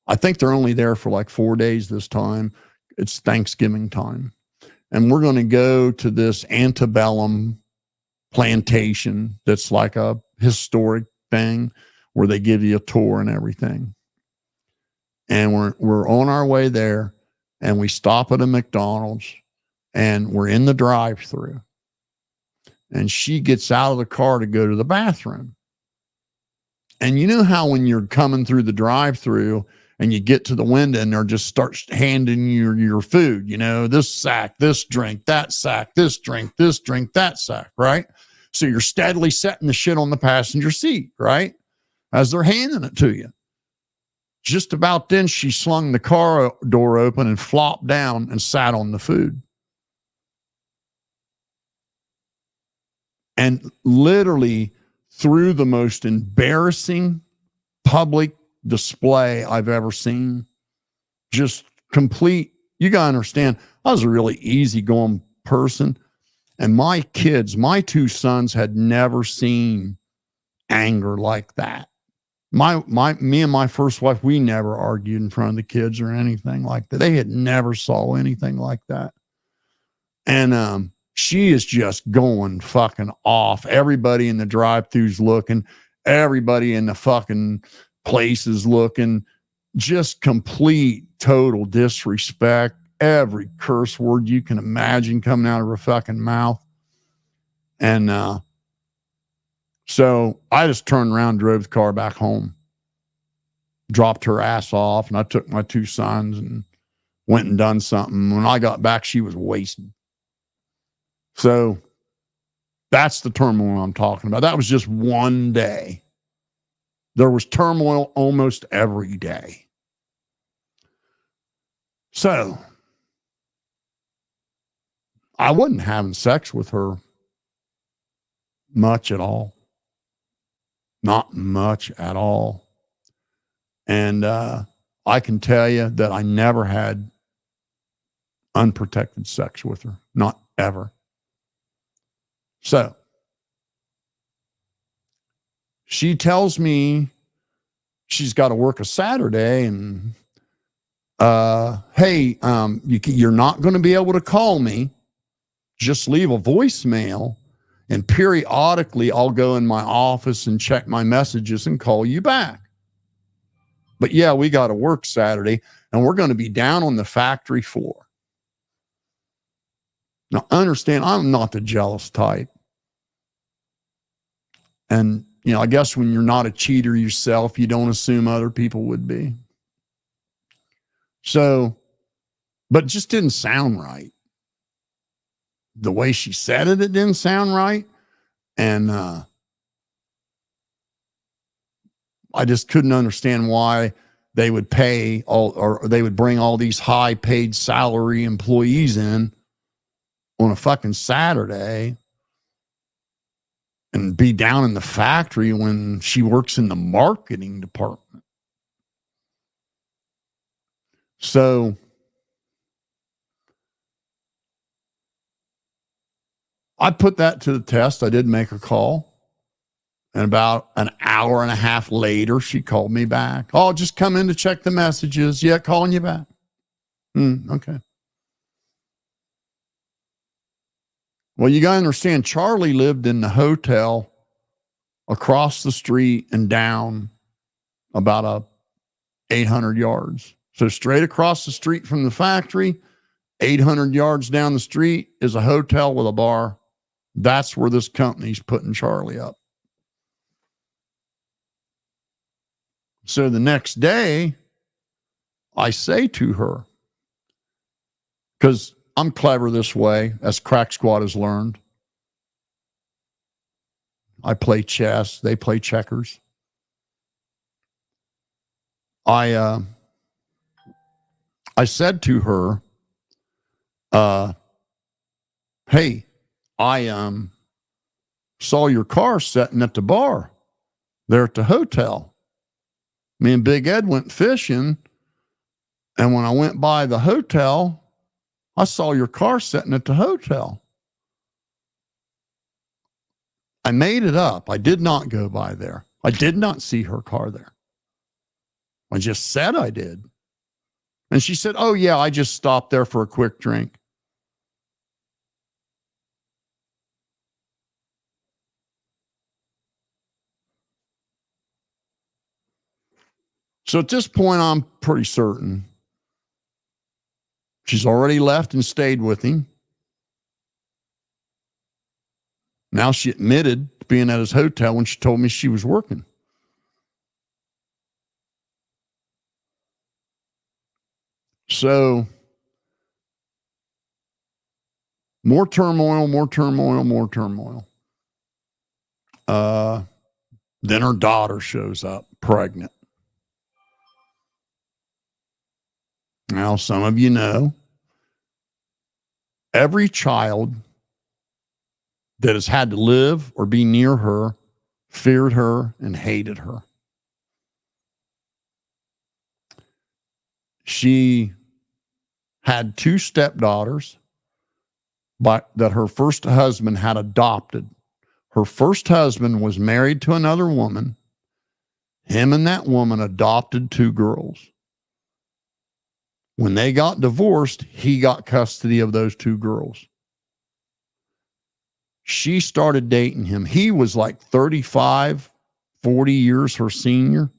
I think they're only there for like 4 days this time. It's Thanksgiving time. And we're going to go to this antebellum plantation that's like a historic thing where they give you a tour and everything. And we're on our way there, and we stop at a McDonald's, and we're in the drive-thru. And she gets out of the car to go to the bathroom. And you know how when you're coming through the drive-thru and you get to the window and they're just start handing you your food, this sack, this drink, that sack, this drink, that sack, right? So you're steadily setting the shit on the passenger seat, right? As they're handing it to you. Just about then, she slung the car door open and flopped down and sat on the food. And literally through the most embarrassing public display I've ever seen. Just complete, you got to understand, I was a really easygoing person. And my kids, my two sons had never seen anger like that. Me and my first wife, we never argued in front of the kids or anything like that. They had never saw anything like that. And she is just going fucking off. Everybody in the drive-thru's looking. Everybody in the fucking place is looking. Just complete, total disrespect. Every curse word you can imagine coming out of her fucking mouth. And so I just turned around, drove the car back home, dropped her ass off, and I took my two sons and went and done something. When I got back, she was wasted. So that's the turmoil I'm talking about. That was just one day. There was turmoil almost every day. So I wasn't having sex with her much at all. Not much at all. And I can tell you that I never had unprotected sex with her. Not ever. So she tells me she's got to work a Saturday, and hey, you're not going to be able to call me. Just leave a voicemail, and periodically I'll go in my office and check my messages and call you back. But yeah, we got to work Saturday, and we're going to be down on the factory floor. Now, understand, I'm not the jealous type. And, I guess when you're not a cheater yourself, you don't assume other people would be. So, but it just didn't sound right. The way she said it, it didn't sound right. And I just couldn't understand why they would pay or they would bring all these high paid salary employees in on a fucking Saturday and be down in the factory when she works in the marketing department. So I put that to the test. I did make a call. And about an hour and a half later, she called me back. Oh, just come in to check the messages. Yeah, calling you back. Okay. Well, you got to understand, Charlie lived in the hotel across the street and down about 800 yards. So straight across the street from the factory, 800 yards down the street is a hotel with a bar. That's where this company's putting Charlie up. So the next day, I say to her, because I'm clever this way, as Crack Squad has learned. I play chess. They play checkers. I said to her, hey, I saw your car sitting at the bar there at the hotel. Me and Big Ed went fishing, and when I went by the hotel, I saw your car sitting at the hotel. I made it up. I did not go by there. I did not see her car there. I just said I did. And she said, oh, yeah, I just stopped there for a quick drink. So at this point, I'm pretty certain she's already left and stayed with him. Now she admitted to being at his hotel when she told me she was working. So more turmoil, more turmoil, more turmoil. Then her daughter shows up pregnant. Now, some of you know, every child that has had to live or be near her feared her and hated her. She had 2 stepdaughters that her first husband had adopted. Her first husband was married to another woman. Him and that woman adopted 2 girls. When they got divorced, he got custody of those 2 girls. She started dating him. He was like 35, 40 years her senior.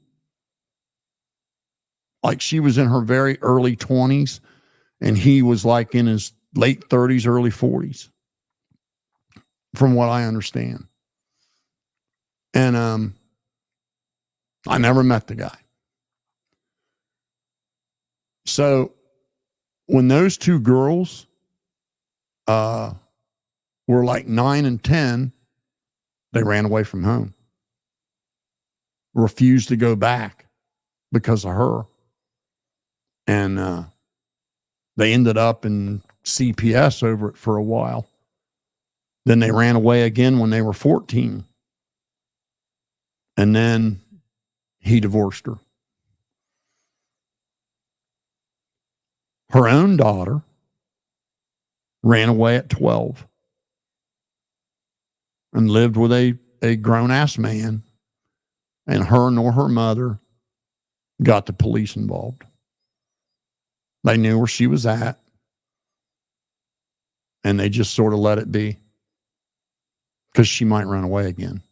Like she was in her very early 20s, and he was like in his late 30s, early 40s, from what I understand. And I never met the guy. So when those 2 girls were like 9 and 10, they ran away from home. Refused to go back because of her. And they ended up in CPS over it for a while. Then they ran away again when they were 14. And then he divorced her. Her own daughter ran away at 12 and lived with a grown-ass man, and her nor her mother got the police involved. They knew where she was at, and they just sort of let it be because she might run away again.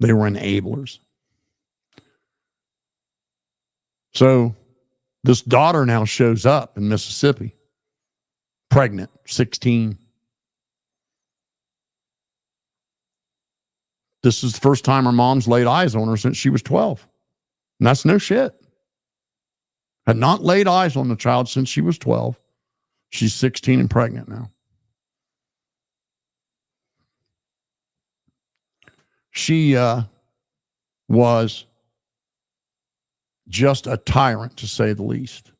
They were enablers. So this daughter now shows up in Mississippi, pregnant, 16. This is the first time her mom's laid eyes on her since she was 12. And that's no shit. Had not laid eyes on the child since she was 12. She's 16 and pregnant now. She was just a tyrant, to say the least.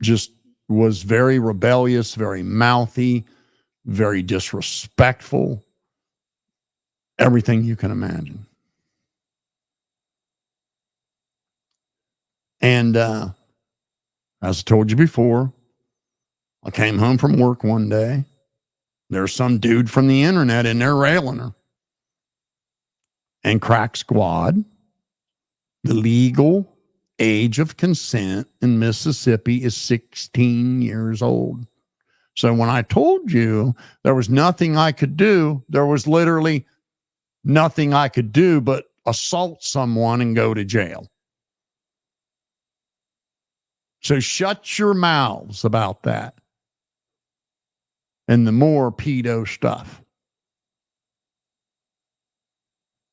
Just was very rebellious, very mouthy, very disrespectful. everything you can imagine. And as I told you before, I came home from work one day. There's some dude from the internet in there railing her. And Cracksqaud, the legal age of consent in Mississippi is 16 years old. So when I told you there was nothing I could do, there was literally nothing I could do but assault someone and go to jail. So shut your mouths about that and the more pedo stuff.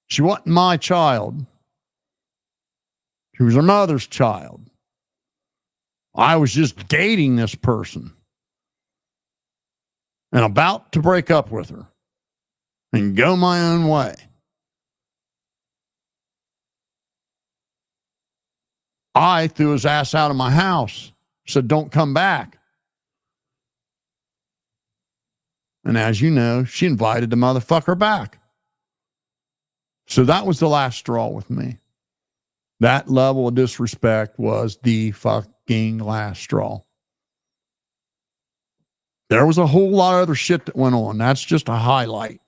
She wasn't my child. She was her mother's child. I was just dating this person and about to break up with her and go my own way. I threw his ass out of my house, said, don't come back. And as you know, she invited the motherfucker back. So that was the last straw with me. That level of disrespect was the fucking last straw. There was a whole lot of other shit that went on. That's just a highlight.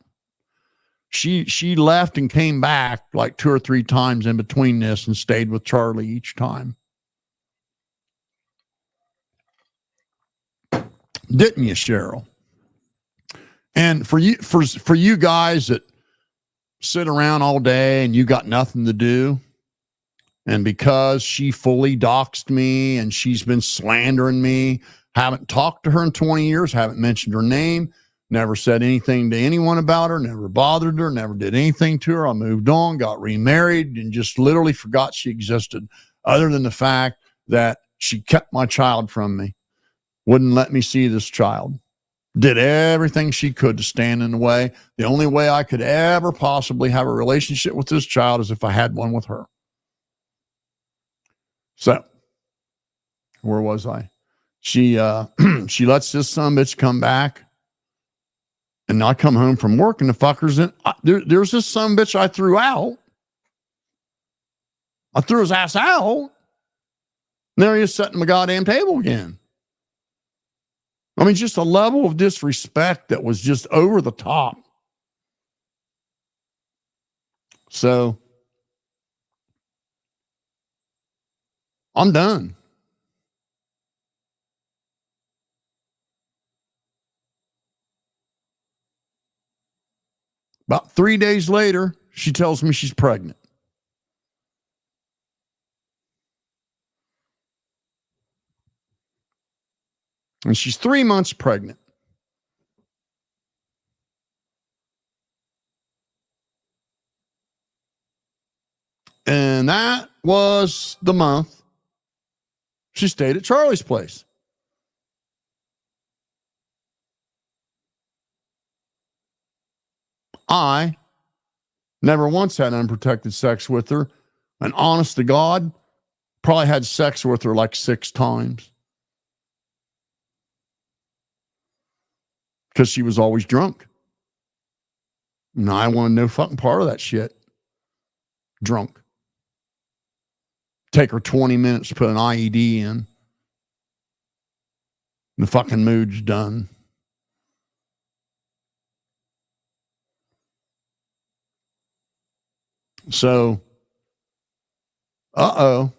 She left and came back like 2 or 3 times in between this and stayed with Charlie each time. Didn't you, Cheryl? And for you guys that sit around all day and you got nothing to do, and because she fully doxed me and she's been slandering me, haven't talked to her in 20 years, haven't mentioned her name, never said anything to anyone about her, never bothered her, never did anything to her. I moved on, got remarried, and just literally forgot she existed, other than the fact that she kept my child from me, wouldn't let me see this child, did everything she could to stand in the way. The only way I could ever possibly have a relationship with this child is if I had one with her. So, where was I? She lets this sumbitch come back. And I come home from work and the fucker's in. There's this sumbitch I threw out. I threw his ass out. And there he is sitting at my goddamn table again. I mean, just a level of disrespect that was just over the top. So, I'm done. About 3 days later, she tells me she's pregnant. And she's 3 months pregnant. And that was the month she stayed at Charlie's place. I never once had unprotected sex with her. And honest to God, probably had sex with her like 6 times. Because she was always drunk. And I wanted no fucking part of that shit. Drunk. Take her 20 minutes to put an IED in. The fucking mood's done. So, now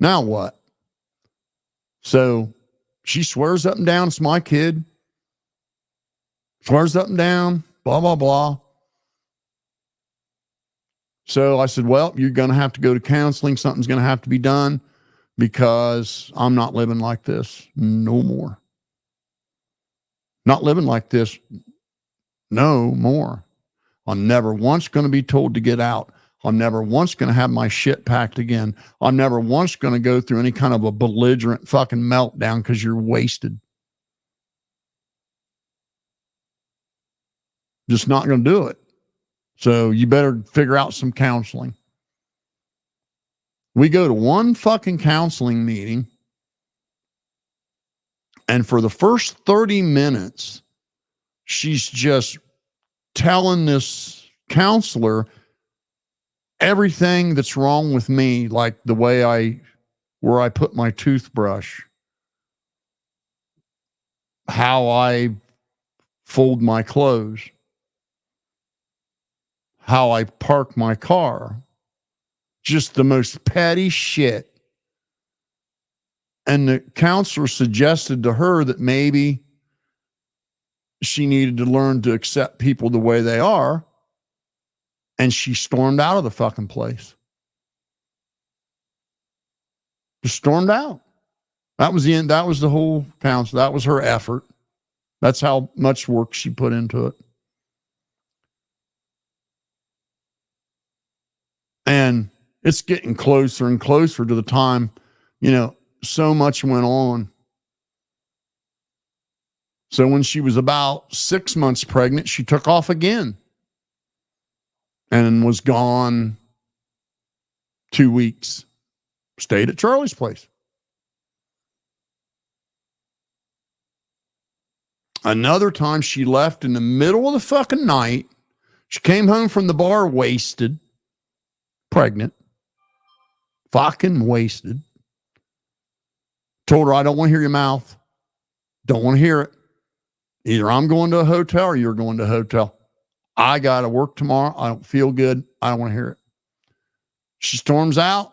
what? So, she swears up and down it's my kid. Swears up and down, blah, blah, blah. So I said, well, you're going to have to go to counseling. Something's going to have to be done because I'm not living like this no more. Not living like this no more. I'm never once going to be told to get out. I'm never once going to have my shit packed again. I'm never once going to go through any kind of a belligerent fucking meltdown because you're wasted. Just not going to do it. So you better figure out some counseling. We go to one fucking counseling meeting, and for the first 30 minutes, she's just telling this counselor everything that's wrong with me, like the way where I put my toothbrush, how I fold my clothes, how I park my car, just the most petty shit. And the counselor suggested to her that maybe she needed to learn to accept people the way they are. And she stormed out of the fucking place. Just stormed out. That was the end. That was the whole counsel. That was her effort. That's how much work she put into it. And it's getting closer and closer to the time, so much went on. So when she was about 6 months pregnant, she took off again and was gone 2 weeks. Stayed at Charlie's place. Another time she left in the middle of the fucking night. She came home from the bar wasted, pregnant, fucking wasted. Told her, I don't want to hear your mouth. Don't want to hear it. Either I'm going to a hotel or you're going to a hotel. I got to work tomorrow. I don't feel good. I don't want to hear it. She storms out.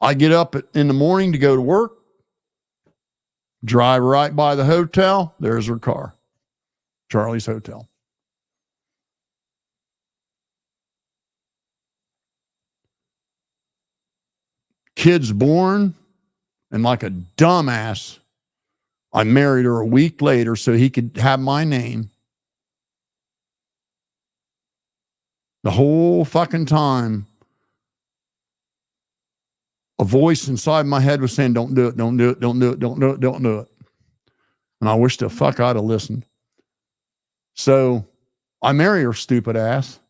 I get up in the morning to go to work. Drive right by the hotel. There's her car. Charlie's Hotel. Kids born, and like a dumbass, I married her a week later so he could have my name. The whole fucking time, a voice inside my head was saying, don't do it, don't do it, don't do it, don't do it, don't do it. And I wish the fuck I'd have listened. So I marry her stupid ass.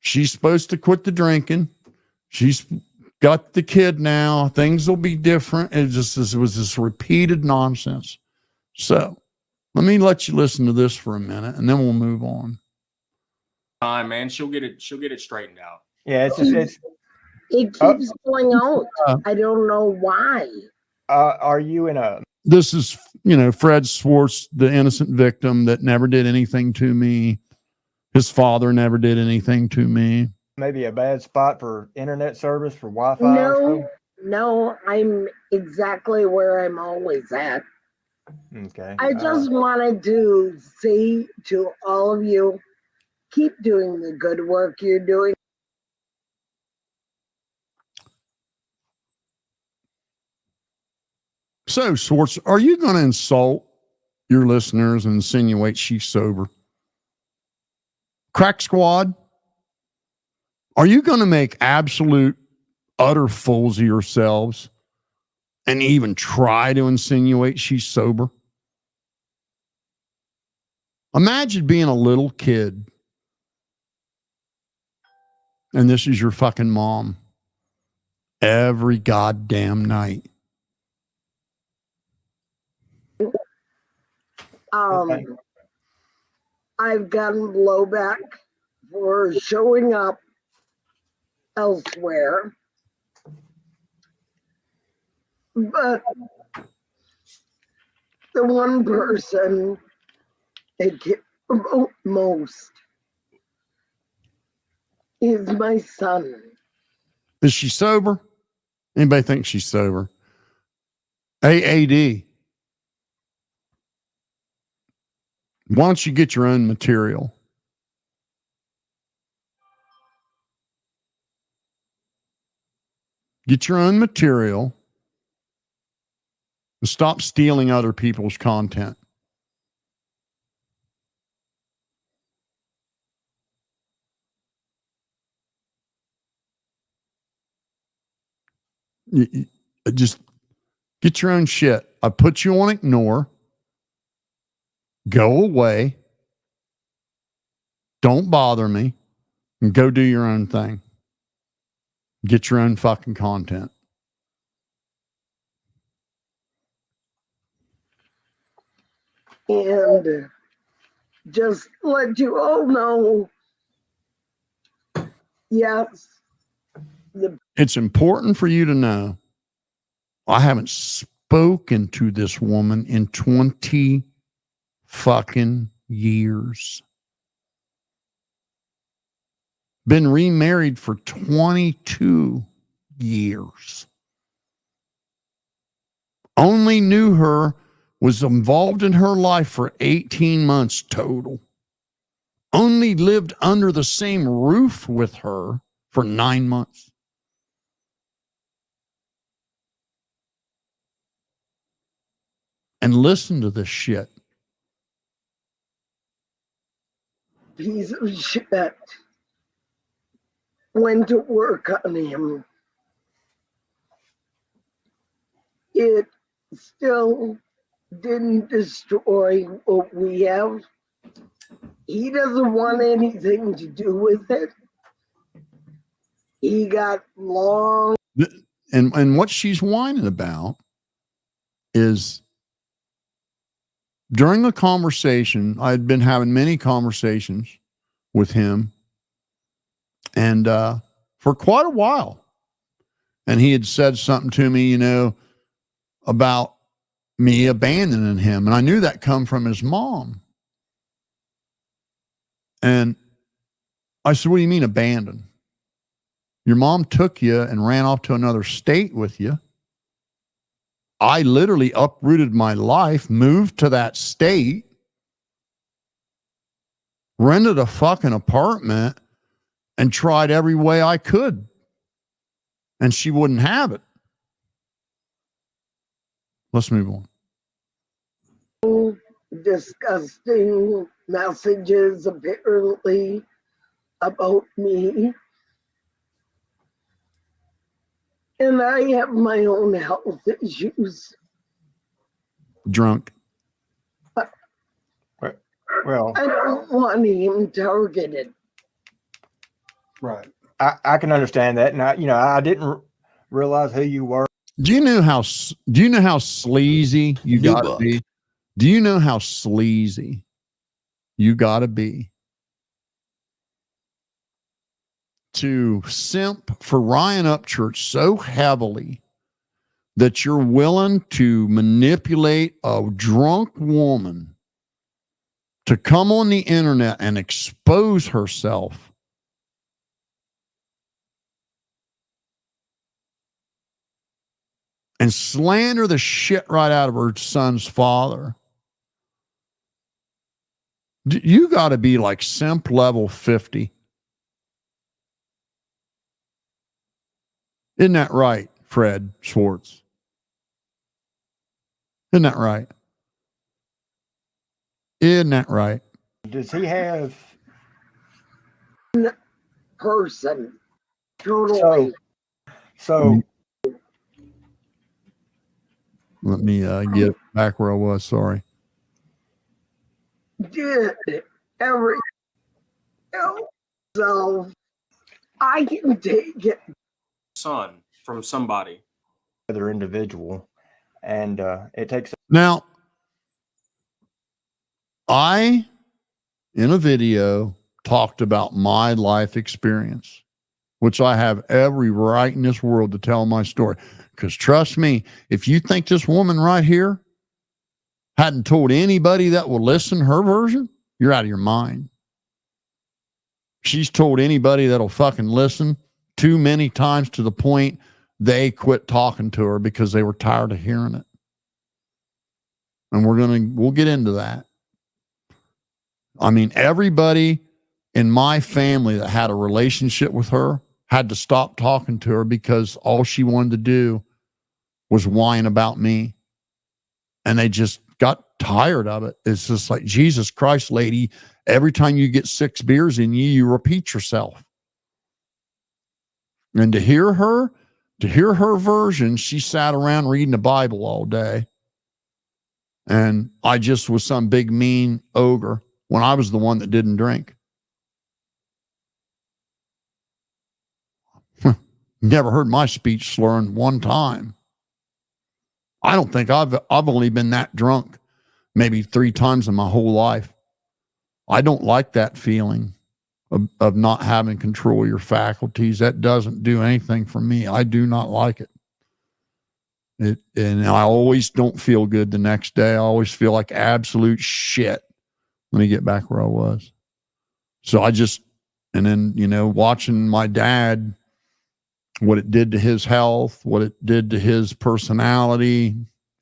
She's supposed to quit the drinking. She's got the kid now. Things will be different. It was this repeated nonsense. So let me let you listen to this for a minute and then we'll move on. Time, man. She'll get it straightened out. Yeah, it keeps going out. I don't know why. Are you in a... This is, Fred Schwartz, the innocent victim that never did anything to me. His father never did anything to me. Maybe a bad spot for internet service, for Wi-Fi? No, I'm exactly where I'm always at. Okay. I just wanted to say to all of you, keep doing the good work you're doing. So, Schwartz, are you going to insult your listeners and insinuate she's sober? Crack Squad, are you going to make absolute, utter fools of yourselves and even try to insinuate she's sober? Imagine being a little kid and this is your fucking mom every goddamn night. I've gotten blowback for showing up elsewhere, but the one person I care about most is my son. Is she sober? Anybody think she's sober? AAD. Why don't you get your own material? Get your own material and stop stealing other people's content. You just get your own shit. I put you on ignore. Go away. Don't bother me. And go do your own thing. Get your own fucking content. And just let you all know, yes, It's important for you to know I haven't spoken to this woman in 20 fucking years. Been remarried for 22 years. Only knew her, was involved in her life for 18 months total. Only lived under the same roof with her for 9 months. And listen to this shit. piece of shit went to work on him. It still didn't destroy what we have. He doesn't want anything to do with it. He got long. And what she's whining about is during a conversation, I'd been having many conversations with him and for quite a while. And he had said something to me, you know, about me abandoning him. And I knew that come from his mom. And I said, what do you mean abandon? Your mom took you and ran off to another state with you. I literally uprooted my life, moved to that state, rented a fucking apartment, and tried every way I could. And she wouldn't have it. Let's move on. Disgusting messages apparently about me. And I have my own health issues. Drunk. Well, I don't want him targeted. right. I can understand that. And I didn't realize who you were. Do you know how sleazy you got to be? Do you know how sleazy you got to be to simp for Ryan Upchurch so heavily that you're willing to manipulate a drunk woman to come on the internet and expose herself and slander the shit right out of her son's father? You got to be like simp level 50. Isn't that right, Fred Schwartz? Isn't that right? Isn't that right? Does he have person? Totally. So let me get back where I was. Sorry. Did every so I can take it. Son from somebody. Other individual, and it takes. Now, I, in a video, talked about my life experience, which I have every right in this world to tell my story. Because trust me, if you think this woman right here hadn't told anybody that will listen her version, you're out of your mind. She's told anybody that'll fucking listen too many times to the point they quit talking to her because they were tired of hearing it. And we'll get into that. I mean, everybody in my family that had a relationship with her had to stop talking to her because all she wanted to do was whine about me. And they just got tired of it. It's just like, Jesus Christ, lady, every time you get 6 beers in you, you repeat yourself. And to hear her version, she sat around reading the Bible all day. And I just was some big mean ogre when I was the one that didn't drink. Never heard my speech slurring one time. I don't think I've only been that drunk maybe 3 times in my whole life. I don't like that feeling of not having control of your faculties. That doesn't do anything for me. I do not like it. And I always don't feel good the next day. I always feel like absolute shit when I get back where I was. So and then, watching my dad, what it did to his health, what it did to his personality.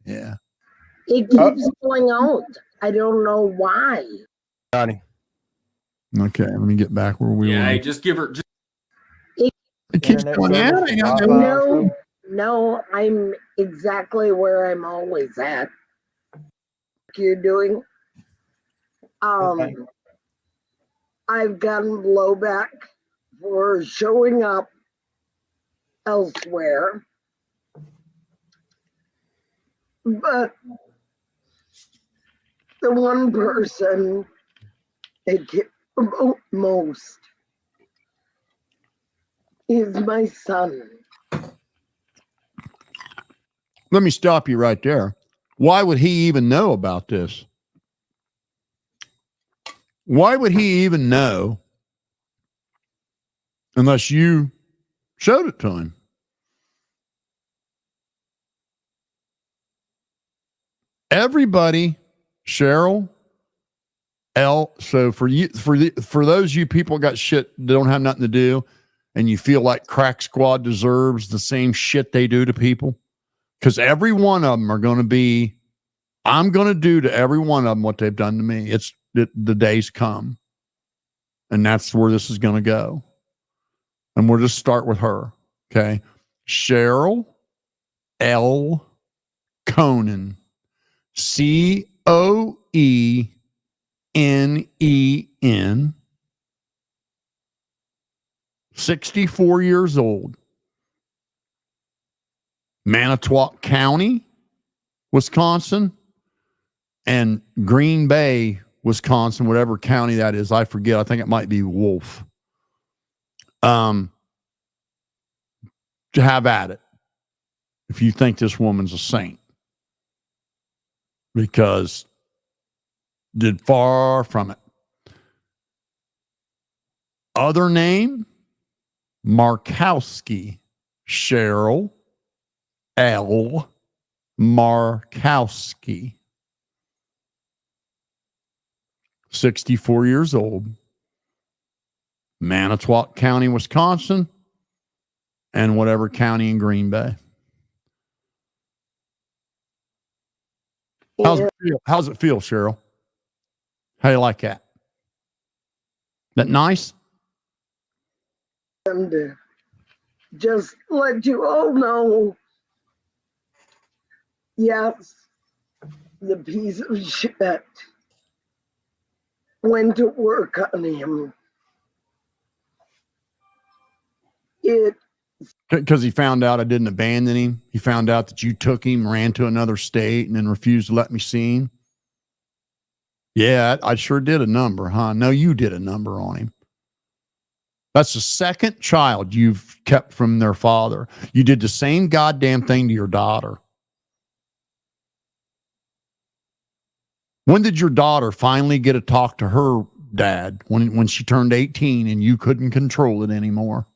Yeah. It keeps going out. I don't know why. Johnny. Okay, let me get back where we were. Hey, just give her. It keeps going out. No, I'm exactly where I'm always at. You're doing. I've gotten blowback for showing up elsewhere, but the one person I care about most is my son. Let me stop you right there. Why would he even know about this? Why would he even know unless you showed it to him? Everybody, Cheryl, so for those you people got shit that don't have nothing to do, and you feel like Crack Squad deserves the same shit they do to people, because every one of them are going to be, I'm going to do to every one of them what they've done to me. The days come, and that's where this is going to go. And we'll just start with her. Okay. Cheryl L. Conan, Coenen, 64 years old, Manitowoc County, Wisconsin, and Green Bay, Wisconsin, whatever county that is. I forget. I think it might be Wolf. To have at it if you think this woman's a saint, because did far from it. Other name, Markowski, Cheryl L. Markowski, 64 years old, Manitowoc County, Wisconsin, and whatever county in Green Bay. How's it feel? How's it feel, Cheryl? How you like that? That nice? And just let you all know, yes, the piece of shit went to work on him. Because he found out I didn't abandon him. He found out that you took him, ran to another state, and then refused to let me see him. Yeah, I sure did a number, huh? No, you did a number on him. That's the second child you've kept from their father. You did the same goddamn thing to your daughter. When did your daughter finally get to talk to her dad? When she turned 18 and you couldn't control it anymore?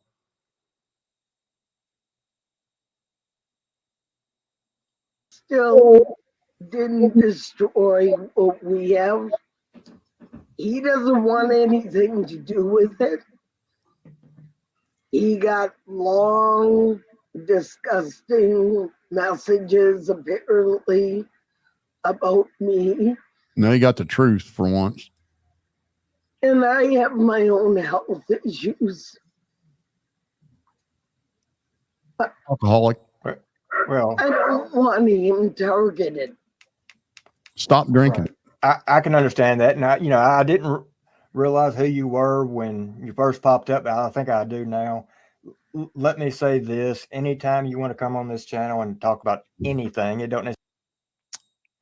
Still didn't destroy what we have. He doesn't want anything to do with it. He got long, disgusting messages apparently about me. No, you got the truth for once. And I have my own health issues. Alcoholic. Well, I don't want him targeted. Stop drinking. I can understand that. And I didn't realize who you were when you first popped up. I think I do now. Let me say this: anytime you want to come on this channel and talk about anything, it don't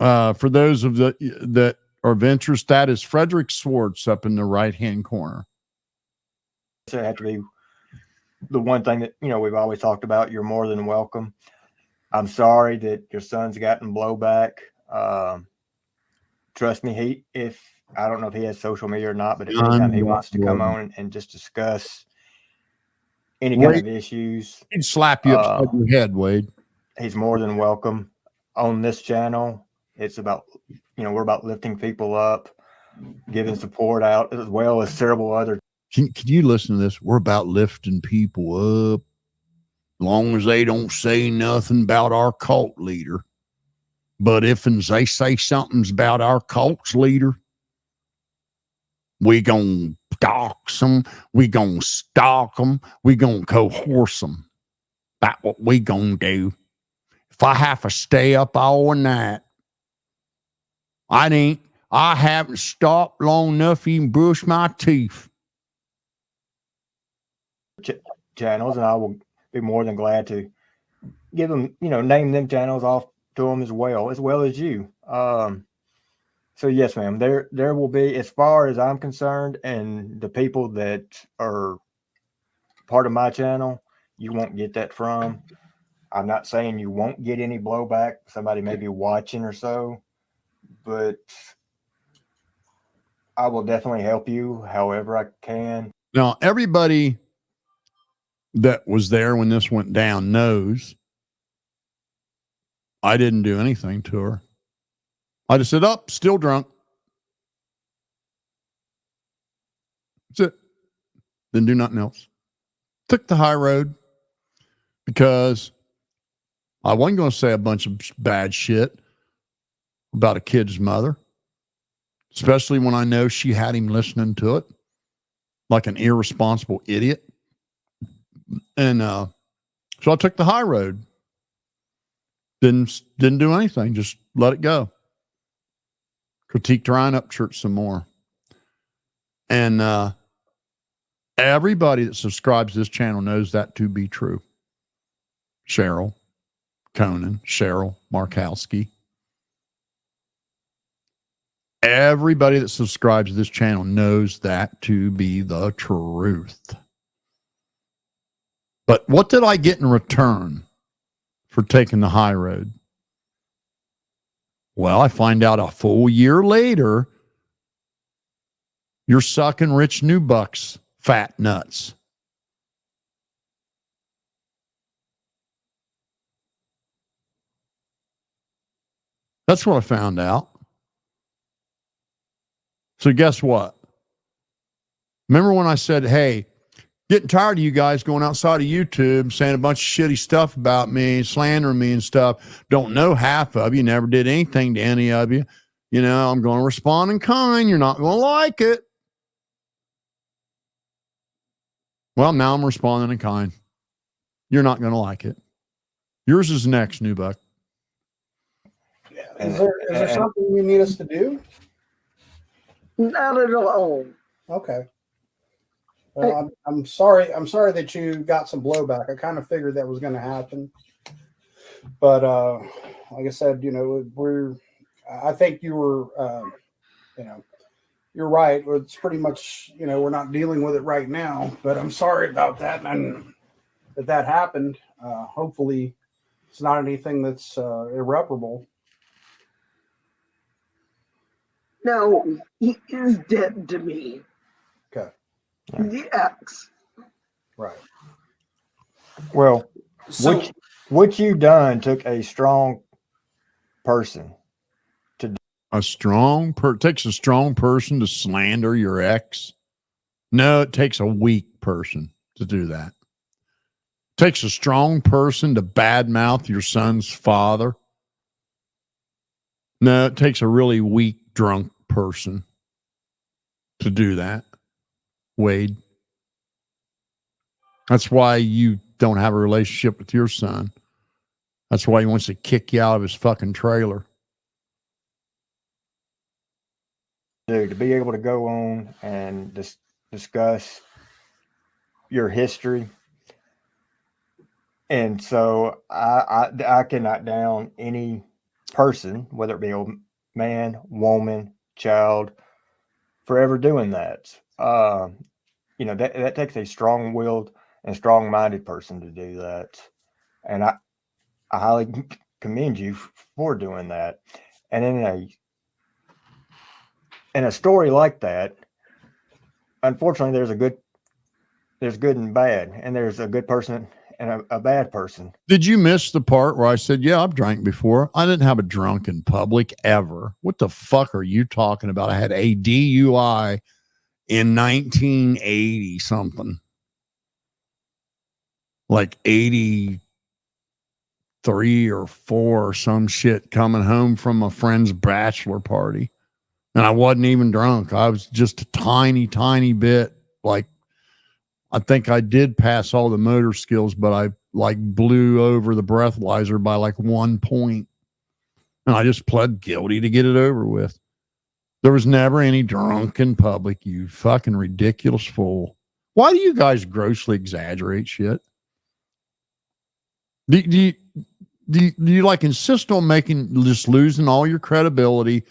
necessarily. For those of that are of interest, that is Frederick Schwartz up in the right-hand corner. Have to be the one thing that we've always talked about. You're more than welcome. I'm sorry that your son's gotten blowback. trust me, if I don't know if he has social media or not, but if anytime he wants to come on and just discuss any kind of issues, he'd slap you upside your head, Wade. He's more than welcome on this channel. It's about, we're about lifting people up, giving support out, as well as several other. Can you listen to this? We're about lifting people up, as long as they don't say nothing about our cult leader. But if they say something's about our cult's leader, we gonna dox them, we gonna stalk them, we gonna coerce them. That's what we gonna do. If I have to stay up all night, I haven't stopped long enough to even brush my teeth. Channels, and I will be more than glad to give them, name them channels off to them as well as you. So yes, ma'am, there will be, as far as I'm concerned, and the people that are part of my channel, you won't get that from. I'm not saying you won't get any blowback. Somebody may be watching or so, but I will definitely help you however I can. Now, everybody that was there when this went down knows I didn't do anything to her. I just said, still drunk. That's it. Didn't do nothing else. Took the high road because I wasn't going to say a bunch of bad shit about a kid's mother, especially when I know she had him listening to it like an irresponsible idiot. And so I took the high road. Didn't do anything. Just let it go. Critiqued Ryan Upchurch some more. And everybody that subscribes to this channel knows that to be true. Cheryl, Conan, Cheryl, Markowski. Everybody that subscribes to this channel knows that to be the truth. But what did I get in return for taking the high road? Well, I find out a full year later, you're sucking Rich Newbuck's fat nuts. That's what I found out. So guess what? Remember when I said, hey, getting tired of you guys going outside of YouTube saying a bunch of shitty stuff about me, slandering me and stuff. Don't know half of you, never did anything to any of you. I'm going to respond in kind. You're not going to like it. Well, now I'm responding in kind. You're not going to like it. Yours is next, Newbuck. Is there something you need us to do? Not at all. Okay. Well, I'm sorry. I'm sorry that you got some blowback. I kind of figured that was going to happen, but like I said, I think you were, you're right. It's pretty much, we're not dealing with it right now. But I'm sorry about that, and that happened. Hopefully, it's not anything that's irreparable. No, he is dead to me. Okay. The ex. Right. Well, So- what you done took a strong person to do. Takes a strong person to slander your ex. No, it takes a weak person to do that. Takes a strong person to badmouth your son's father. No, it takes a really weak, drunk person to do that, Wade. That's why you don't have a relationship with your son. That's why he wants to kick you out of his fucking trailer. To be able to go on and discuss your history. And so I cannot down any person, whether it be a man, woman, child, for ever doing that. That takes a strong-willed and strong-minded person to do that. And I highly commend you for doing that. And in in a story like that, unfortunately, there's good and bad, and there's a good person and a bad person. Did you miss the part where I said, yeah, I've drank before? I didn't have a drunk in public ever. What the fuck are you talking about? I had a DUI in 1980 something. Like 83 or 4 or some shit, coming home from a friend's bachelor party. And I wasn't even drunk. I was just a tiny bit. Like, I think I did pass all the motor skills, but I like blew over the breathalyzer by like 1 point. And I just pled guilty to get it over with. There was never any drunk in public, you fucking ridiculous fool. Why do you guys grossly exaggerate shit? Do you like insist on just losing all your credibility?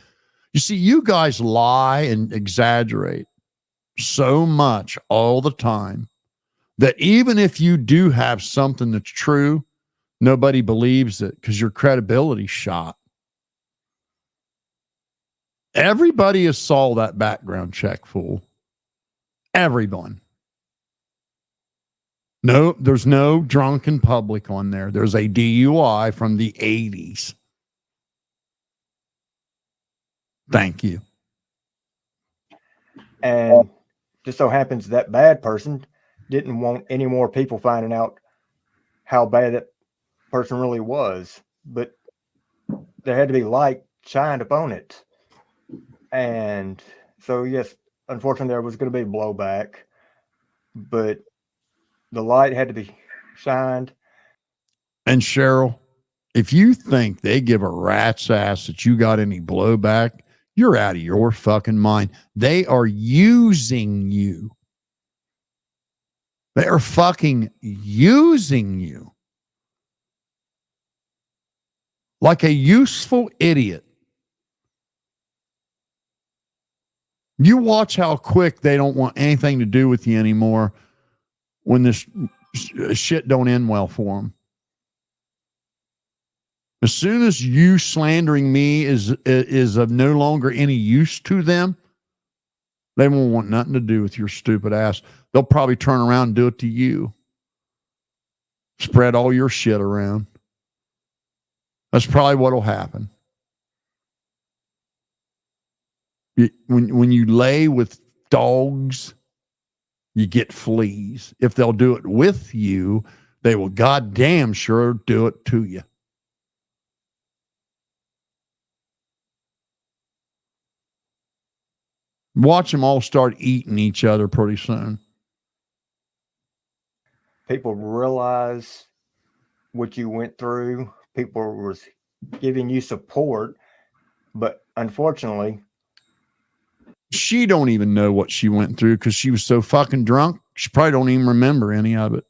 You see, you guys lie and exaggerate so much all the time that even if you do have something that's true, nobody believes it because your credibility's shot. Everybody has saw that background check, fool. Everyone. No, there's no drunk in public on there. There's a DUI from the 80s. Thank you. And just so happens that bad person didn't want any more people finding out how bad that person really was. But there had to be light shined upon it. And so, yes, unfortunately, there was going to be blowback. But the light had to be shined. And Cheryl, if you think they give a rat's ass that you got any blowback, you're out of your fucking mind. They are using you. They are fucking using you like a useful idiot. You watch how quick they don't want anything to do with you anymore when this shit don't end well for them. As soon as you slandering me is of no longer any use to them, they won't want nothing to do with your stupid ass. They'll probably turn around and do it to you. Spread all your shit around. That's probably what'll happen. When you lay with dogs, you get fleas. If they'll do it with you, they will goddamn sure do it to you. Watch them all start eating each other pretty soon. People realize what you went through. People was giving you support, but unfortunately, she don't even know what she went through because she was so fucking drunk. She probably don't even remember any of it.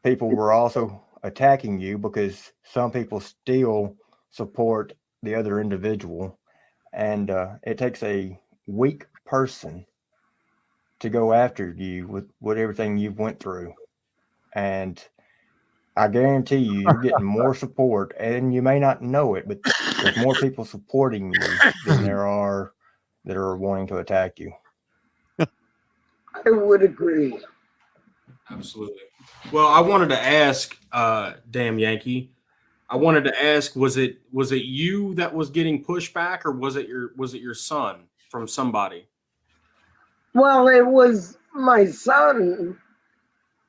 People were also attacking you because some people still support the other individual. And it takes a weak person to go after you with everything you've went through. And I guarantee you're getting more support, and you may not know it, but there's more people supporting you than there are that are wanting to attack you. I would agree. Absolutely. Well, I wanted to ask, damn Yankee, I wanted to ask, was it you that was getting pushback, or was it your son from somebody? Well, it was my son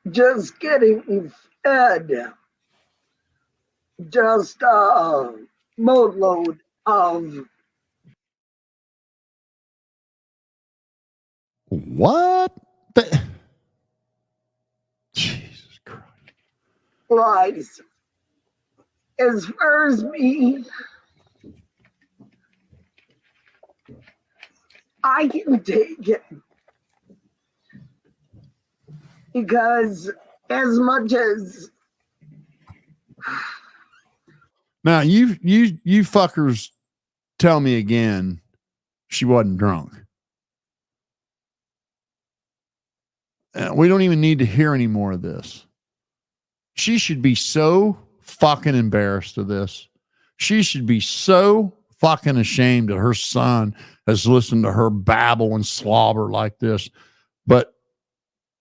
just getting fed just a boatload of what? Jesus Christ. rice. As far as me, I can take it because as much as Now you fuckers tell me again she wasn't drunk. We don't even need to hear any more of this. She should be so fucking embarrassed of this. She should be so fucking ashamed that her son has listened to her babble and slobber like this. But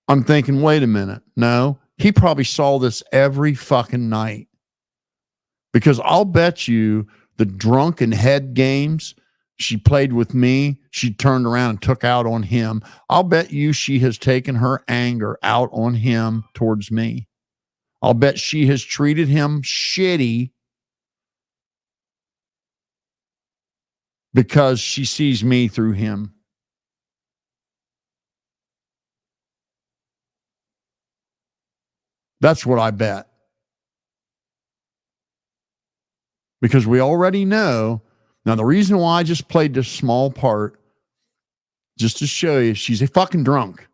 I'm thinking, wait a minute. No, he probably saw this every fucking night. Because I'll bet you the drunken head games she played with me, she turned around and took out on him. I'll bet you she has taken her anger out on him towards me. I'll bet she has treated him shitty because she sees me through him. That's what I bet. Because we already know. Now, the reason why I just played this small part, just to show you, she's a fucking drunk.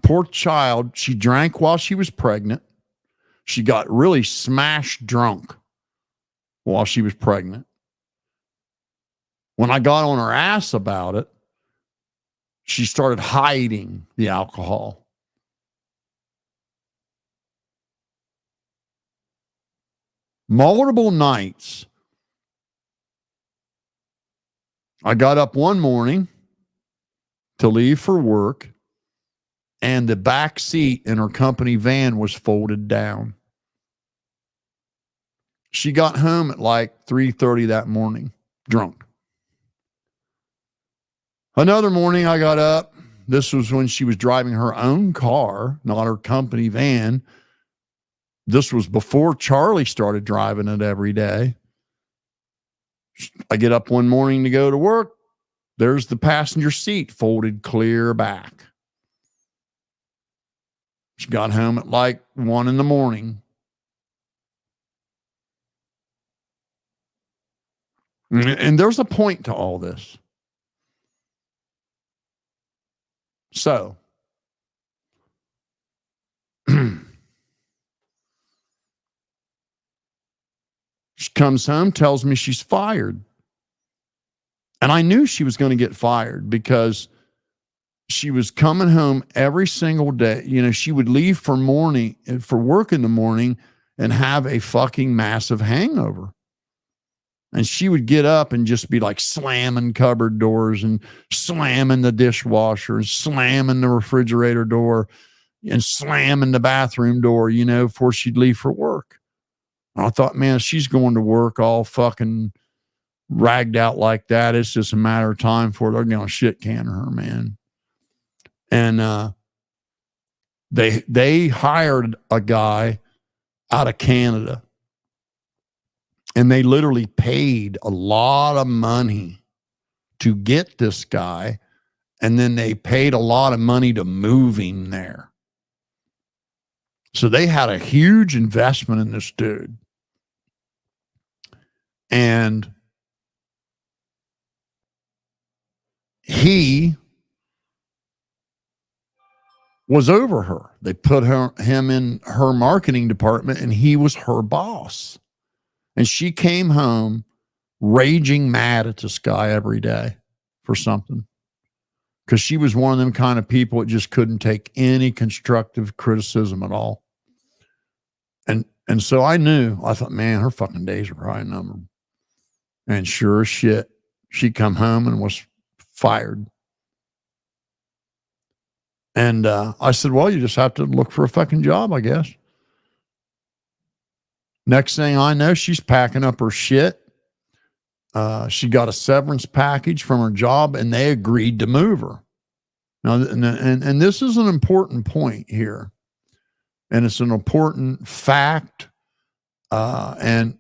Poor child. She drank while she was pregnant. She got really smashed drunk while she was pregnant. When I got on her ass about it, she started hiding the alcohol. Multiple nights. I got up one morning to leave for work, and the back seat in her company van was folded down. She got home at like 3:30 that morning, drunk. Another morning I got up. This was when she was driving her own car, not her company van. This was before Charlie started driving it every day. I get up one morning to go to work. There's the passenger seat folded clear back. She got home at like 1 a.m. And there's a point to all this. So, she comes home, tells me she's fired. And I knew she was going to get fired because she was coming home every single day. You know, she would leave for work in the morning and have a fucking massive hangover. And she would get up and just be like slamming cupboard doors and slamming the dishwasher and slamming the refrigerator door and slamming the bathroom door, you know, before she'd leave for work. And I thought, man, if she's going to work all fucking ragged out like that, it's just a matter of time before they're going to shit can her, man. And they hired a guy out of Canada. And they literally paid a lot of money to get this guy. And then they paid a lot of money to move him there. So they had a huge investment in this dude. And he was over her. They put him in her marketing department, and he was her boss. And she came home raging mad at this guy every day for something. Because she was one of them kind of people that just couldn't take any constructive criticism at all. And so I thought, man, her fucking days are probably numbered. And sure as shit, she come home and was fired. And I said, well, you just have to look for a fucking job, I guess. Next thing I know, she's packing up her shit. She got a severance package from her job, and they agreed to move her. Now, and this is an important point here, and it's an important fact, and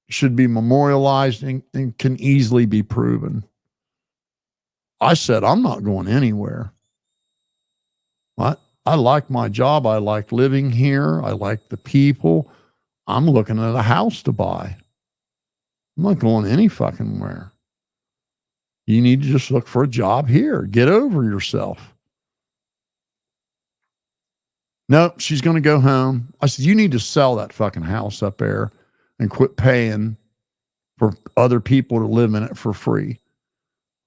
should be memorialized and can easily be proven. I said, I'm not going anywhere. I like my job. I like living here. I like the people. I'm looking at a house to buy. I'm not going any fucking where. You need to just look for a job here. Get over yourself. Nope, she's going to go home. I said, you need to sell that fucking house up there and quit paying for other people to live in it for free.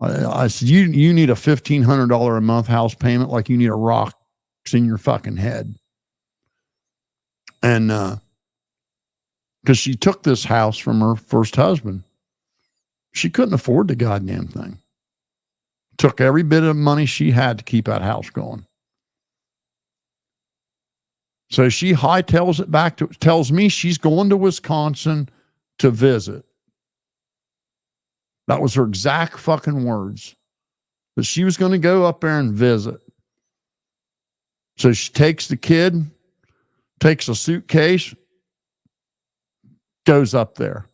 I said, you need a $1,500 a month house payment like you need a rock in your fucking head. And because she took this house from her first husband. She couldn't afford the goddamn thing. Took every bit of money she had to keep that house going. So she hightails it back to, tells me she's going to Wisconsin to visit. That was her exact fucking words. That she was going to go up there and visit. So she takes the kid, takes a suitcase, goes up there.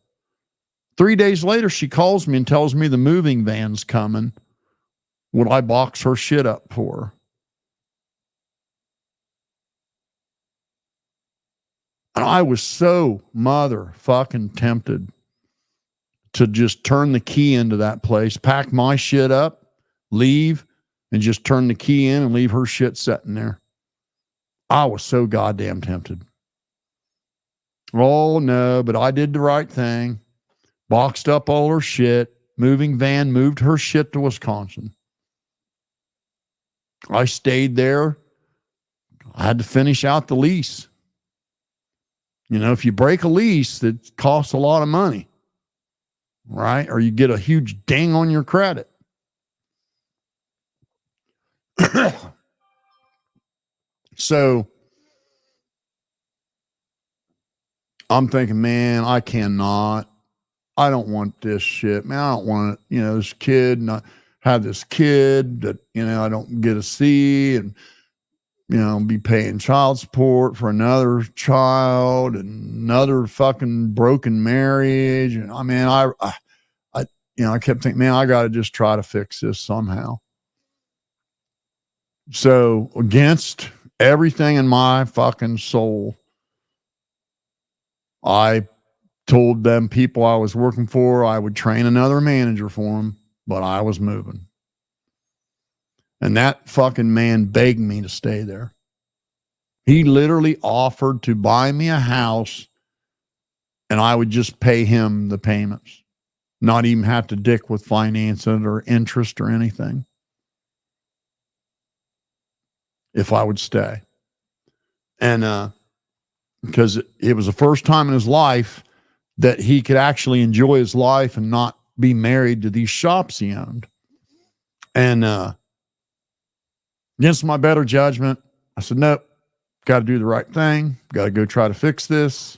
3 days later, she calls me and tells me the moving van's coming. Would I box her shit up for her? And I was so motherfucking tempted to just turn the key into that place, pack my shit up, leave, and just turn the key in and leave her shit sitting there. I was so goddamn tempted. Oh, no, but I did the right thing. Boxed up all her shit. Moving van moved her shit to Wisconsin. I stayed there. I had to finish out the lease. You know, if you break a lease, it costs a lot of money, right? Or you get a huge ding on your credit. So I'm thinking, man, I don't want this shit, man. I don't want, this kid, and I have this kid that, I don't get to see, and, be paying child support for another child and another fucking broken marriage. And I mean, I kept thinking, man, I got to just try to fix this somehow. So against everything in my fucking soul, I told them people I was working for, I would train another manager for them, but I was moving. And that fucking man begged me to stay there. He literally offered to buy me a house and I would just pay him the payments, not even have to dick with financing or interest or anything, if I would stay. And because it was the first time in his life that he could actually enjoy his life and not be married to these shops he owned. And against my better judgment, I said, nope, got to do the right thing. Got to go try to fix this.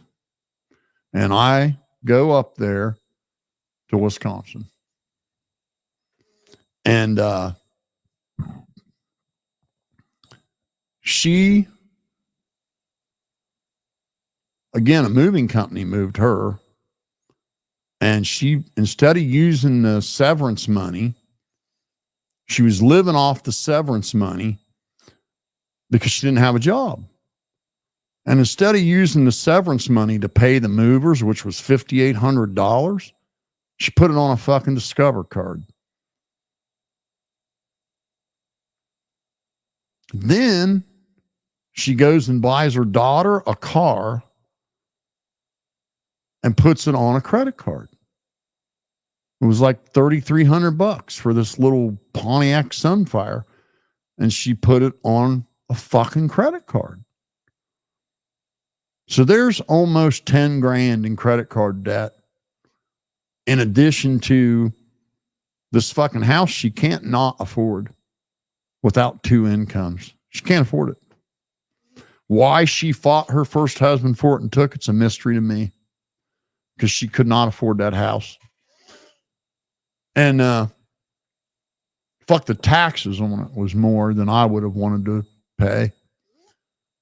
And I go up there to Wisconsin. And she, again, a moving company moved her. And she, instead of using the severance money, she was living off the severance money because she didn't have a job. And instead of using the severance money to pay the movers, which was $5,800, she put it on a fucking Discover card. Then she goes and buys her daughter a car and puts it on a credit card. It was like $3,300 for this little Pontiac Sunfire. And she put it on a fucking credit card. So there's almost 10 grand in credit card debt. In addition to this fucking house she can't not afford without two incomes. She can't afford it. Why she fought her first husband for it and took it's a mystery to me. Because she could not afford that house. And fuck, the taxes on it was more than I would have wanted to pay.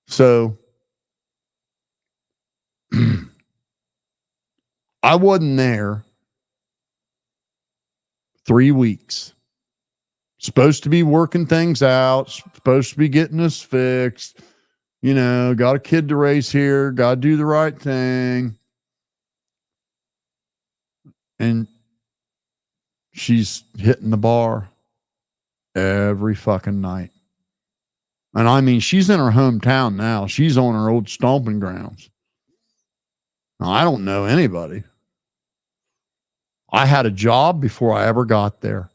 So I wasn't there 3 weeks. Supposed to be working things out, supposed to be getting this fixed. Got a kid to raise here, got to do the right thing. And she's hitting the bar every fucking night. And I mean, she's in her hometown now. She's on her old stomping grounds. Now, I don't know anybody. I had a job before I ever got there.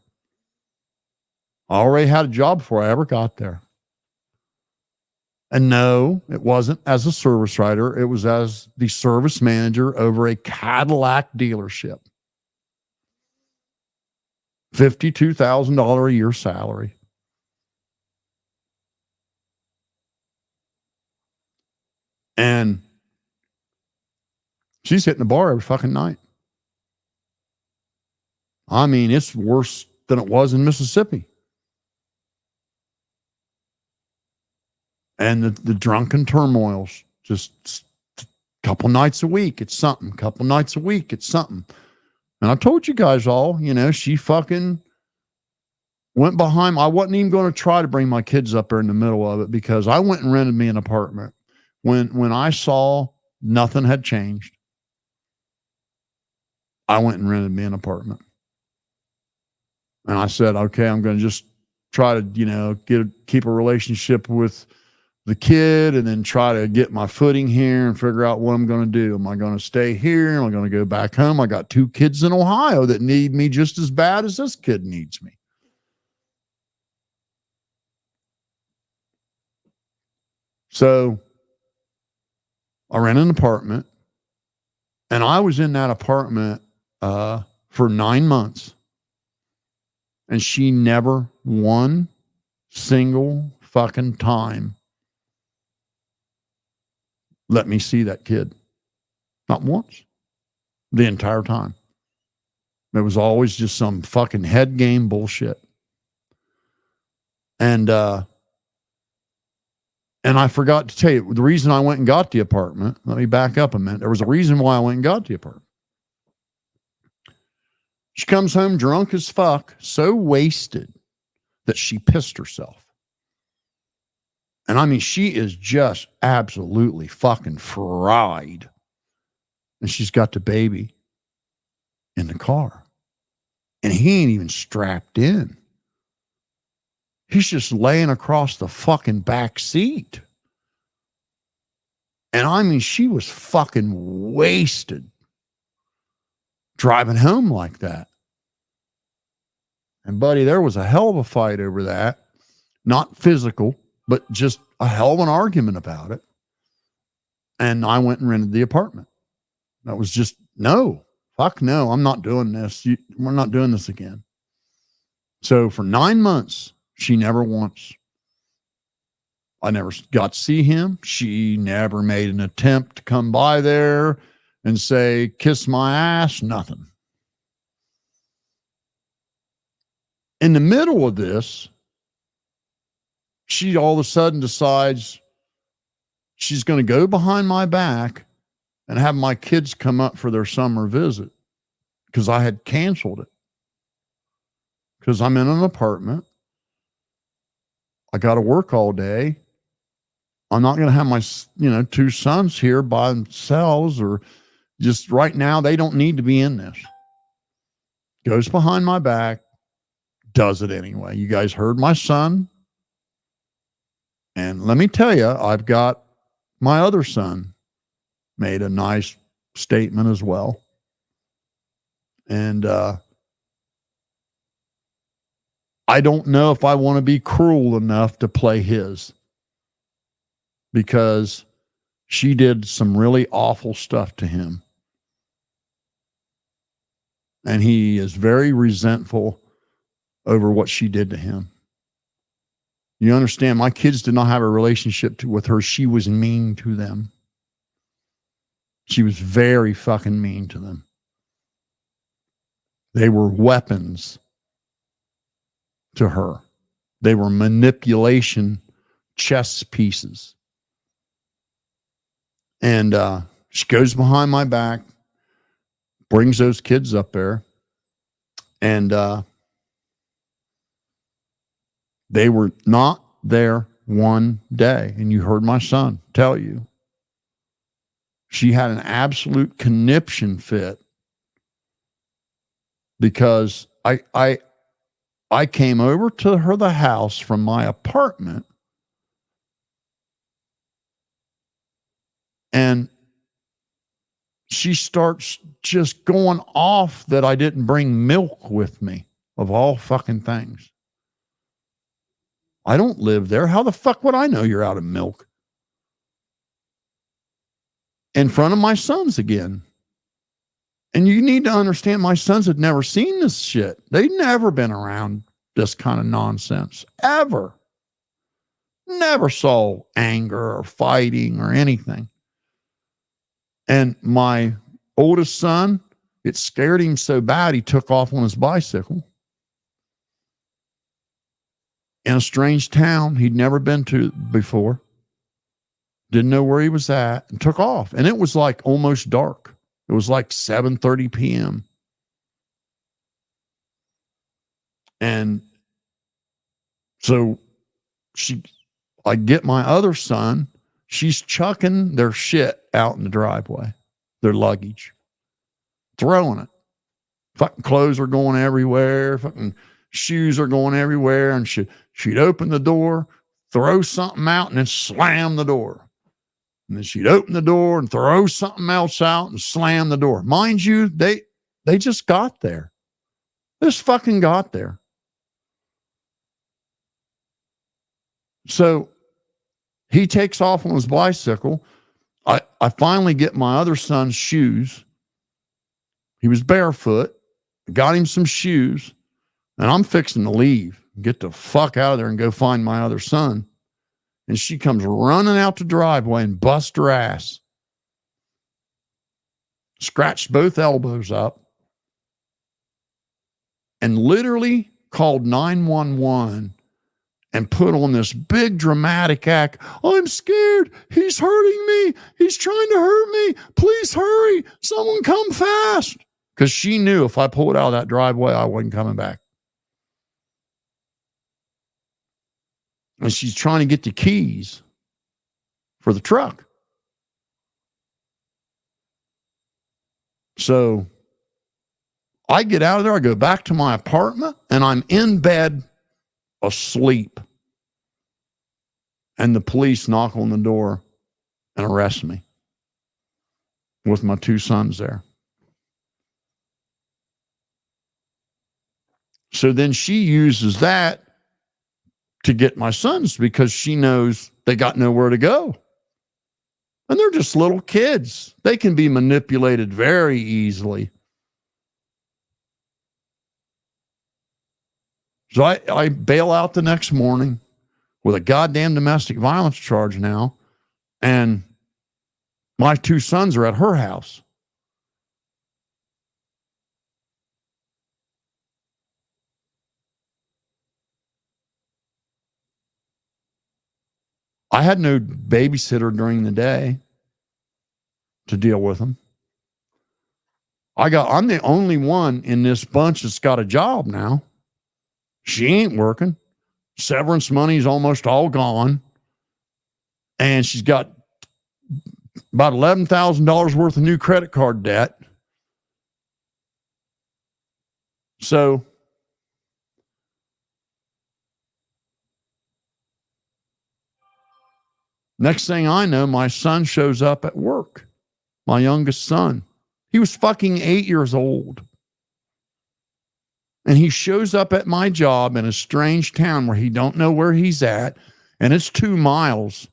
I already had a job before I ever got there. And no, it wasn't as a service writer. It was as the service manager over a Cadillac dealership. $52,000 a year salary. And she's hitting the bar every fucking night. I mean, it's worse than it was in Mississippi. And the drunken turmoils, just a couple nights a week, it's something. Couple nights a week, it's something. And I told you guys all, you know, she fucking went behind. I wasn't even going to try to bring my kids up there in the middle of it because I went and rented me an apartment. When I saw nothing had changed, I went and rented me an apartment. And I said, okay, I'm going to just try to, you know, keep a relationship with the kid and then try to get my footing here and figure out what I'm going to do. Am I going to stay here? Am I going to go back home? I got 2 kids in Ohio that need me just as bad as this kid needs me. So I rented an apartment, and I was in that apartment for 9 months, and she never one single fucking time let me see that kid. Not once. The entire time. There was always just some fucking head game bullshit. And I forgot to tell you, the reason I went and got the apartment, let me back up a minute. There was a reason why I went and got the apartment. She comes home drunk as fuck, so wasted that she pissed herself. And I mean, she is just absolutely fucking fried. And she's got the baby in the car. And he ain't even strapped in. He's just laying across the fucking back seat. And I mean, she was fucking wasted driving home like that. And buddy, there was a hell of a fight over that. Not physical, but just a hell of an argument about it. And I went and rented the apartment. That was just, no, fuck no, I'm not doing this. We're not doing this again. So for 9 months, she never once, I never got to see him. She never made an attempt to come by there and say, kiss my ass, nothing. In the middle of this, she all of a sudden decides she's going to go behind my back and have my kids come up for their summer visit because I had canceled it. Because I'm in an apartment. I got to work all day. I'm not going to have my, 2 sons here by themselves, or just right now, they don't need to be in this. Goes behind my back, does it anyway. You guys heard my son. And let me tell you, I've got my other son made a nice statement as well. And I don't know if I want to be cruel enough to play his, because she did some really awful stuff to him. And he is very resentful over what she did to him. You understand, my kids did not have a relationship with her. She was mean to them. She was very fucking mean to them. They were weapons to her. They were manipulation chess pieces. And she goes behind my back, brings those kids up there, and they were not there one day. And you heard my son tell you. She had an absolute conniption fit because I came over to the house from my apartment, and she starts just going off that I didn't bring milk with me, of all fucking things. I don't live there. How the fuck would I know you're out of milk? in front of my sons again. And you need to understand, my sons had never seen this shit. They'd never been around this kind of nonsense, ever. Never saw anger or fighting or anything. And my oldest son, it scared him so bad he took off on his bicycle in a strange town he'd never been to before. Didn't know where he was at, and took off. And it was like almost dark. It was like 7:30 p.m. And so I get my other son, she's chucking their shit out in the driveway, their luggage, throwing it. Fucking clothes are going everywhere. Fucking shoes are going everywhere. And she'd open the door, throw something out, and then slam the door. And then she'd open the door and throw something else out and slam the door. Mind you, they just got there. Just fucking got there. So he takes off on his bicycle. I finally get my other son's shoes. He was barefoot. Got him some shoes. And I'm fixing to leave. Get the fuck out of there and go find my other son. And she comes running out the driveway and busts her ass. Scratched both elbows up. And literally called 911 and put on this big dramatic act. I'm scared. He's hurting me. He's trying to hurt me. Please hurry. Someone come fast. Because she knew if I pulled out of that driveway, I wasn't coming back. And she's trying to get the keys for the truck. So I get out of there. I go back to my apartment and I'm in bed asleep. And the police knock on the door and arrest me with my two sons there. So then she uses that to get my sons because she knows they got nowhere to go. And they're just little kids. They can be manipulated very easily. So I bail out the next morning with a goddamn domestic violence charge now. And my two sons are at her house. I had no babysitter during the day to deal with them. I'm the only one in this bunch that's got a job now. She ain't working. Severance money's almost all gone. And she's got about $11,000 worth of new credit card debt. So next thing I know, my son shows up at work. My youngest son. He was fucking 8 years old. And he shows up at my job in a strange town where he don't know where he's at. And it's 2 miles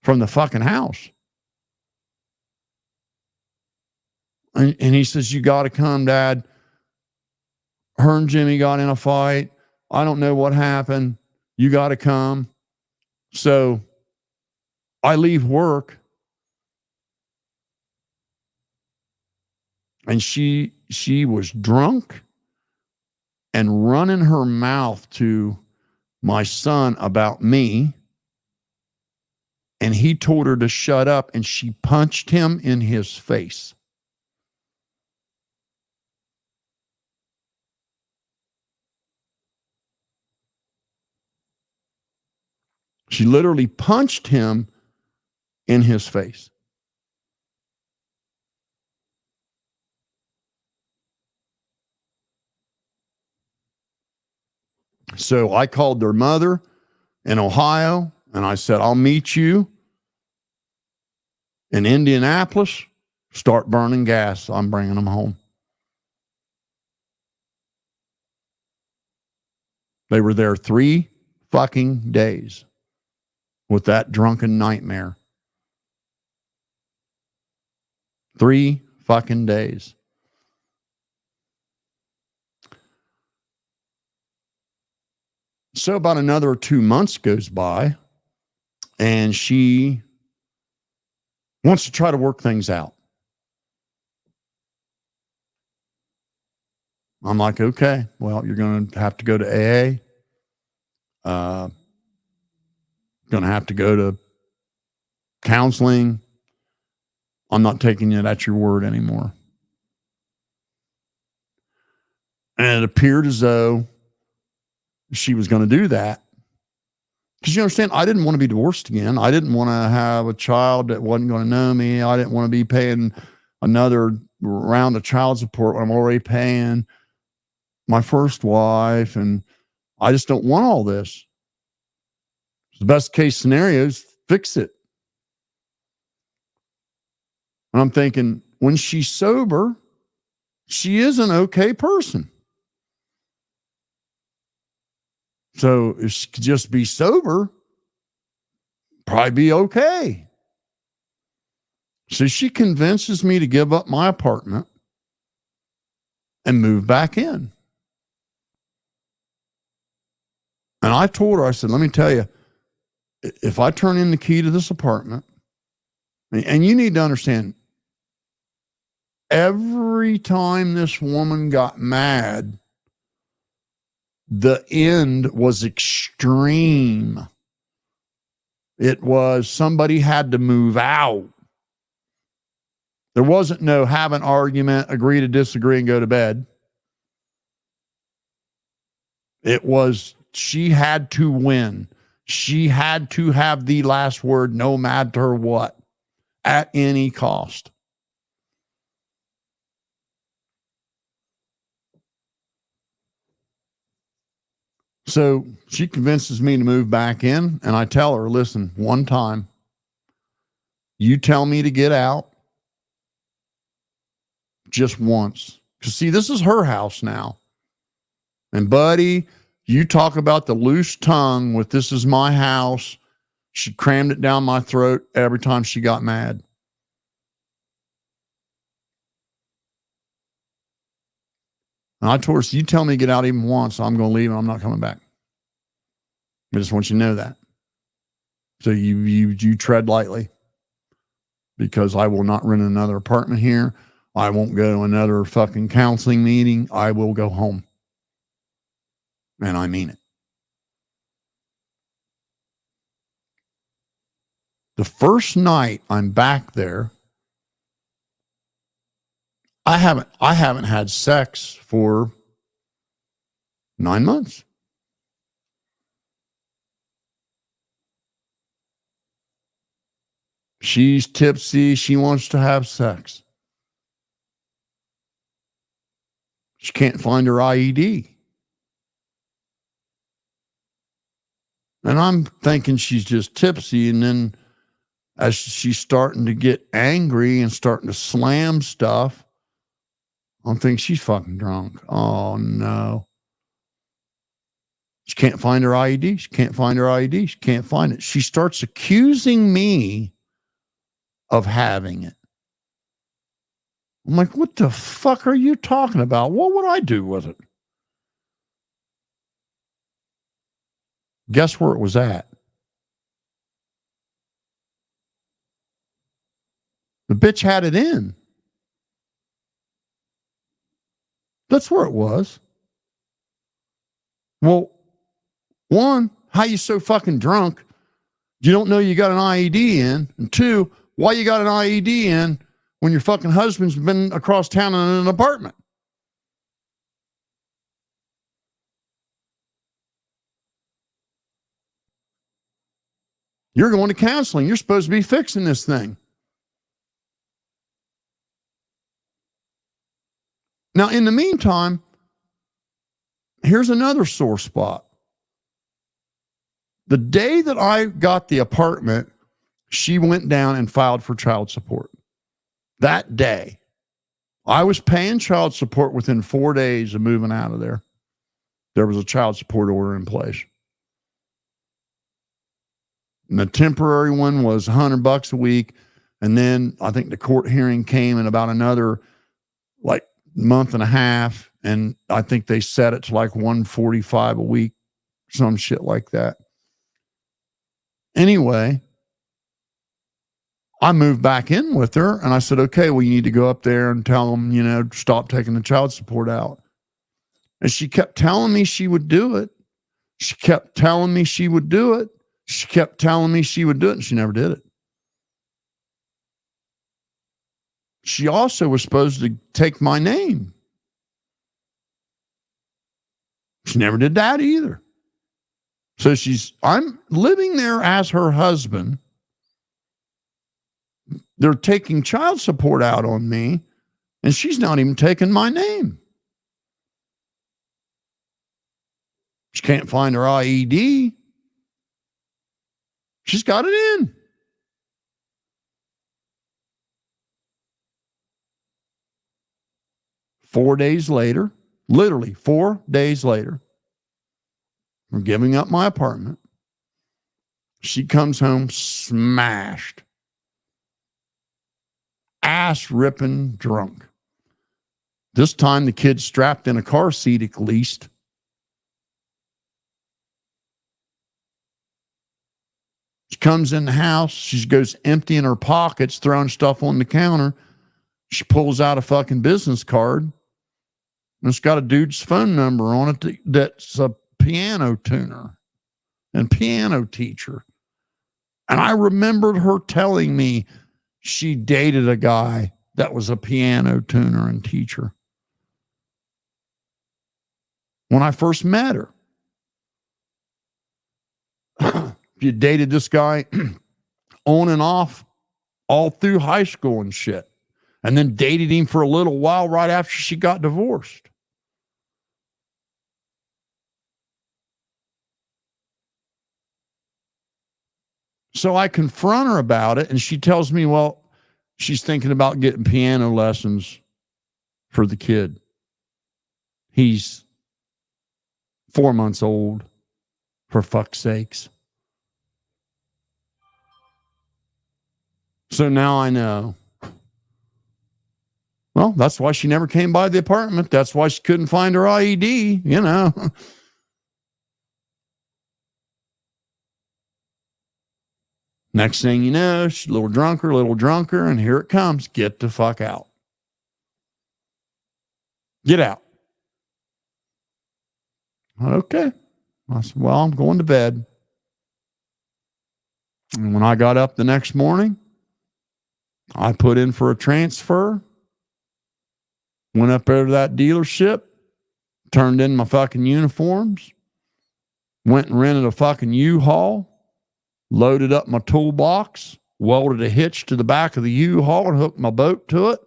from the fucking house. And he says, you got to come, Dad. Her and Jimmy got in a fight. I don't know what happened. You got to come. So I leave work. And she was drunk and running her mouth to my son about me. And he told her to shut up, and she punched him in his face. She literally punched him in his face. So I called their mother in Ohio, and I said, I'll meet you in Indianapolis. Start burning gas. I'm bringing them home. They were there 3 fucking days with that drunken nightmare. 3 fucking days. So about another 2 months goes by, and she wants to try to work things out. I'm like, okay, well, you're going to have to go to AA. Going to have to go to counseling. I'm not taking it at your word anymore. And it appeared as though she was going to do that. Because you understand, I didn't want to be divorced again. I didn't want to have a child that wasn't going to know me. I didn't want to be paying another round of child support when I'm already paying my first wife. And I just don't want all this. The best case scenario is fix it. And I'm thinking, when she's sober, she is an okay person. So if she could just be sober, probably be okay. So she convinces me to give up my apartment and move back in. And I told her, I said, let me tell you, if I turn in the key to this apartment, and you need to understand, every time this woman got mad, the end was extreme. It was somebody had to move out. There wasn't no have an argument, agree to disagree, and go to bed. It was she had to win. She had to have the last word no matter what, at any cost. So she convinces me to move back in, and I tell her, listen, one time, you tell me to get out just once. Because see, this is her house now. And buddy, you talk about the loose tongue with this is my house. She crammed it down my throat every time she got mad. And I told her, so you tell me to get out even once, I'm going to leave and I'm not coming back. I just want you to know that. So you tread lightly, because I will not rent another apartment here. I won't go to another fucking counseling meeting. I will go home. And I mean it. The first night I'm back there, I haven't had sex for 9 months. She's tipsy. She wants to have sex. She can't find her IED. And I'm thinking she's just tipsy. And then as she's starting to get angry and starting to slam stuff, I'm thinking she's fucking drunk. Oh, no. She can't find her IED. She can't find her IED. She can't find it. She starts accusing me of having it. I'm like, what the fuck are you talking about? What would I do with it? Guess where it was at? The bitch had it in. That's where it was. Well, one, how you so fucking drunk? You don't know you got an IED in. And two, why you got an IED in when your fucking husband's been across town in an apartment? You're going to counseling. You're supposed to be fixing this thing. Now, in the meantime, here's another sore spot. The day that I got the apartment, she went down and filed for child support. That day, I was paying child support within 4 days of moving out of there. There was a child support order in place. And the temporary one was $100 a week. And then I think the court hearing came in about another like month and a half. And I think they set it to like 145 a week, some shit like that. Anyway, I moved back in with her and I said, okay, well, you need to go up there and tell them, you know, stop taking the child support out. And she kept telling me she would do it. She kept telling me she would do it. She kept telling me she would do it, and she never did it. She also was supposed to take my name. She never did that either. So I'm living there as her husband. They're taking child support out on me, and she's not even taking my name. She can't find her IED. She's got it in. Literally 4 days later, from giving up my apartment, she comes home smashed, ass ripping drunk. This time the kid's strapped in a car seat at least. She comes in the house. She goes emptying her pockets, throwing stuff on the counter. She pulls out a fucking business card. And it's got a dude's phone number on it that's a piano tuner and piano teacher. And I remembered her telling me she dated a guy that was a piano tuner and teacher when I first met her. You dated this guy on and off all through high school and shit. And then dated him for a little while right after she got divorced. So I confront her about it, and she tells me, well, she's thinking about getting piano lessons for the kid. He's 4 months old, for fuck's sakes. So now I know. Well, that's why she never came by the apartment. That's why she couldn't find her IED, you know. Next thing you know, she's a little drunker, and here it comes. Get the fuck out. Get out. Okay. I said, well, I'm going to bed. And when I got up the next morning, I put in for a transfer, went up there to that dealership, turned in my fucking uniforms, went and rented a fucking U-Haul, loaded up my toolbox, welded a hitch to the back of the U-Haul and hooked my boat to it.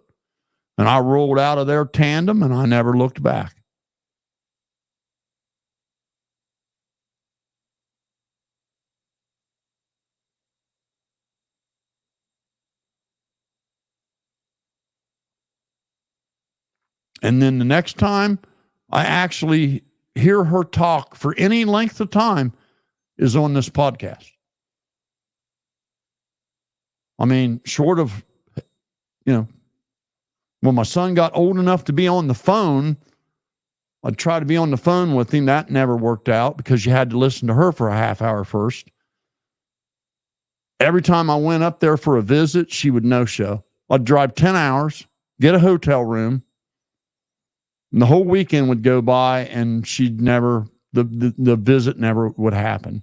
And I rolled out of there tandem, and I never looked back. And then the next time I actually hear her talk for any length of time is on this podcast. I mean, short of, you know, when my son got old enough to be on the phone, I'd try to be on the phone with him. That never worked out because you had to listen to her for a half hour first. Every time I went up there for a visit, she would no-show. I'd drive 10 hours, get a hotel room, and the whole weekend would go by and she'd never, the visit never would happen.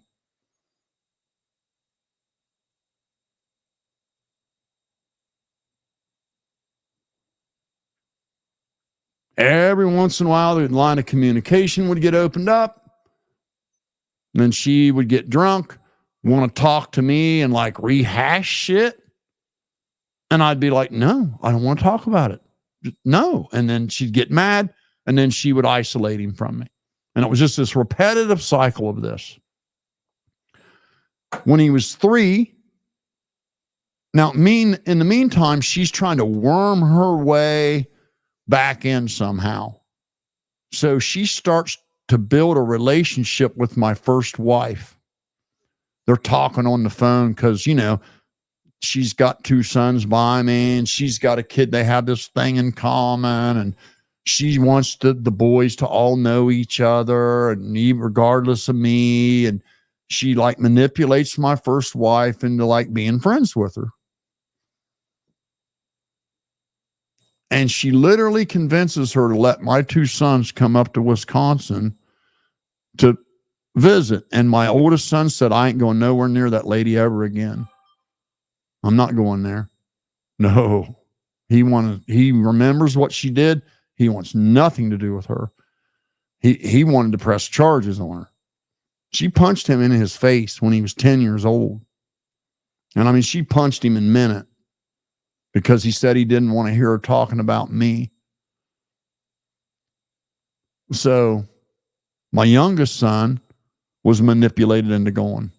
Every once in a while, the line of communication would get opened up. And then she would get drunk, want to talk to me and like rehash shit. And I'd be like, no, I don't want to talk about it. No. And then she'd get mad, and then she would isolate him from me. And it was just this repetitive cycle of this. When he was 3, now in the meantime, she's trying to worm her way back in somehow. So she starts to build a relationship with my first wife. They're talking on the phone because, you know, she's got 2 sons by me, and she's got a kid. They have this thing in common, and she wants the boys to all know each other, and regardless of me. And she like manipulates my first wife into like being friends with her. And she literally convinces her to let my 2 sons come up to Wisconsin to visit. And my oldest son said, I ain't going nowhere near that lady ever again. I'm not going there. No. He remembers what she did. He wants nothing to do with her. He wanted to press charges on her. She punched him in his face when he was 10 years old. And I mean, she punched him and meant it, because he said he didn't want to hear her talking about me. So my youngest son was manipulated into going.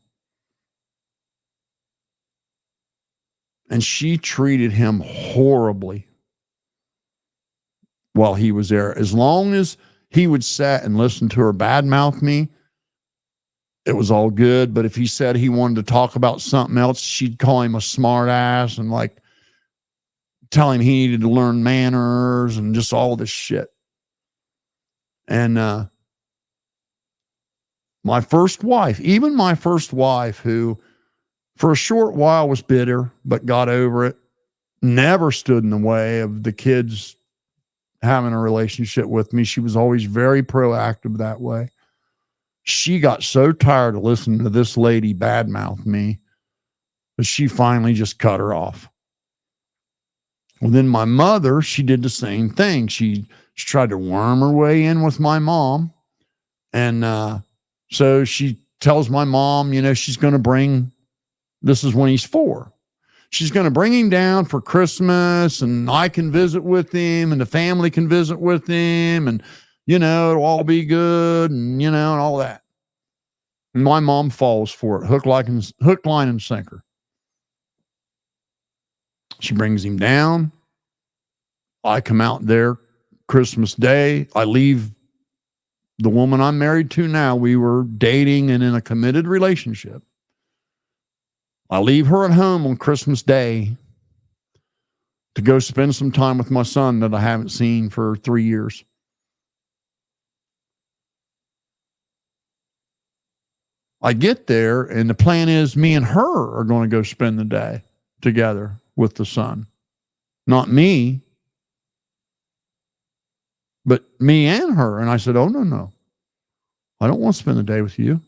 And she treated him horribly while he was there. As long as he would sit and listen to her badmouth me, it was all good. But if he said he wanted to talk about something else, she'd call him a smart ass and like tell him he needed to learn manners and just all this shit. And my first wife, who for a short while was bitter, but got over it, never stood in the way of the kids having a relationship with me. She was always very proactive that way. She got so tired of listening to this lady badmouth me that she finally just cut her off. Well, then my mother, she did the same thing. She tried to worm her way in with my mom. And so she tells my mom, she's going to bring, this is when he's 4. She's going to bring him down for Christmas, and I can visit with him, and the family can visit with him, and, it'll all be good, and, and all that. And my mom falls for it, hook, line, and sinker. She brings him down. I come out there Christmas Day. I leave the woman I'm married to now. We were dating and in a committed relationship. I leave her at home on Christmas Day to go spend some time with my son that I haven't seen for 3 years. I get there, and the plan is me and her are going to go spend the day together with the son. Not me, but me and her. And I said, oh, no. I don't want to spend the day with you.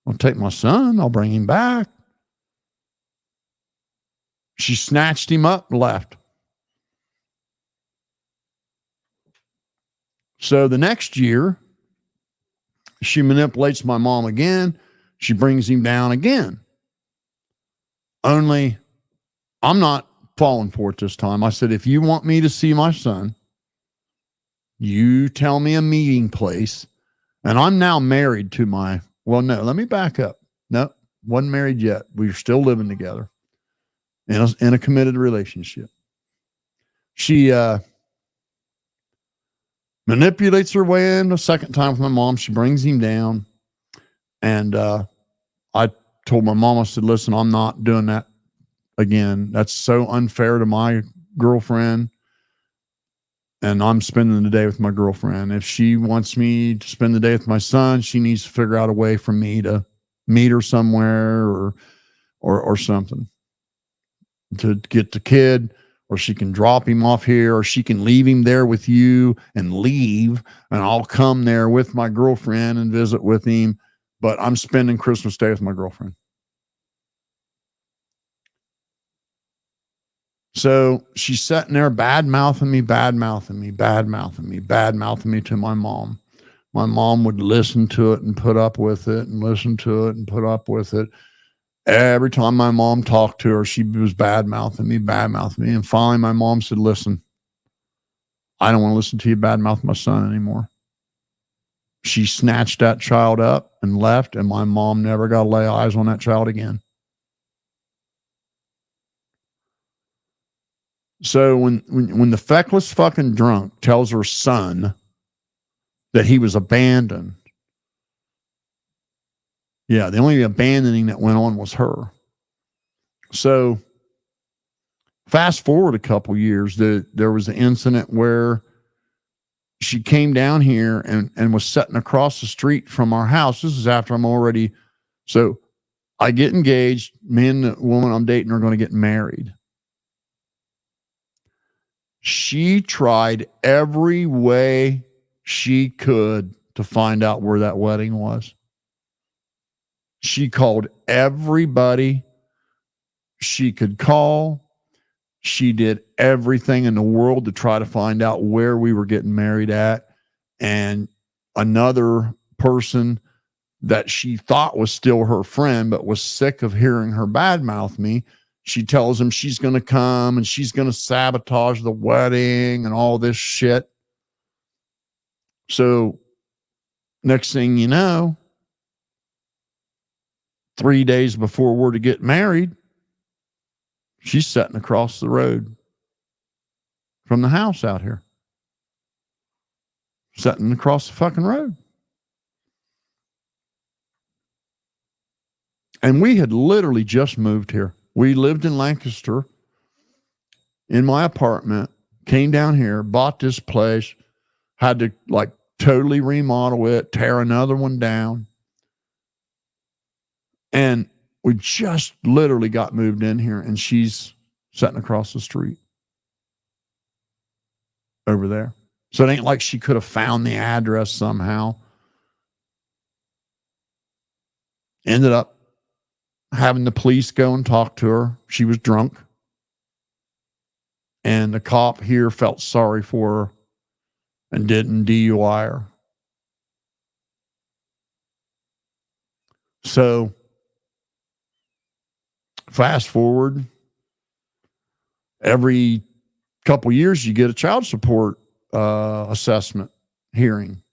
I'll take my son. I'll bring him back. She snatched him up and left. So the next year, she manipulates my mom again. She brings him down again. Only I'm not falling for it this time. I said, if you want me to see my son, you tell me a meeting place. And I'm now married to let me back up. No, wasn't married yet. We were still living together in a committed relationship. She manipulates her way in a second time with my mom. She brings him down. And I told my mom, I said, listen, I'm not doing that again. That's so unfair to my girlfriend. And I'm spending the day with my girlfriend. If she wants me to spend the day with my son, she needs to figure out a way for me to meet her somewhere or something to get the kid, or she can drop him off here, or she can leave him there with you and leave, and I'll come there with my girlfriend and visit with him. But I'm spending Christmas Day with my girlfriend. So she's sitting there bad-mouthing me to my mom. My mom would listen to it and put up with it and listen to it and put up with it. Every time my mom talked to her, she was bad-mouthing me. And finally my mom said, listen, I don't want to listen to you bad-mouth my son anymore. She snatched that child up and left, and my mom never got to lay eyes on that child again. So when the feckless fucking drunk tells her son that he was abandoned, yeah, the only abandoning that went on was her. So fast forward a couple years, there was an incident where she came down here and was sitting across the street from our house. This is after so I get engaged. Me and the woman I'm dating are going to get married. She tried every way she could to find out where that wedding was. She called everybody she could call. She did everything in the world to try to find out where we were getting married at. And another person that she thought was still her friend, but was sick of hearing her badmouth me, she tells him she's going to come and she's going to sabotage the wedding and all this shit. So next thing you know, 3 days before we're to get married, she's sitting across the road from the house out here. Sitting across the fucking road. And we had literally just moved here. We lived in Lancaster in my apartment, came down here, bought this place, had to like totally remodel it, tear another one down. And we just literally got moved in here, and she's sitting across the street over there. So it ain't like she could have found the address somehow. Ended up having the police go and talk to her. She was drunk. And the cop here felt sorry for her and didn't DUI her. So fast forward, every couple years you get a child support assessment hearing,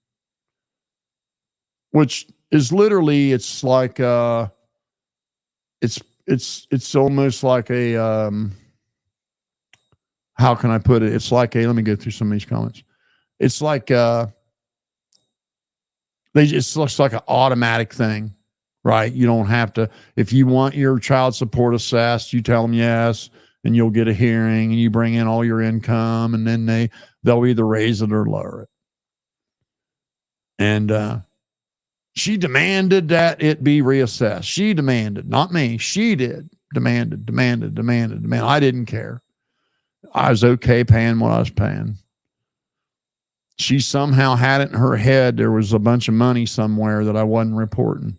which is literally, it's like it's almost like a how can I put it? It's like a, let me go through some of these comments. It's like it looks like an automatic thing, right? You don't have to, if you want your child support assessed, you tell them yes, and you'll get a hearing, and you bring in all your income, and then they'll either raise it or lower it. And she demanded that it be reassessed. She demanded, not me. She did. Demanded. I didn't care. I was okay paying what I was paying. She somehow had it in her head there was a bunch of money somewhere that I wasn't reporting.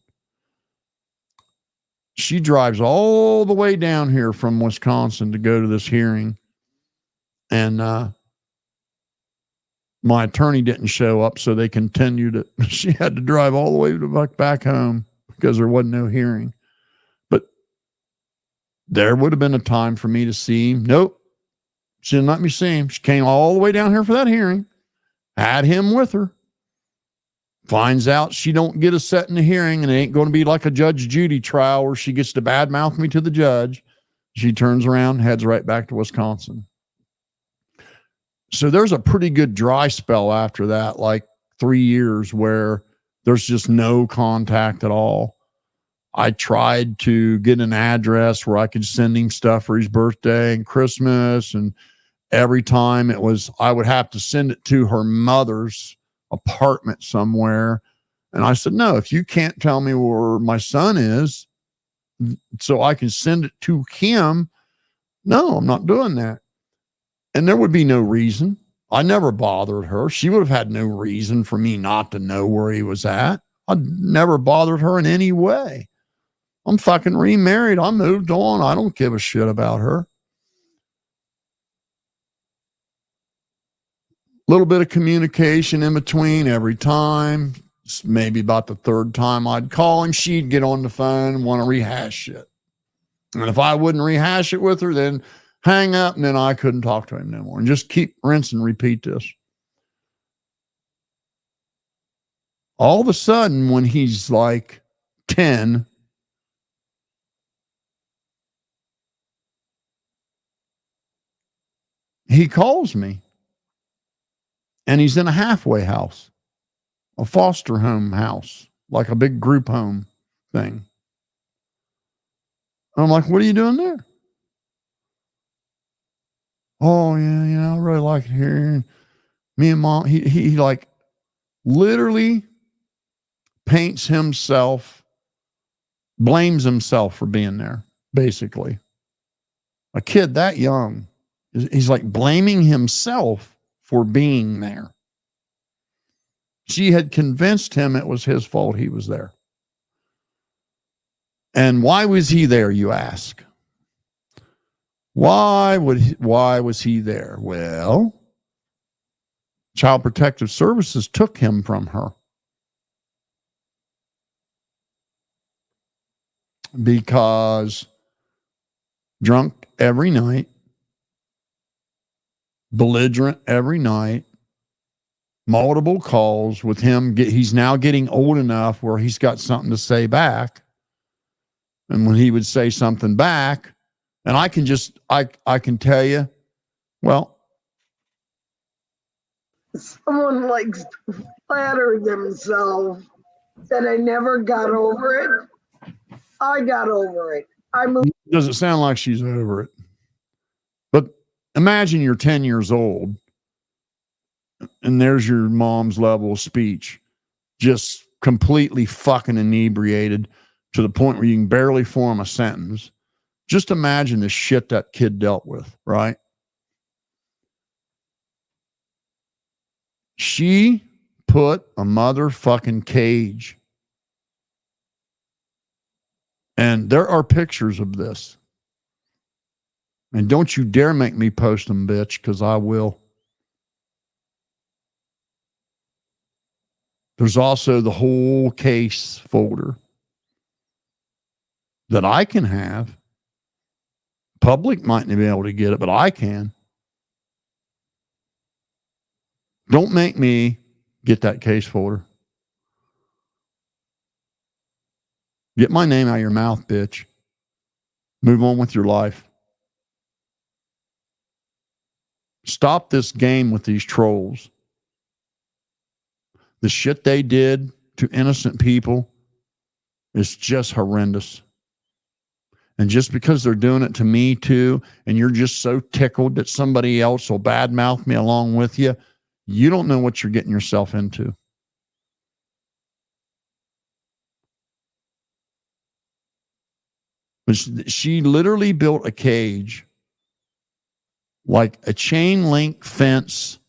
She drives all the way down here from Wisconsin to go to this hearing. And my attorney didn't show up, so they continued it. She had to drive all the way back home because there wasn't no hearing. But there would have been a time for me to see him. Nope. She didn't let me see him. She came all the way down here for that hearing, had him with her, finds out she don't get a set in the hearing, and it ain't going to be like a Judge Judy trial where she gets to badmouth me to the judge. She turns around, heads right back to Wisconsin. So there's a pretty good dry spell after that, like 3 years, where there's just no contact at all. I tried to get an address where I could send him stuff for his birthday and Christmas. And every time it was, I would have to send it to her mother's apartment somewhere. And I said, no, if you can't tell me where my son is so I can send it to him, no, I'm not doing that. And there would be no reason. I never bothered her. She would have had no reason for me not to know where he was at. I never bothered her in any way. I'm fucking remarried. I moved on. I don't give a shit about her. A little bit of communication in between every time. Maybe about the third time I'd call him, she'd get on the phone and want to rehash it. And if I wouldn't rehash it with her, then hang up, and then I couldn't talk to him no more. And just keep rinse and repeat this. All of a sudden, when he's like 10, he calls me, and he's in a halfway house, a foster home house, like a big group home thing. And I'm like, what are you doing there? Oh yeah, I really like it here. Me and mom, he like literally paints himself, blames himself for being there, basically. A kid that young, he's like blaming himself for being there. She had convinced him it was his fault he was there. And why was he there, you ask? Why was he there? Well, Child Protective Services took him from her because drunk every night, belligerent every night, multiple calls with him. He's now getting old enough where he's got something to say back. And when he would say something back, and I can tell you, well, someone likes to flatter themselves that I never got over it. I got over it. I moved. Doesn't sound like she's over it. But imagine you're 10 years old and there's your mom's level of speech, just completely fucking inebriated to the point where you can barely form a sentence. Just imagine the shit that kid dealt with, right? She put a motherfucking cage. And there are pictures of this. And don't you dare make me post them, bitch, because I will. There's also the whole case folder that I can have. Public might not be able to get it, but I can. Don't make me get that case folder. Get my name out of your mouth, bitch. Move on with your life. Stop this game with these trolls. The shit they did to innocent people is just horrendous. And just because they're doing it to me too, and you're just so tickled that somebody else will badmouth me along with you, you don't know what you're getting yourself into. But she literally built a cage like a chain link fence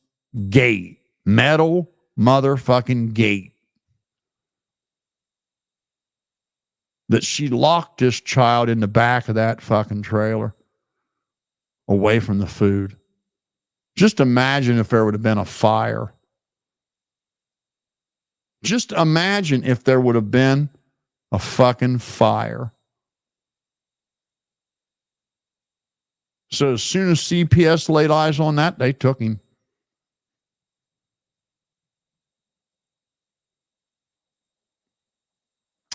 gate, metal motherfucking gate, that she locked this child in the back of that fucking trailer away from the food. Just imagine if there would have been a fire. Just imagine if there would have been a fucking fire. So as soon as CPS laid eyes on that, they took him.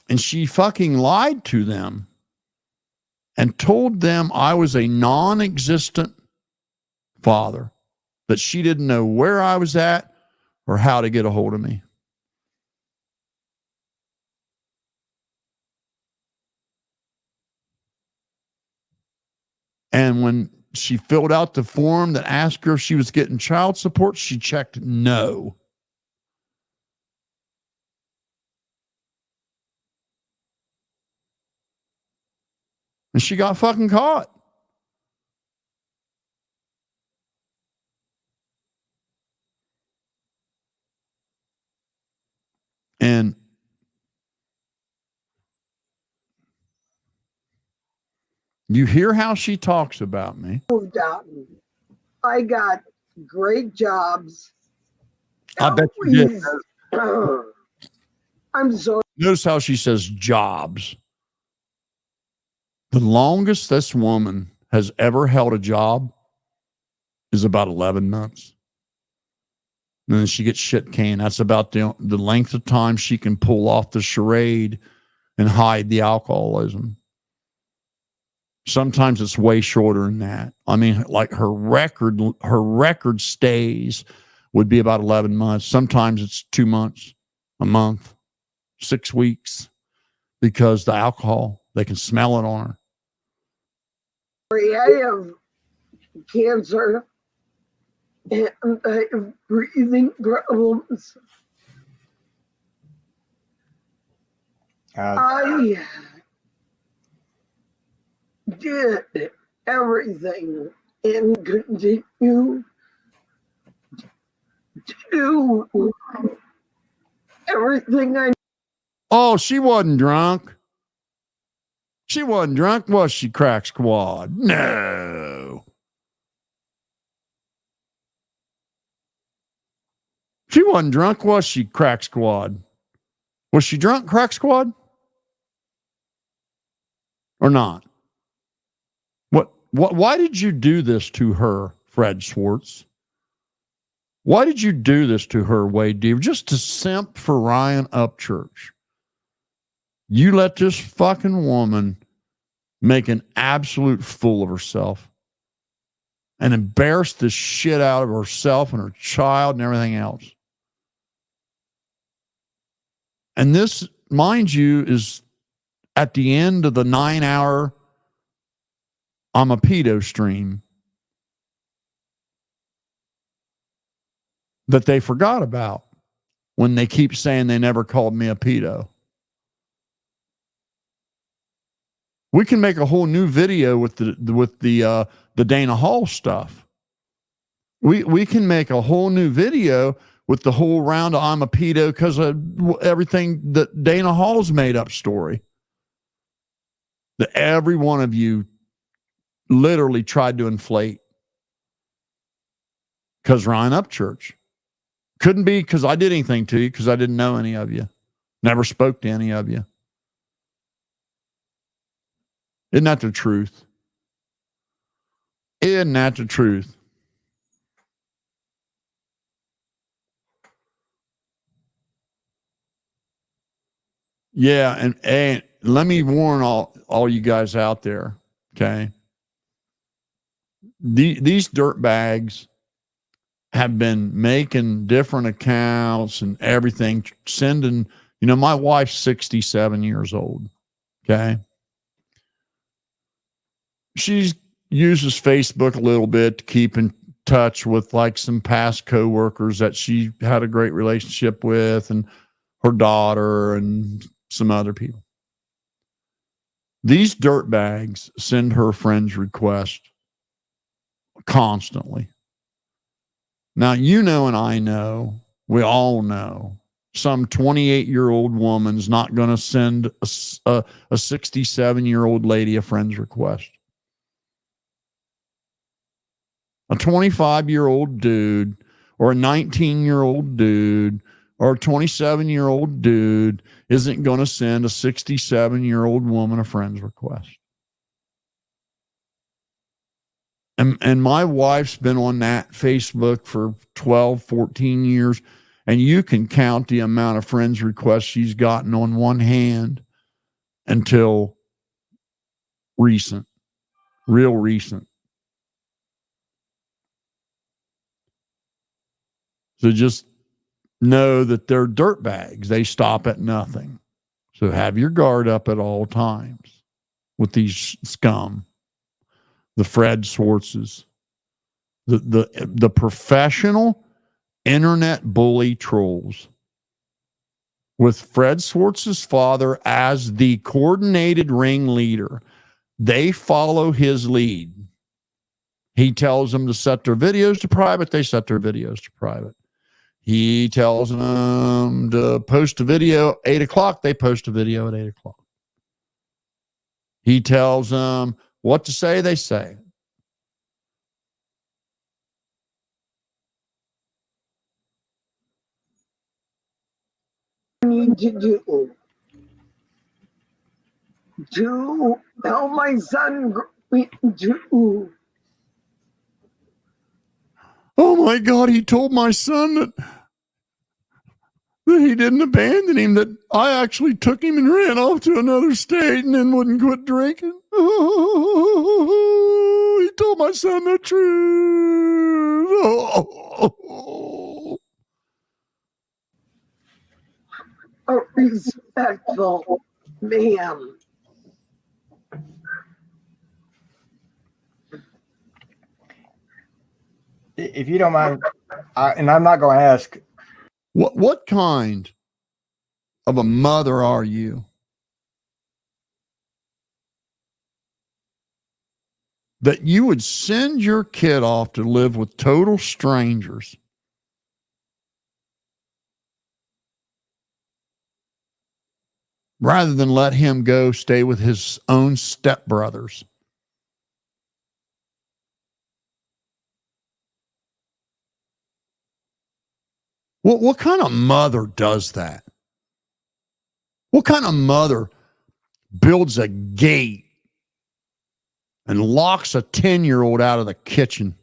And she fucking lied to them and told them I was a non-existent father, that she didn't know where I was at or how to get a hold of me. And when she filled out the form that asked her if she was getting child support, she checked no. And she got fucking caught. And you hear how she talks about me. Moved out. I got great jobs. I bet you did. I'm sorry. Notice how she says jobs. The longest this woman has ever held a job is about 11 months. And then she gets shit canned. That's about the length of time she can pull off the charade and hide the alcoholism. Sometimes it's way shorter than that. I mean, like her record stays would be about 11 months. Sometimes it's 2 months, a month, 6 weeks, because the alcohol, they can smell it on her. I have cancer and I have breathing problems. I did everything and continue to do everything I. Oh, she wasn't drunk. She wasn't drunk, was she, Cracksqaud? No. She wasn't drunk, was she, Cracksqaud? Was she drunk, Cracksqaud? Or not? Why did you do this to her, Fred Schwartz? Why did you do this to her, Wade D? Just to simp for Ryan Upchurch. You let this fucking woman make an absolute fool of herself and embarrass the shit out of herself and her child and everything else. And this, mind you, is at the end of the 9-hour I'm a pedo stream that they forgot about when they keep saying they never called me a pedo. We can make a whole new video with the Dana Hall stuff. We can make a whole new video with the whole round of I'm a pedo because of everything that Dana Hall's made up story. That every one of you literally tried to inflate. Because Ryan Upchurch. Couldn't be because I did anything to you because I didn't know any of you. Never spoke to any of you. Isn't that the truth? Isn't that the truth? Yeah, and let me warn all you guys out there, okay? These dirt bags have been making different accounts and everything, sending, my wife's 67 years old, okay? She uses Facebook a little bit to keep in touch with like some past coworkers that she had a great relationship with and her daughter and some other people. These dirtbags send her friends requests constantly. Now, and I know, we all know, some 28-year-old woman's not going to send a 67-year-old lady a friend's request. A 25-year-old dude or a 19-year-old dude or a 27-year-old dude isn't going to send a 67-year-old woman a friend's request. And my wife's been on that Facebook for 12, 14 years, and you can count the amount of friends requests she's gotten on one hand until recent, real recent. So just know that they're dirtbags. They stop at nothing. So have your guard up at all times with these scum, the Fred Schwartzes, the professional internet bully trolls with Fred Schwartz's father as the coordinated ringleader. They follow his lead. He tells them to set their videos to private. They set their videos to private. He tells them to post a video at 8 o'clock. They post a video at 8 o'clock. He tells them what to say. They say. Need to do to help my son do. Oh my God, he told my son that he didn't abandon him, that I actually took him and ran off to another state and then wouldn't quit drinking. Oh, he told my son the truth. Oh. A respectful man. if you don't mind, and I'm not going to ask. What kind of a mother are you that you would send your kid off to live with total strangers rather than let him go stay with his own stepbrothers? What kind of mother does that? What kind of mother builds a gate and locks a 10-year-old out of the kitchen,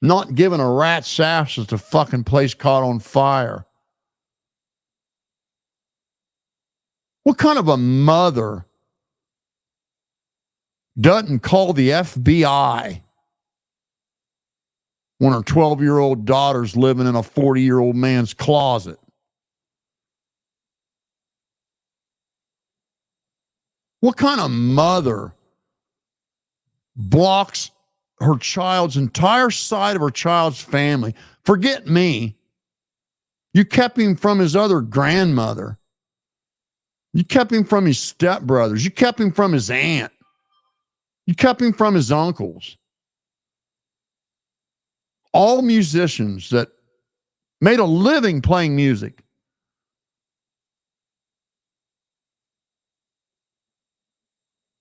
not giving a rat's ass as the fucking place caught on fire? What kind of a mother doesn't call the FBI when her 12-year-old daughter's living in a 40-year-old man's closet? What kind of mother blocks her child's entire side of her child's family? Forget me. You kept him from his other grandmother. You kept him from his stepbrothers. You kept him from his aunt. You kept him from his uncles. All musicians that made a living playing music.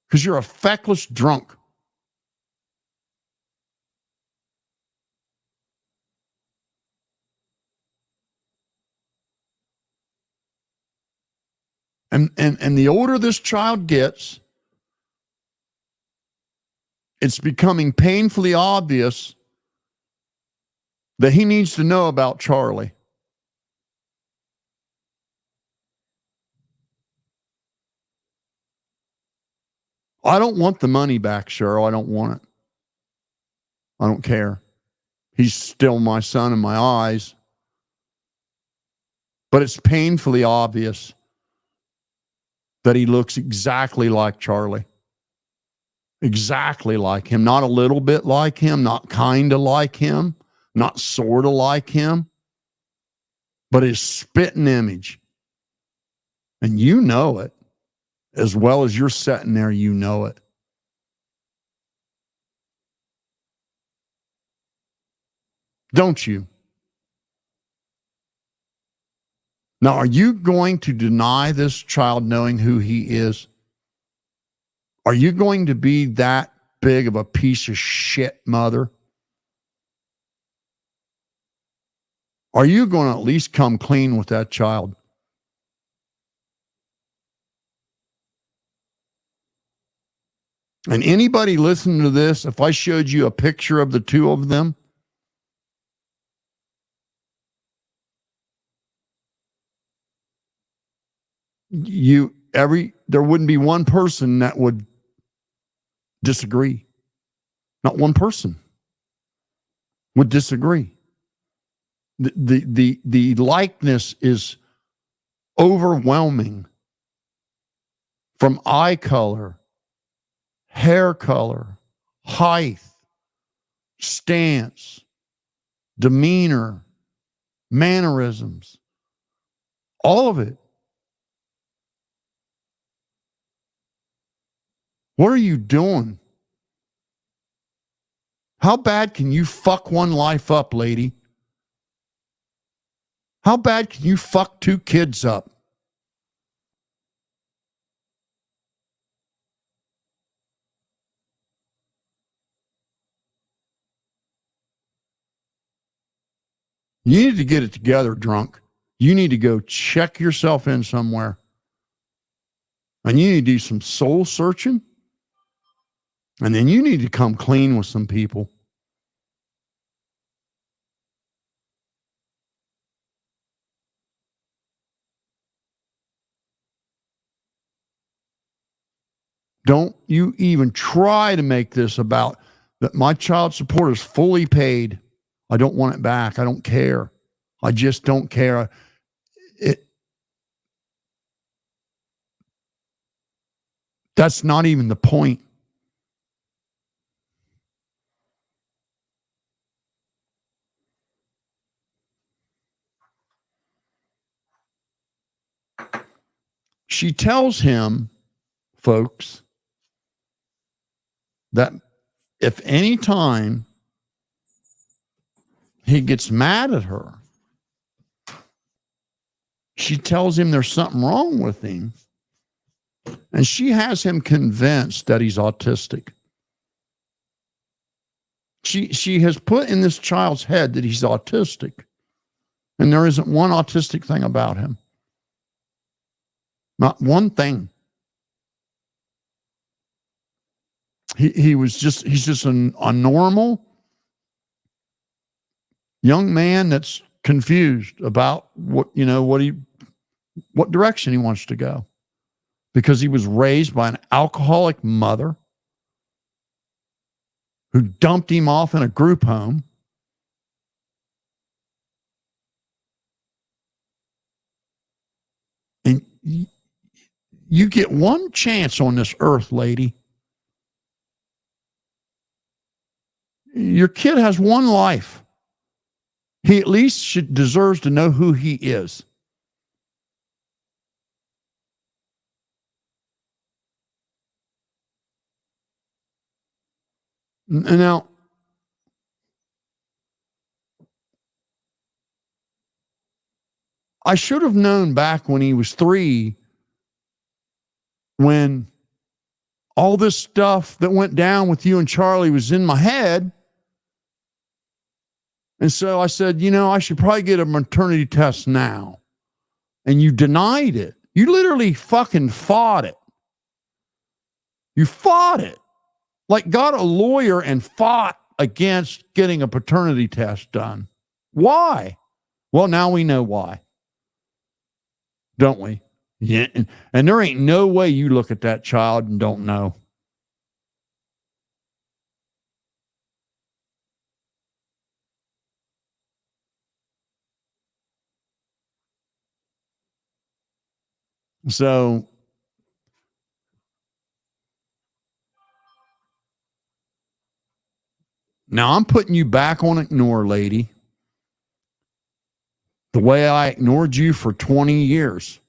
Because you're a feckless drunk. And the older this child gets, it's becoming painfully obvious that he needs to know about Charlie. I don't want the money back, Cheryl. I don't want it. I don't care. He's still my son in my eyes. But it's painfully obvious that he looks exactly like Charlie. Exactly like him. Not a little bit like him, not kind of like him, not sort of like him, but his spitting image. And you know it. As well as you're sitting there, you know it. Don't you? Now, are you going to deny this child knowing who he is? Are you going to be that big of a piece of shit mother? Are you going to at least come clean with that child? And anybody listening to this, if I showed you a picture of the two of them, there wouldn't be one person that would disagree. Not one person would disagree. The likeness is overwhelming, from eye color, hair color, height, stance, demeanor, mannerisms, all of it. What are you doing? How bad can you fuck one life up, lady? How bad can you fuck two kids up? You need to get it together, drunk. You need to go check yourself in somewhere. And you need to do some soul searching. And then you need to come clean with some people. Don't you even try to make this about that my child support is fully paid. I don't want it back. I don't care. I just don't care. That's not even the point. she tells him, folks, that if any time he gets mad at her, she tells him there's something wrong with him. And she has him convinced that he's autistic. She has put in this child's head that he's autistic. And there isn't one autistic thing about him. Not one thing. He's just a normal young man that's confused about what direction he wants to go, because he was raised by an alcoholic mother who dumped him off in a group home. And you get one chance on this earth, lady. Your kid has one life. He at least deserves to know who he is. Now, I should have known back when he was 3, when all this stuff that went down with you and Charlie was in my head. And so I said, I should probably get a maternity test now. And you denied it. You literally fucking fought it. You fought it. Like got a lawyer and fought against getting a paternity test done. Why? Well, now we know why. Don't we? Yeah. And there ain't no way you look at that child and don't know. So now I'm putting you back on ignore, lady. The way I ignored you for 20 years.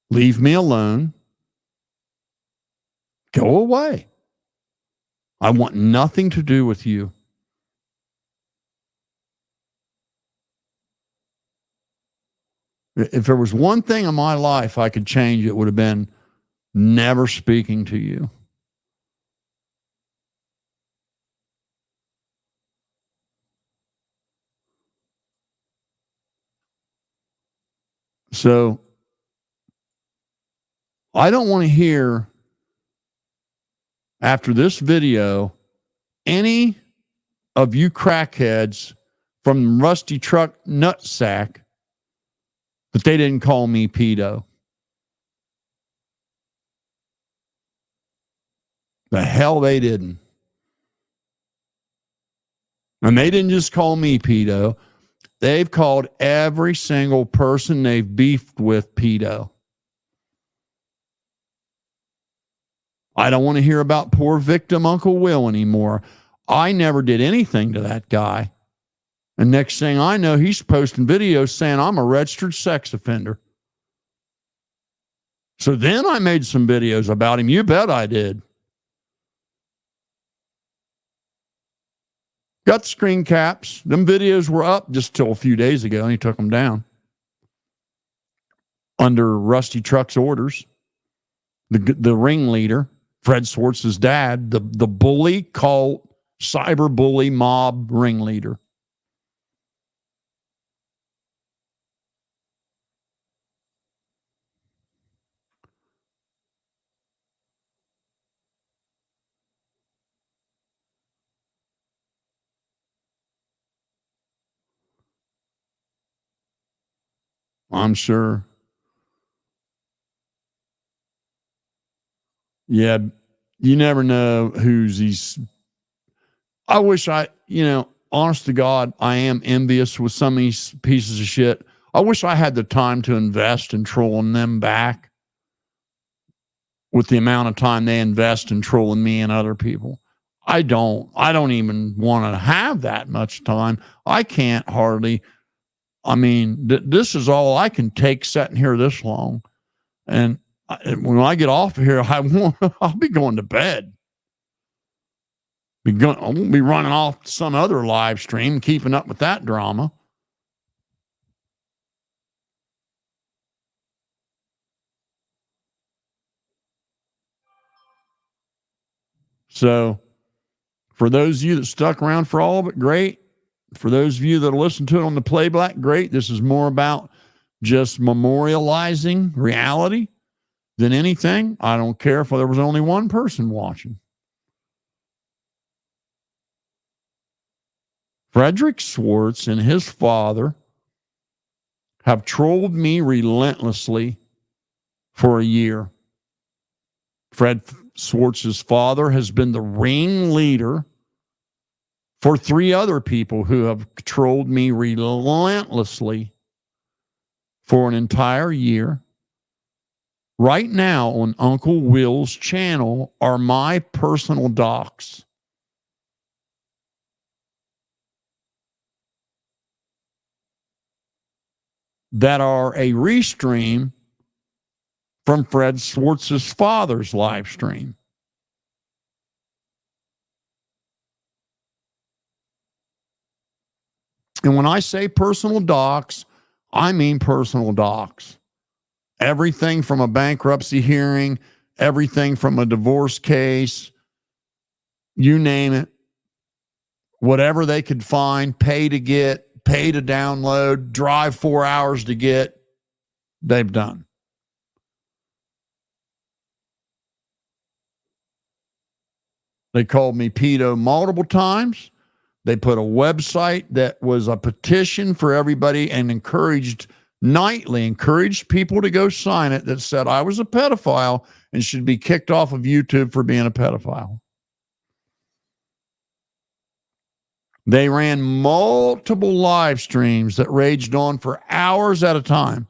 Leave me alone. Go away. I want nothing to do with you. If there was one thing in my life I could change, it would have been never speaking to you. So I don't want to hear after this video any of you crackheads from Rusty Truck Nutsack that they didn't call me pedo. The hell they didn't. And they didn't just call me pedo. They've called every single person they've beefed with pedo. I don't want to hear about poor victim Uncle Will anymore. I never did anything to that guy. And next thing I know, he's posting videos saying I'm a registered sex offender. So then I made some videos about him. You bet I did. Got the screen caps. Them videos were up just till a few days ago, and he took them down. Under Rusty Truck's orders. The ringleader, Fred Schwartz's dad, the bully, cult, cyber bully, mob ringleader. I'm sure. Yeah, you never know who's these. I wish honest to God, I am envious with some of these pieces of shit. I wish I had the time to invest in trolling them back with the amount of time they invest in trolling me and other people. I don't even want to have that much time. I can't hardly. I mean, this is all I can take sitting here this long. And when I get off of here, I'll be going to bed. I won't be running off some other live stream, keeping up with that drama. So, for those of you that stuck around for all of it, great. For those of you that listen to it on the playback, great. This is more about just memorializing reality than anything. I don't care if there was only one person watching. Frederick Schwartz and his father have trolled me relentlessly for a year. Fred Schwartz's father has been the ringleader for 3 other people who have trolled me relentlessly for an entire year. Right now on Uncle Will's channel are my personal docs. That are a restream from Fred Schwartz's father's live stream. And when I say personal docs, I mean personal docs. Everything from a bankruptcy hearing, everything from a divorce case, you name it. Whatever they could find, pay to get, pay to download, drive 4 hours to get, they've done. They called me pedo multiple times. They put a website that was a petition for everybody and encouraged people to go sign it that said I was a pedophile and should be kicked off of YouTube for being a pedophile. They ran multiple live streams that raged on for hours at a time,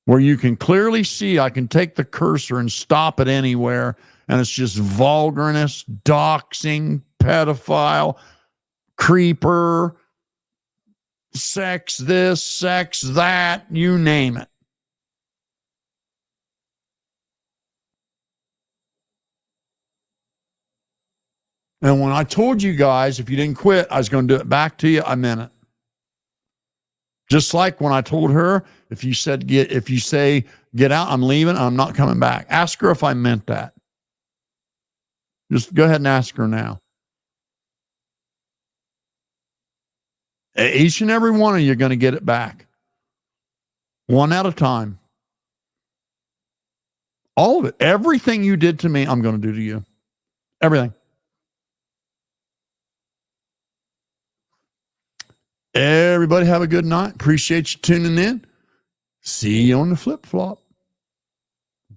where you can clearly see I can take the cursor and stop it anywhere, and it's just vulgarness, doxing, pedophile, creeper, sex this, sex that, you name it. And when I told you guys, if you didn't quit, I was going to do it back to you, I meant it. Just like when I told her, if you say get out, I'm leaving, I'm not coming back. Ask her if I meant that. Just go ahead and ask her now. Each and every one of you are going to get it back. One at a time. All of it. Everything you did to me, I'm going to do to you. Everything. Everybody have a good night. Appreciate you tuning in. See you on the flip flop.